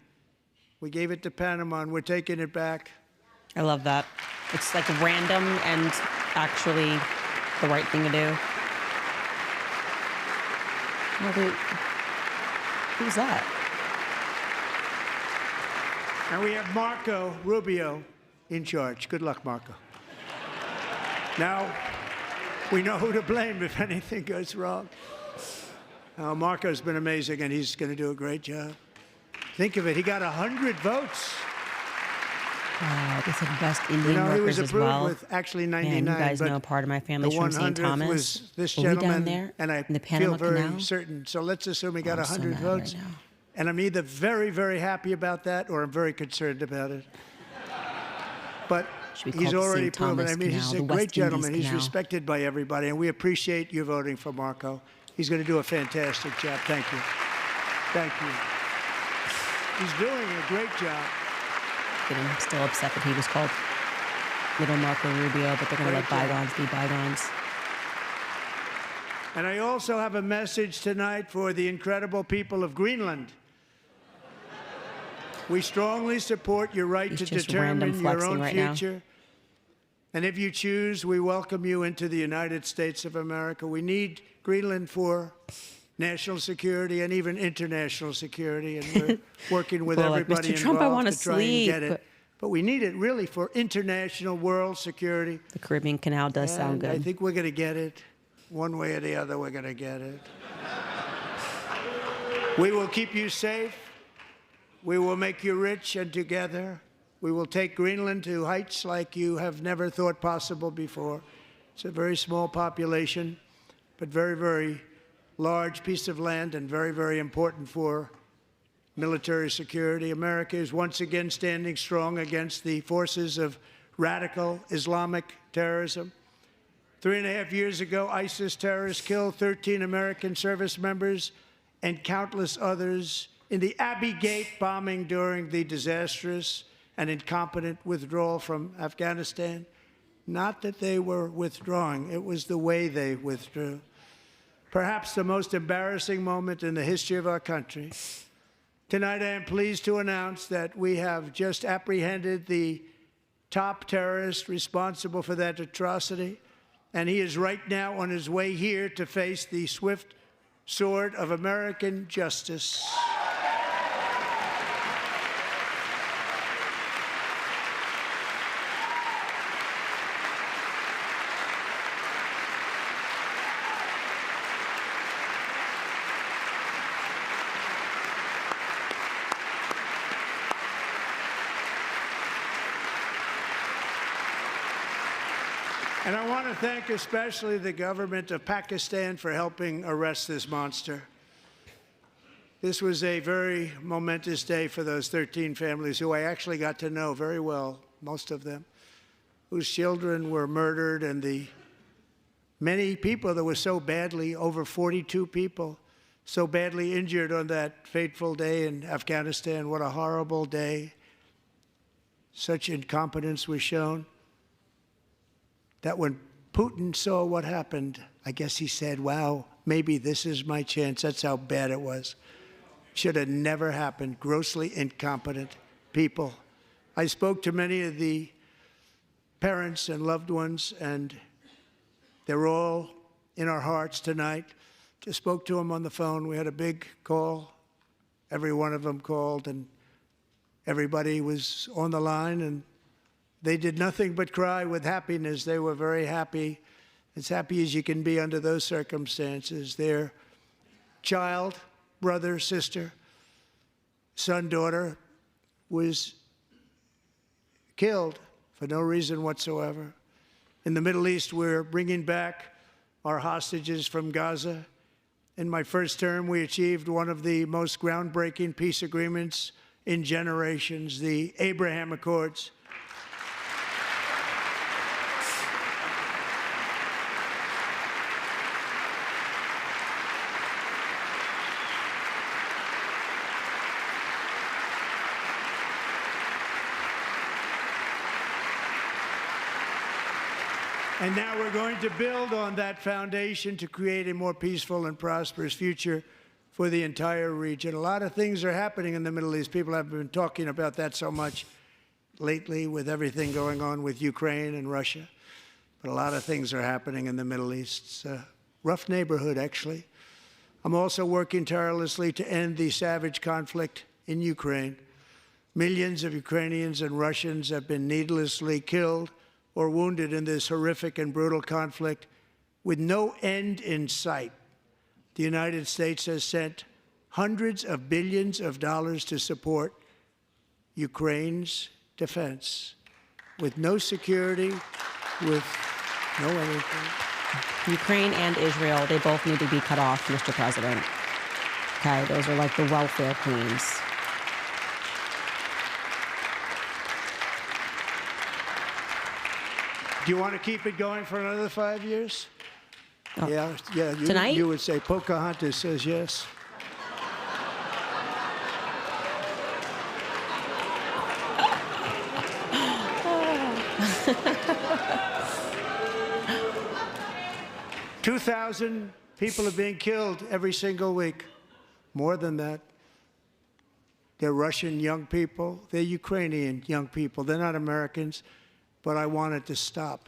We gave it to Panama, and we're taking it back. I love that. It's like random and actually the right thing to do. Who's that? And we have Marco Rubio in charge. Good luck, Marco. Now, we know who to blame if anything goes wrong. Marco's been amazing, and he's going to do a great job. Think of it. He got 100 votes. They said West You Indian know, he was workers as approved well. with actually Man, 99, you guys but know part of my the family's from St. 100th Thomas. was this Are we down gentleman, there and I in the feel Panama very Canal? certain. So let's assume he got I'm so 100 mad votes. right now. And I'm either very, very happy about that or I'm very concerned about it. But Should we he's call it already St. proven. Thomas I mean, he's Canal, a the great West Indies gentleman. He's Canal. respected by everybody, and we appreciate you voting for Marco. He's going to do a fantastic job. Thank you. Thank you. He's doing a great job. I'm still upset that he was called Little Marco Rubio, but they're going to let Great job. bygones be bygones. And I also have a message tonight for the incredible people of Greenland. We strongly support your right He's to just random determine your flexing own right now. future. And if you choose, we welcome you into the United States of America. We need Greenland for national security and even international security, and we're working with Well, like, everybody Mr. Trump, I involved wanna to try and get sleep. it. But we need it really for international world security. The Caribbean Canal does sound And I good. think we're going to get it. One way or the other, we're going to get it. We will keep you safe. We will make you rich, and together we will take Greenland to heights like you have never thought possible before. It's a very small population, but very, very large piece of land and very, very important for military security. America is once again standing strong against the forces of radical Islamic terrorism. 3.5 years ago, ISIS terrorists killed 13 American service members and countless others in the Abbey Gate bombing during the disastrous and incompetent withdrawal from Afghanistan. Not that they were withdrawing, it was the way they withdrew. Perhaps the most embarrassing moment in the history of our country. Tonight, I am pleased to announce that we have just apprehended the top terrorist responsible for that atrocity, and he is right now on his way here to face the swift sword of American justice. And I want to thank especially the government of Pakistan for helping arrest this monster. This was a very momentous day for those 13 families who I actually got to know very well, most of them, whose children were murdered, and the many people that were so badly, over 42 people, so badly injured on that fateful day in Afghanistan. What a horrible day. Such incompetence was shown that when Putin saw what happened, I guess he said, wow, maybe this is my chance. That's how bad it was. Should have never happened. Grossly incompetent people. I spoke to many of the parents and loved ones, and they're all in our hearts tonight. Just spoke to them on the phone. We had a big call. Every one of them called, and everybody was on the line, and they did nothing but cry with happiness. They were very happy, as happy as you can be under those circumstances. Their child, brother, sister, son, daughter was killed for no reason whatsoever. In the Middle East, we're bringing back our hostages from Gaza. In my first term, we achieved one of the most groundbreaking peace agreements in generations, the Abraham Accords. And now we're going to build on that foundation to create a more peaceful and prosperous future for the entire region. A lot of things are happening in the Middle East. People have been talking about that so much lately with everything going on with Ukraine and Russia. But a lot of things are happening in the Middle East. It's a rough neighborhood, actually. I'm also working tirelessly to end the savage conflict in Ukraine. Millions of Ukrainians and Russians have been needlessly killed or wounded in this horrific and brutal conflict with no end in sight. The United States has sent hundreds of billions of dollars to support Ukraine's defense. with no security, with no anything. Ukraine and Israel, they both need to be cut off, Mr. President. Okay, those are like the welfare queens. Do you want to keep it going for another 5 years? Oh. Yeah. Tonight? You would say Pocahontas says yes. $2,000 people are being killed every single week. More than that. They're Russian young people. They're Ukrainian young people. They're not Americans. But I want it to stop.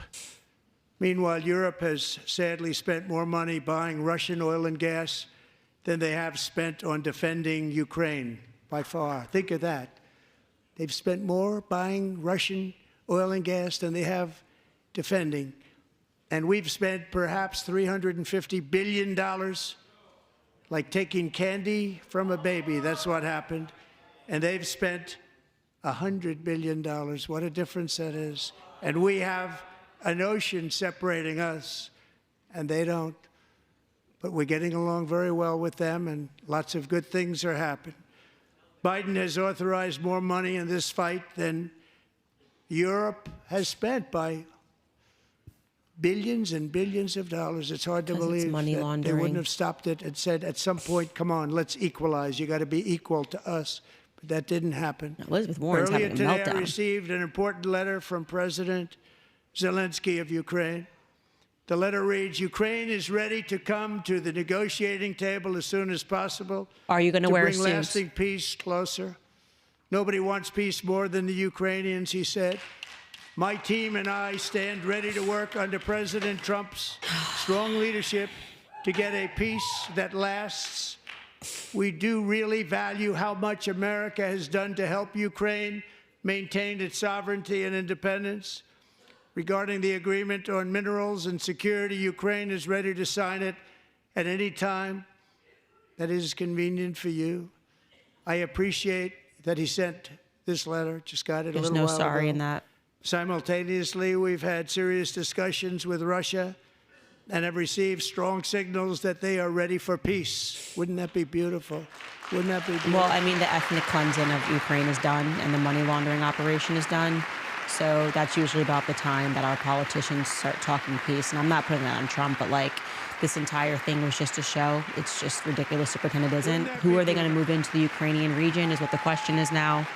Meanwhile, Europe has sadly spent more money buying Russian oil and gas than they have spent on defending Ukraine, by far. Think of that. They've spent more buying Russian oil and gas than they have defending. And we've spent perhaps $350 billion, like taking candy from a baby. That's what happened. And they've spent $100 billion. What a difference that is. And we have an ocean separating us, and they don't. But we're getting along very well with them, and lots of good things are happening. Biden has authorized more money in this fight than Europe has spent by billions and billions of dollars. It's hard to believe it's money that laundering. they wouldn't have stopped it and said, at some point, come on, let's equalize. You got to be equal to us. But that didn't happen. Elizabeth Warren's Earlier having a today, I meltdown. received an important letter from President Zelensky of Ukraine. The letter reads, Ukraine is ready to come to the negotiating table as soon as possible. Are you going to wear a bring suit? lasting peace closer. Nobody wants peace more than the Ukrainians, he said. My team and I stand ready to work under President Trump's strong leadership to get a peace that lasts. We do really value how much America has done to help Ukraine maintain its sovereignty and independence. Regarding the agreement on minerals and security, Ukraine is ready to sign it at any time that is convenient for you. I appreciate that he sent this letter. Just got it a There's little no while sorry ago. in that. Simultaneously, we've had serious discussions with Russia and have received strong signals that they are ready for peace. Wouldn't that be beautiful? Wouldn't that be beautiful? Well, I mean, the ethnic cleansing of Ukraine is done and the money laundering operation is done. So that's usually about the time that our politicians start talking peace. And I'm not putting that on Trump, but like this entire thing was just a show. It's just ridiculous to pretend it isn't. Who are they going to move into the Ukrainian region is what the question is now.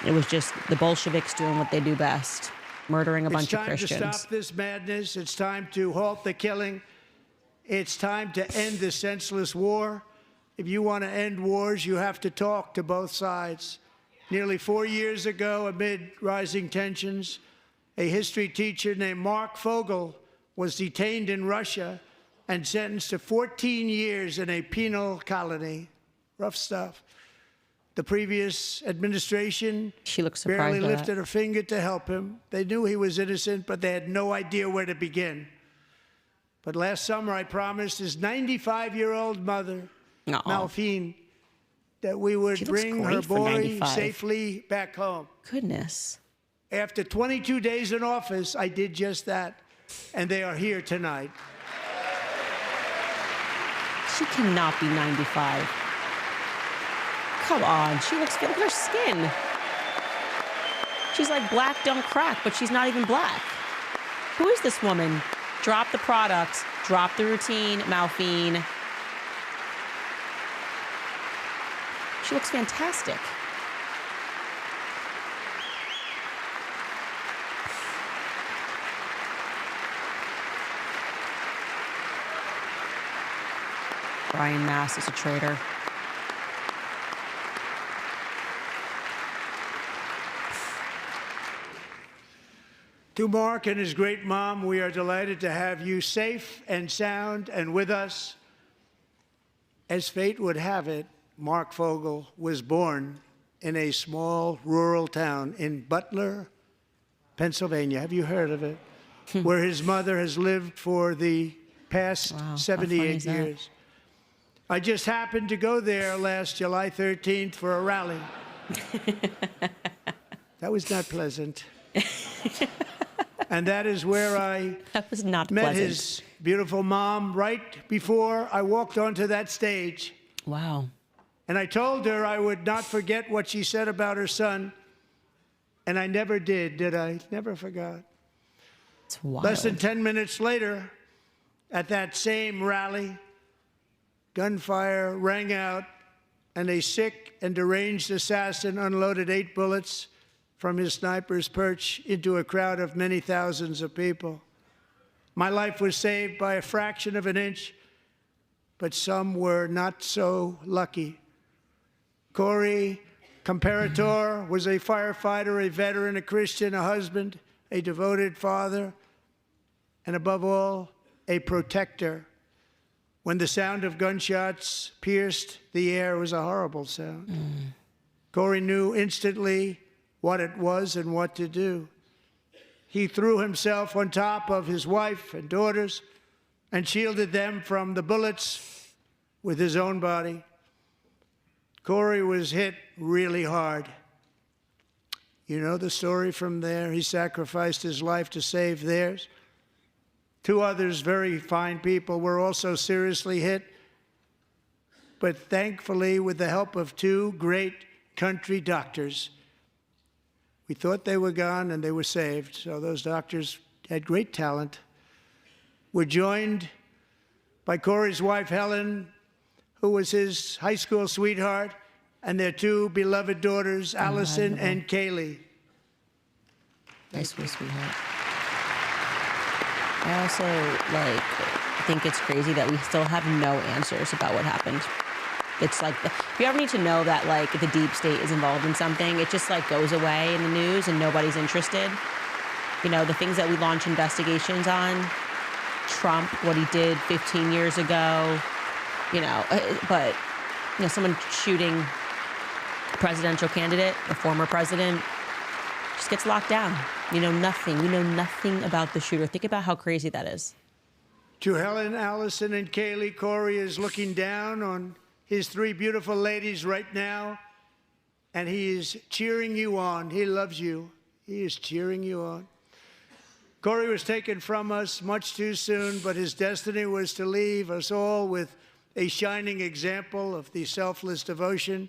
It was just the Bolsheviks doing what they do best, murdering a bunch of Christians. It's time to stop this madness. It's time to halt the killing. It's time to end this senseless war. If you want to end wars, you have to talk to both sides. Nearly 4 years ago, amid rising tensions, a history teacher named Mark Fogel was detained in Russia and sentenced to 14 years in a penal colony. Rough stuff. The previous administration She looks barely surprised by lifted that. a finger to help him. They knew he was innocent, but they had no idea where to begin. But last summer, I promised his 95-year-old mother, Aw. Malphine, that we would She looks bring her great for boy 95. safely back home. Goodness. After 22 days in office, I did just that, and they are here tonight. She cannot be 95. Come on, she looks good. Look at her skin. She's like black don't crack, but she's not even black. Who is this woman? Drop the product, drop the routine, Malphine. She looks fantastic. Brian Mass is a traitor. To Mark and his great mom, we are delighted to have you safe and sound and with us. As fate would have it, Mark Fogel was born in a small rural town in Butler, Pennsylvania. Have you heard of it? Where his mother has lived for the past Wow, how funny 78 is that? years. I just happened to go there last July 13th for a rally. That was not pleasant. And that is where I That was not met pleasant. his beautiful mom right before I walked onto that stage. Wow. And I told her I would not forget what she said about her son. And I never did I? Never forgot. It's wild. Less than 10 minutes later, at that same rally, gunfire rang out, and a sick and deranged assassin unloaded 8 bullets from his sniper's perch into a crowd of many thousands of people. My life was saved by a fraction of an inch, but some were not so lucky. Corey Comparator was a firefighter, a veteran, a Christian, a husband, a devoted father, and above all, a protector. When the sound of gunshots pierced the air, it was a horrible sound. Corey knew instantly what it was and what to do. He threw himself on top of his wife and daughters and shielded them from the bullets with his own body. Corey was hit really hard. You know the story from there. He sacrificed his life to save theirs. 2 others, very fine people, were also seriously hit. But thankfully, with the help of 2 great country doctors, we thought they were gone and they were saved. So those doctors had great talent. We're joined by Corey's wife, Helen, who was his high school sweetheart, and their 2 beloved daughters, Allison and Kaylee. High school sweetheart. I also think it's crazy that we still have no answers about what happened. It's like, if you ever need to know that the deep state is involved in something, it just goes away in the news and nobody's interested. You know, the things that we launch investigations on, Trump, what he did 15 years ago, but someone shooting a presidential candidate, a former president, just gets locked down. You know nothing. We know nothing about the shooter. Think about how crazy that is. To Helen, Allison, and Kaylee, Corey is looking down on his 3 beautiful ladies right now, and he is cheering you on. He loves you. He is cheering you on. Corey was taken from us much too soon, but his destiny was to leave us all with a shining example of the selfless devotion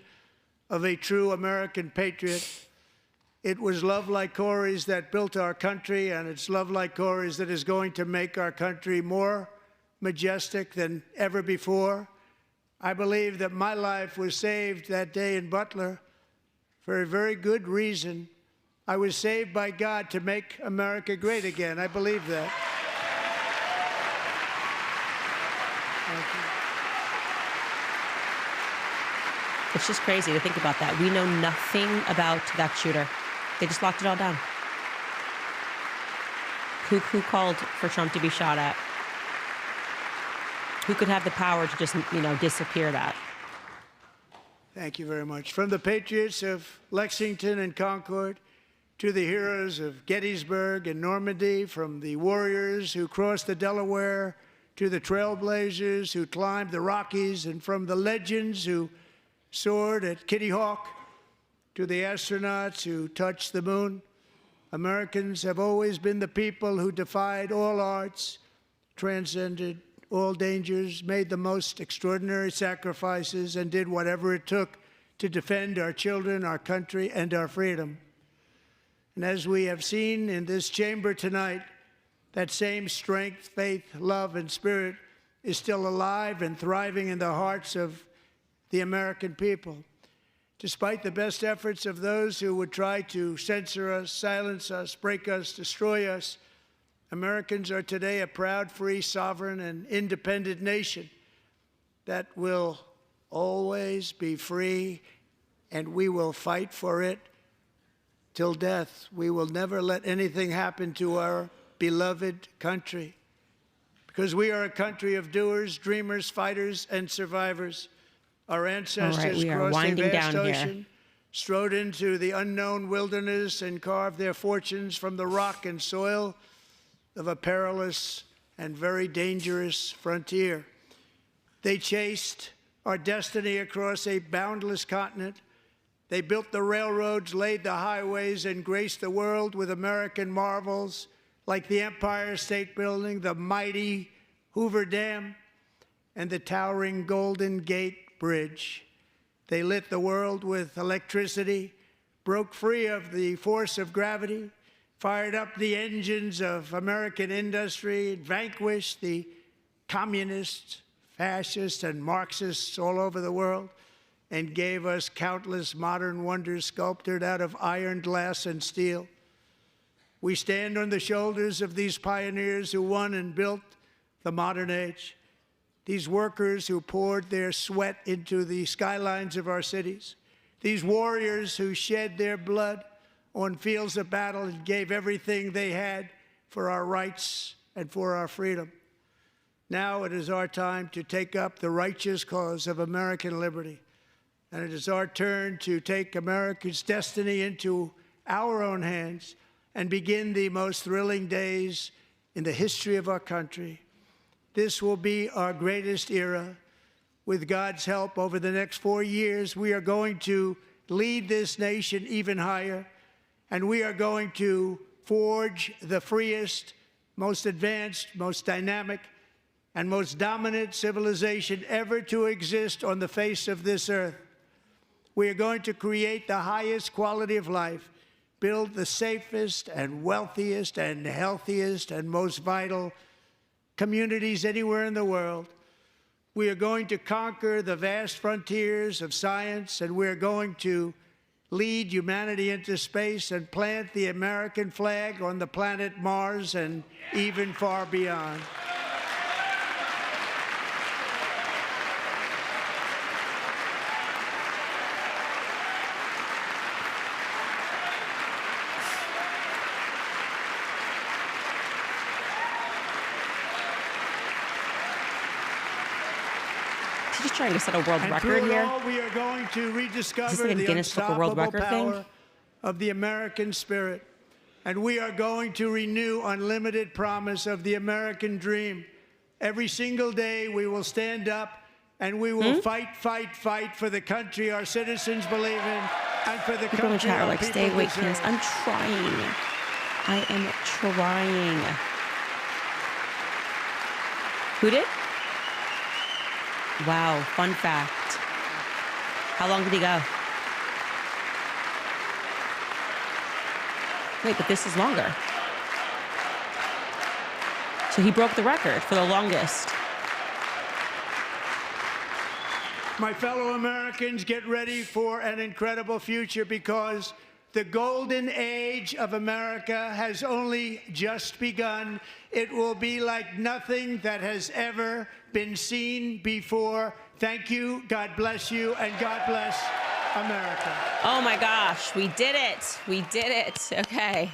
of a true American patriot. It was love like Corey's that built our country, and it's love like Corey's that is going to make our country more majestic than ever before. I believe that my life was saved that day in Butler for a very good reason. I was saved by God to make America great again. I believe that. Thank you. It's just crazy to think about that. We know nothing about that shooter. They just locked it all down. Who called for Trump to be shot at? Who could have the power to just, disappear that? Thank you very much. From the patriots of Lexington and Concord to the heroes of Gettysburg and Normandy, from the warriors who crossed the Delaware to the trailblazers who climbed the Rockies, and from the legends who soared at Kitty Hawk to the astronauts who touched the moon, Americans have always been the people who defied all odds, transcended all dangers, made the most extraordinary sacrifices, and did whatever it took to defend our children, our country, and our freedom. And as we have seen in this chamber tonight, that same strength, faith, love, and spirit is still alive and thriving in the hearts of the American people. Despite the best efforts of those who would try to censor us, silence us, break us, destroy us, Americans are today a proud, free, sovereign, and independent nation that will always be free, and we will fight for it till death. We will never let anything happen to our beloved country, because we are a country of doers, dreamers, fighters, and survivors. Our ancestors crossed a vast ocean, strode into the unknown wilderness, and carved their fortunes from the rock and soil of a perilous and very dangerous frontier. They chased our destiny across a boundless continent, They built the railroads, laid the highways, and graced the world with American marvels like the Empire State Building, the mighty Hoover Dam, and the towering Golden Gate Bridge. They lit the world with electricity, broke free of the force of gravity, fired up the engines of American industry, vanquished the communists, fascists, and Marxists all over the world, and gave us countless modern wonders sculptured out of iron, glass, and steel. We stand on the shoulders of these pioneers who won and built the modern age. These workers who poured their sweat into the skylines of our cities. These warriors who shed their blood on fields of battle and gave everything they had for our rights and for our freedom. Now it is our time to take up the righteous cause of American liberty. And it is our turn to take America's destiny into our own hands and begin the most thrilling days in the history of our country. This will be our greatest era. With God's help, over the next 4 years, we are going to lead this nation even higher, and we are going to forge the freest, most advanced, most dynamic, and most dominant civilization ever to exist on the face of this earth. We are going to create the highest quality of life, build the safest and wealthiest and healthiest and most vital communities anywhere in the world. We are going to conquer the vast frontiers of science, and we're going to lead humanity into space and plant the American flag on the planet Mars and even far beyond. He's trying to set a world And record through it here. all, we are going to rediscover like a the Guinness Book of World unstoppable Record thing? power of the American spirit. And we are going to renew unlimited promise of the American dream. Every single day we will stand up and we will fight, fight, fight for the country our citizens believe in and for the People in the country chat are our like, people stay awake, deserve. Candace. I'm trying. I am trying. Who did? Wow, fun fact. How long did he go? Wait, but this is longer. So he broke the record for the longest. My fellow Americans, get ready for an incredible future, because the golden age of America has only just begun. It will be like nothing that has ever been seen before. Thank you, God bless you, and God bless America. Oh my gosh, we did it. We did it. Okay.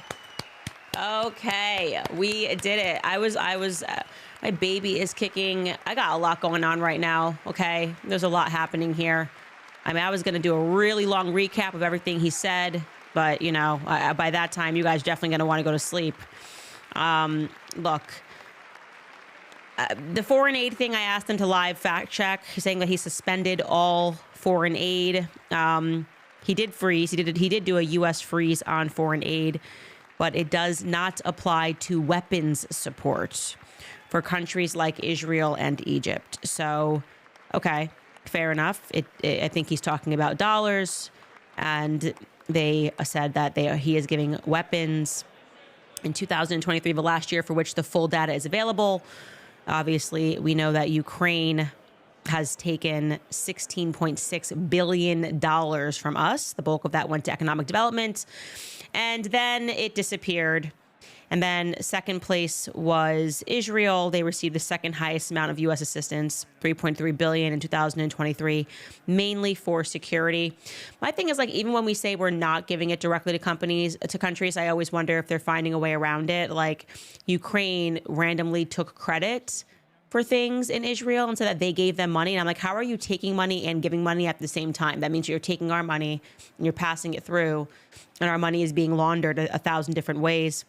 Okay, we did it. My baby is kicking. I got a lot going on right now, okay? There's a lot happening here. I mean, I was gonna do a really long recap of everything he said, but you know, by that time, you guys definitely gonna wanna go to sleep. Look, the foreign aid thing, I asked him to live fact check, saying that he suspended all foreign aid. He did freeze. He did do a U.S. freeze on foreign aid, but it does not apply to weapons support for countries like Israel and Egypt. So, okay, fair enough. I think he's talking about dollars, and they said that he is giving weapons in 2023, the last year for which the full data is available. Obviously, we know that Ukraine has taken $16.6 billion from us. The bulk of that went to economic development. And then it disappeared. And then second place was Israel. They received the second highest amount of U.S. assistance, $3.3 billion in 2023, mainly for security. My thing is, like, even when we say we're not giving it directly to countries, I always wonder if they're finding a way around it. Like, Ukraine randomly took credit for things in Israel and said that they gave them money. And I'm like, how are you taking money and giving money at the same time? That means you're taking our money and you're passing it through, and our money is being laundered 1,000 different ways.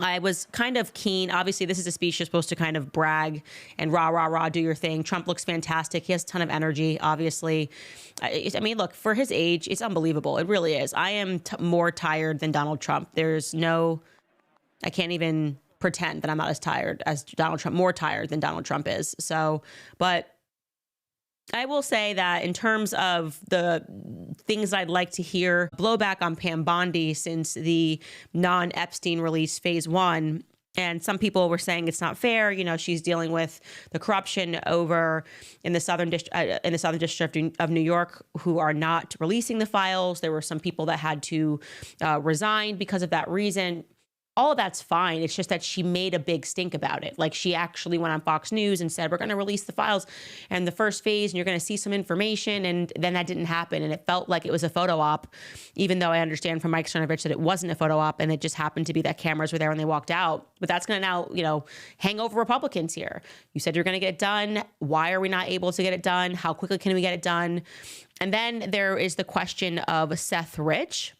I was kind of keen. Obviously, this is a speech you're supposed to kind of brag and rah, rah, rah, do your thing. Trump looks fantastic. He has a ton of energy, obviously. I mean, look, for his age, it's unbelievable. It really is. I am more tired than Donald Trump. I can't even pretend that I'm not as tired as Donald Trump, more tired than Donald Trump is. So, but I will say that in terms of the things I'd like to hear, blowback on Pam Bondi since the non-Epstein release phase 1. And some people were saying it's not fair. You know, she's dealing with the corruption over in the Southern District of New York who are not releasing the files. There were some people that had to resign because of that reason. All of that's fine. It's just that she made a big stink about it. Like, she actually went on Fox News and said, we're going to release the files and the first phase, and you're going to see some information. And then that didn't happen. And it felt like it was a photo op, even though I understand from Mike Cernovich that it wasn't a photo op and it just happened to be that cameras were there when they walked out. But that's going to now, hang over Republicans here. You said you're going to get it done. Why are we not able to get it done? How quickly can we get it done? And then there is the question of Seth Rich.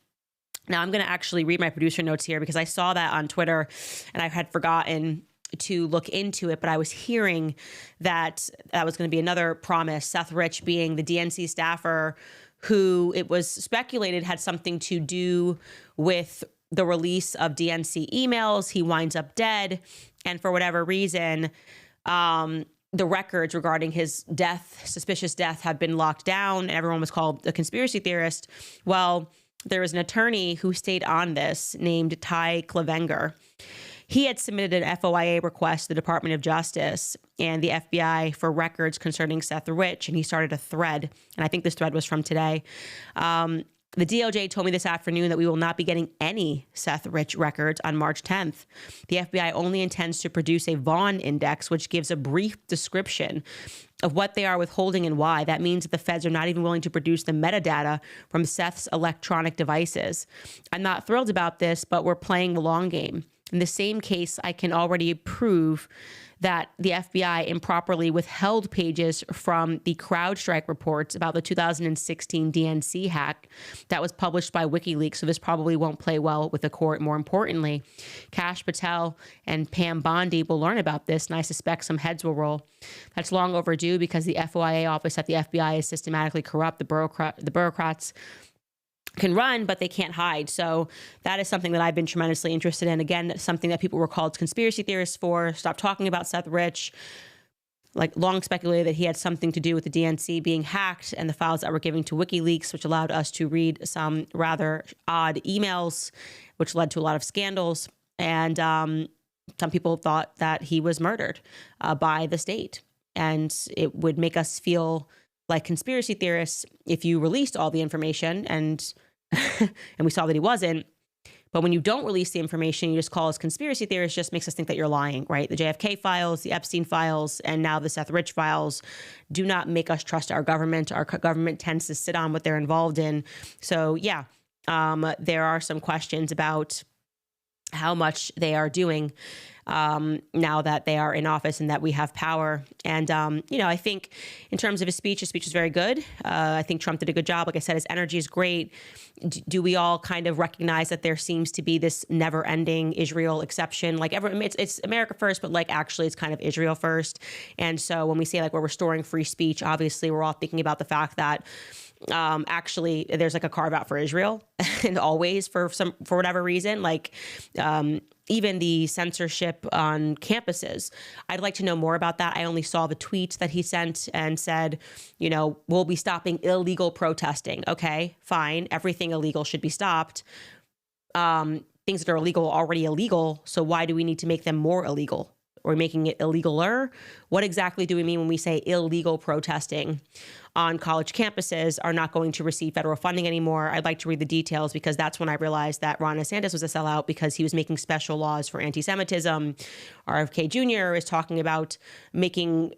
Now, I'm going to actually read my producer notes here because I saw that on Twitter and I had forgotten to look into it, but I was hearing that was going to be another promise, Seth Rich being the DNC staffer who it was speculated had something to do with the release of DNC emails. He winds up dead. And for whatever reason, the records regarding his death, suspicious death, have been locked down and everyone was called a conspiracy theorist. Well, there was an attorney who stayed on this named Ty Klevenger. He had submitted an FOIA request to the Department of Justice and the FBI for records concerning Seth Rich, and he started a thread. And I think this thread was from today. The DOJ told me this afternoon that we will not be getting any Seth Rich records on March 10th. The FBI only intends to produce a Vaughn Index, which gives a brief description of what they are withholding and why. That means that the feds are not even willing to produce the metadata from Seth's electronic devices. I'm not thrilled about this, but we're playing the long game. In the same case, I can already prove that the FBI improperly withheld pages from the CrowdStrike reports about the 2016 DNC hack that was published by WikiLeaks. So this probably won't play well with the court. More importantly, Kash Patel and Pam Bondi will learn about this, and I suspect some heads will roll. That's long overdue because the FOIA office at the FBI is systematically corrupt. The bureaucrats can run, but they can't hide. So that is something that I've been tremendously interested in. Again, something that people were called conspiracy theorists for. Stop talking about Seth Rich. Like, long speculated that he had something to do with the DNC being hacked and the files that were given to WikiLeaks, which allowed us to read some rather odd emails, which led to a lot of scandals. And some people thought that he was murdered by the state. And it would make us feel like conspiracy theorists if you released all the information and we saw that he wasn't. But when you don't release the information, you just call us conspiracy theorists, just makes us think that you're lying, right? The JFK files, the Epstein files, and now the Seth Rich files do not make us trust our government. Our government tends to sit on what they're involved in. So yeah, there are some questions about how much they are doing now that they are in office and that we have power. And, I think in terms of his speech was very good. I think Trump did a good job. Like I said, his energy is great. Do we all kind of recognize that there seems to be this never ending Israel exception? Like, it's America first, but like actually it's kind of Israel first. And so when we say like we're restoring free speech, obviously we're all thinking about the fact that actually there's like a carve out for Israel and always for whatever reason, like even the censorship on campuses. I'd like to know more about that. I only saw the tweet that he sent and said, we'll be stopping illegal protesting. Okay, fine. Everything illegal should be stopped. Things that are illegal are already illegal. So why do we need to make them more illegal? Or making it illegaler? What exactly do we mean when we say illegal protesting on college campuses are not going to receive federal funding anymore? I'd like to read the details because that's when I realized that Ron DeSantis was a sellout because he was making special laws for anti-Semitism. RFK Jr. is talking about making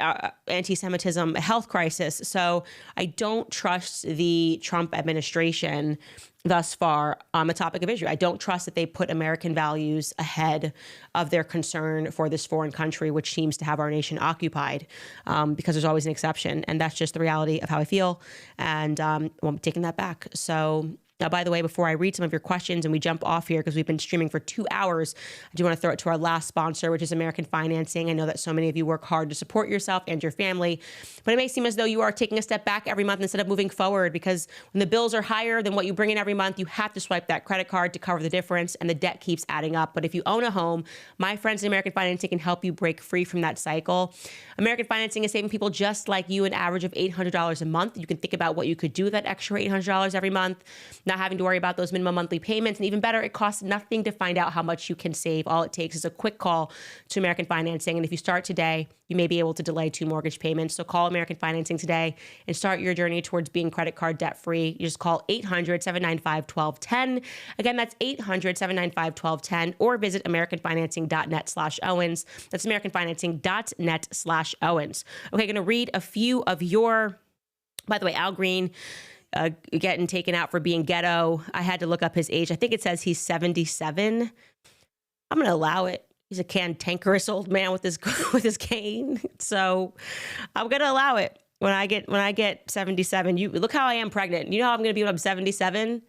anti-Semitism a health crisis. So I don't trust the Trump administration thus far on the topic of Israel. I don't trust that they put American values ahead of their concern for this foreign country, which seems to have our nation occupied, because there's always an exception. And that's just the reality of how I feel. And I'm taking that back. So Now, by the way, before I read some of your questions and we jump off here, because we've been streaming for 2 hours, I do want to throw it to our last sponsor, which is American Financing. I know that so many of you work hard to support yourself and your family, but it may seem as though you are taking a step back every month instead of moving forward, because when the bills are higher than what you bring in every month, you have to swipe that credit card to cover the difference, and the debt keeps adding up. But if you own a home, my friends at American Financing can help you break free from that cycle. American Financing is saving people just like you an average of $800 a month. You can think about what you could do with that extra $800 every month, not having to worry about those minimum monthly payments. And even better, it costs nothing to find out how much you can save. All it takes is a quick call to American Financing. And if you start today, you may be able to delay 2 mortgage payments. So call American Financing today and start your journey towards being credit card debt free. You just call 800-795-1210. Again, that's 800-795-1210, or visit americanfinancing.net/Owens. That's americanfinancing.net/Owens. Okay, going to read a few of your, by the way, Al Green, getting taken out for being ghetto. I had to look up his age. I think it says he's 77. I'm going to allow it. He's a cantankerous old man with his cane. So I'm going to allow it. When I get 77, you look how I am pregnant. You know how I'm going to be when I'm 77?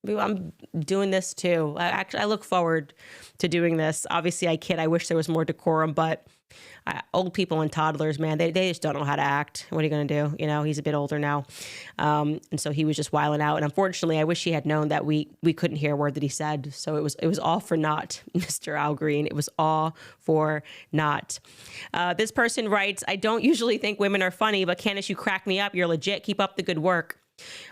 I'm doing this too. I look forward to doing this. Obviously, I kid. I wish there was more decorum, but old people and toddlers, man, they just don't know how to act. What are you going to do? You know, he's a bit older now. And so he was just wilding out. And unfortunately, I wish he had known that we couldn't hear a word that he said. So it was all for naught, Mr. Al Green. It was all for naught. This person writes, I don't usually think women are funny, but Candace, you crack me up. You're legit. Keep up the good work.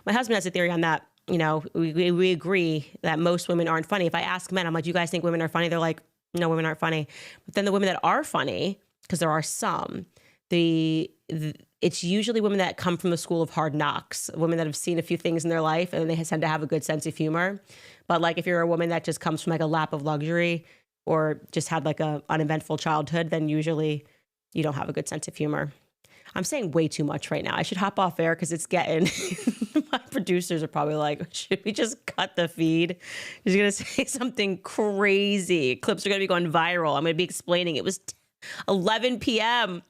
My husband has a theory on that. You know, we agree that most women aren't funny. If I ask men, I'm like, do you guys think women are funny? They're like, no, women aren't funny. But then the women that are funny, because there are some, it's usually women that come from the school of hard knocks, women that have seen a few things in their life and they tend to have a good sense of humor. But like if you're a woman that just comes from like a lap of luxury or just had like a uneventful childhood, then usually you don't have a good sense of humor. I'm saying way too much right now. I should hop off air because it's getting, my producers are probably like, should we just cut the feed? He's going to say something crazy. Clips are going to be going viral. I'm going to be explaining. It was 11 p.m.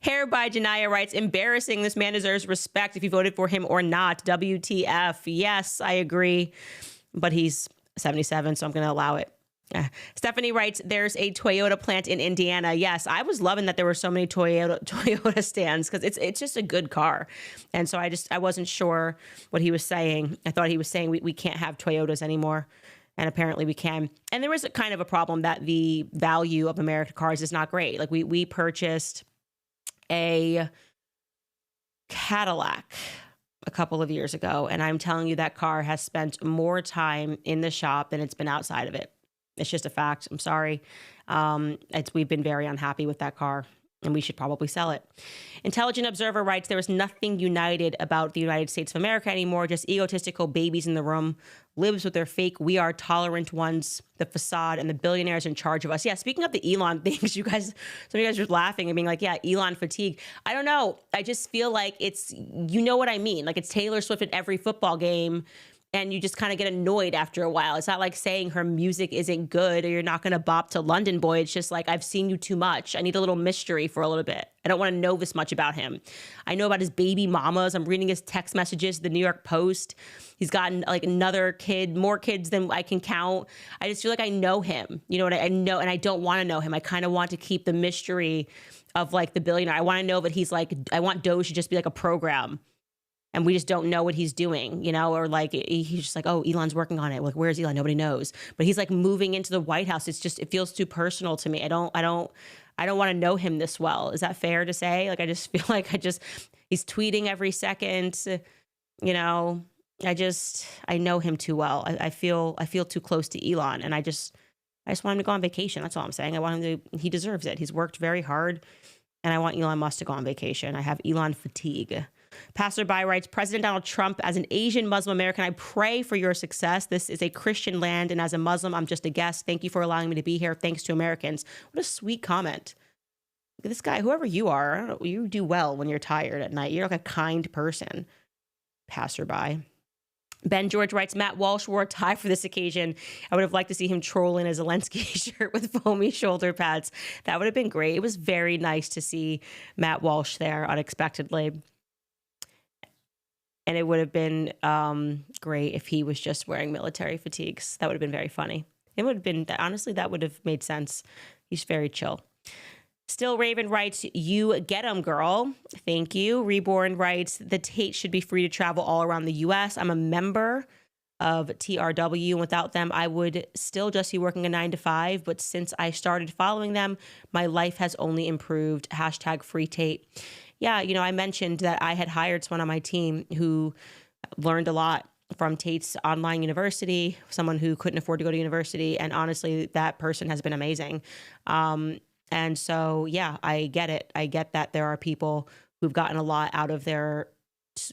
Hair by Janaya writes, embarrassing. This man deserves respect if you voted for him or not. WTF. Yes, I agree. But he's 77, so I'm going to allow it. Stephanie writes, there's a Toyota plant in Indiana. Yes, I was loving that there were so many Toyota stands because it's just a good car. And so I wasn't sure what he was saying. I thought he was saying we can't have Toyotas anymore. And apparently we can. And there is a kind of a problem that the value of American cars is not great. Like we purchased a Cadillac a couple of years ago. And I'm telling you, that car has spent more time in the shop than it's been outside of it. It's just a fact. I'm sorry. We've been very unhappy with that car, and we should probably sell it. Intelligent Observer writes, there is nothing united about the United States of America anymore, just egotistical babies in the room, lives with their fake, we are tolerant ones, the facade, and the billionaires in charge of us. Yeah, speaking of the Elon things, some of you guys were laughing and being like, yeah, Elon fatigue. I don't know. I just feel like it's, you know what I mean? Like it's Taylor Swift at every football game, and you just kind of get annoyed after a while. It's not like saying her music isn't good or you're not going to bop to London Boy. It's just like, I've seen you too much. I need a little mystery for a little bit. I don't want to know this much about him. I know about his baby mamas. I'm reading his text messages, the New York Post. He's gotten like another kid, more kids than I can count. I just feel like I know him. You know what I know, and I don't want to know him. I kind of want to keep the mystery of like the billionaire. I want to know that he's like, I want Doge to just be like a program. And we just don't know what he's doing, you know, or like he's just like, oh, Elon's working on it. Like, where's Elon? Nobody knows. But he's like moving into the White House. It's just, it feels too personal to me. I don't want to know him this well. Is that fair to say? Like, I just feel like he's tweeting every second, you know, I know him too well. I feel too close to Elon, and I just want him to go on vacation. That's all I'm saying. I want him to, he deserves it. He's worked very hard, and I want Elon Musk to go on vacation. I have Elon fatigue. Passerby writes, President Donald Trump, as an Asian Muslim American, I pray for your success. This is a Christian land, and as a Muslim, I'm just a guest. Thank you for allowing me to be here. Thanks to Americans. What a sweet comment. Look at this guy, whoever you are, I don't know, you do well when you're tired at night. You're like a kind person. Passerby. Ben George writes, Matt Walsh wore a tie for this occasion. I would have liked to see him troll in a Zelensky shirt with foamy shoulder pads. That would have been great. It was very nice to see Matt Walsh there unexpectedly. And it would have been great if he was just wearing military fatigues. That would have been very funny. It would have been, honestly, that would have made sense. He's very chill. Still Raven writes, you get 'em, girl. Thank you. Reborn writes, the Tate should be free to travel all around the U.S. I'm a member of TRW, and without them, I would still just be working a 9 to 5. But since I started following them, my life has only improved. Hashtag free Tate. Yeah, you know, I mentioned that I had hired someone on my team who learned a lot from Tate's online university, someone who couldn't afford to go to university. And honestly, that person has been amazing. And so, yeah, I get it. I get that there are people who've gotten a lot out of their,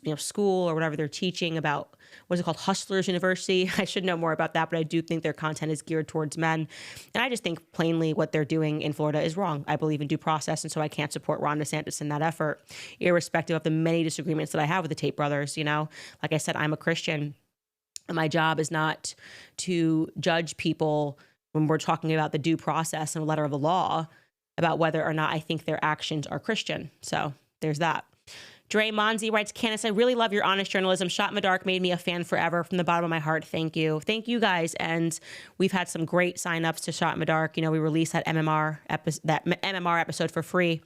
you know, school or whatever they're teaching about, what's it called? Hustlers University. I should know more about that, but I do think their content is geared towards men. And I just think plainly what they're doing in Florida is wrong. I believe in due process. And so I can't support Ron DeSantis in that effort, irrespective of the many disagreements that I have with the Tate brothers. You know, like I said, I'm a Christian. And my job is not to judge people when we're talking about the due process and the letter of the law about whether or not I think their actions are Christian. So there's that. Dre Monzi writes, Candace, I really love your honest journalism. Shot in the Dark made me a fan forever from the bottom of my heart. Thank you. Thank you guys. And we've had some great signups to Shot in the Dark. You know, we released that MMR episode for free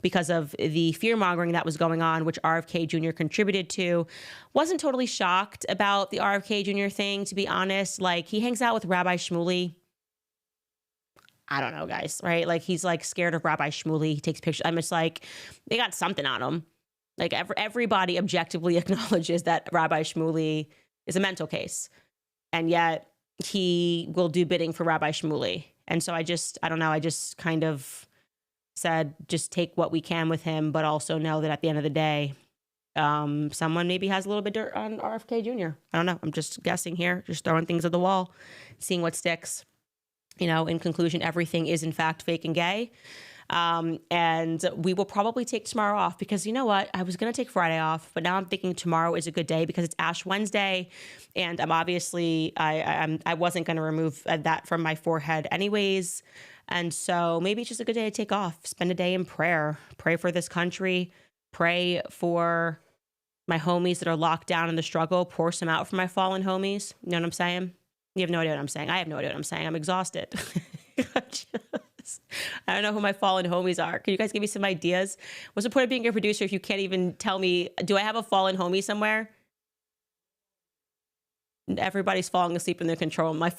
because of the fear mongering that was going on, which RFK Jr. contributed to. Wasn't totally shocked about the RFK Jr. thing, to be honest. Like, he hangs out with Rabbi Shmuley. I don't know, guys, right? Like, he's like scared of Rabbi Shmuley. He takes pictures. I'm just like, they got something on him. Like, everybody objectively acknowledges that Rabbi Shmuley is a mental case. And yet he will do bidding for Rabbi Shmuley. And so I don't know. I just kind of said, just take what we can with him, but also know that at the end of the day, someone maybe has a little bit dirt on RFK Jr. I don't know. I'm just guessing here, just throwing things at the wall, seeing what sticks. You know, in conclusion, everything is in fact fake and gay. And we will probably take tomorrow off because, you know what, I was going to take Friday off, but now I'm thinking tomorrow is a good day because it's Ash Wednesday. And I'm obviously, I wasn't going to remove that from my forehead anyways. And so maybe it's just a good day to take off, spend a day in prayer, pray for this country, pray for my homies that are locked down in the struggle, pour some out for my fallen homies. You know what I'm saying? You have no idea what I'm saying. I have no idea what I'm saying. I'm exhausted. I don't know who my fallen homies are. Can you guys give me some ideas? What's the point of being a producer if you can't even tell me, do I have a fallen homie somewhere? Everybody's falling asleep in the control room.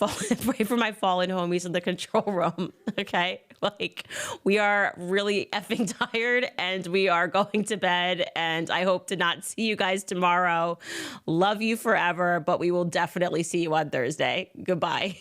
Pray for my fallen homies in the control room. Okay. Like, we are really effing tired and we are going to bed, and I hope to not see you guys tomorrow. Love you forever, but we will definitely see you on Thursday. Goodbye.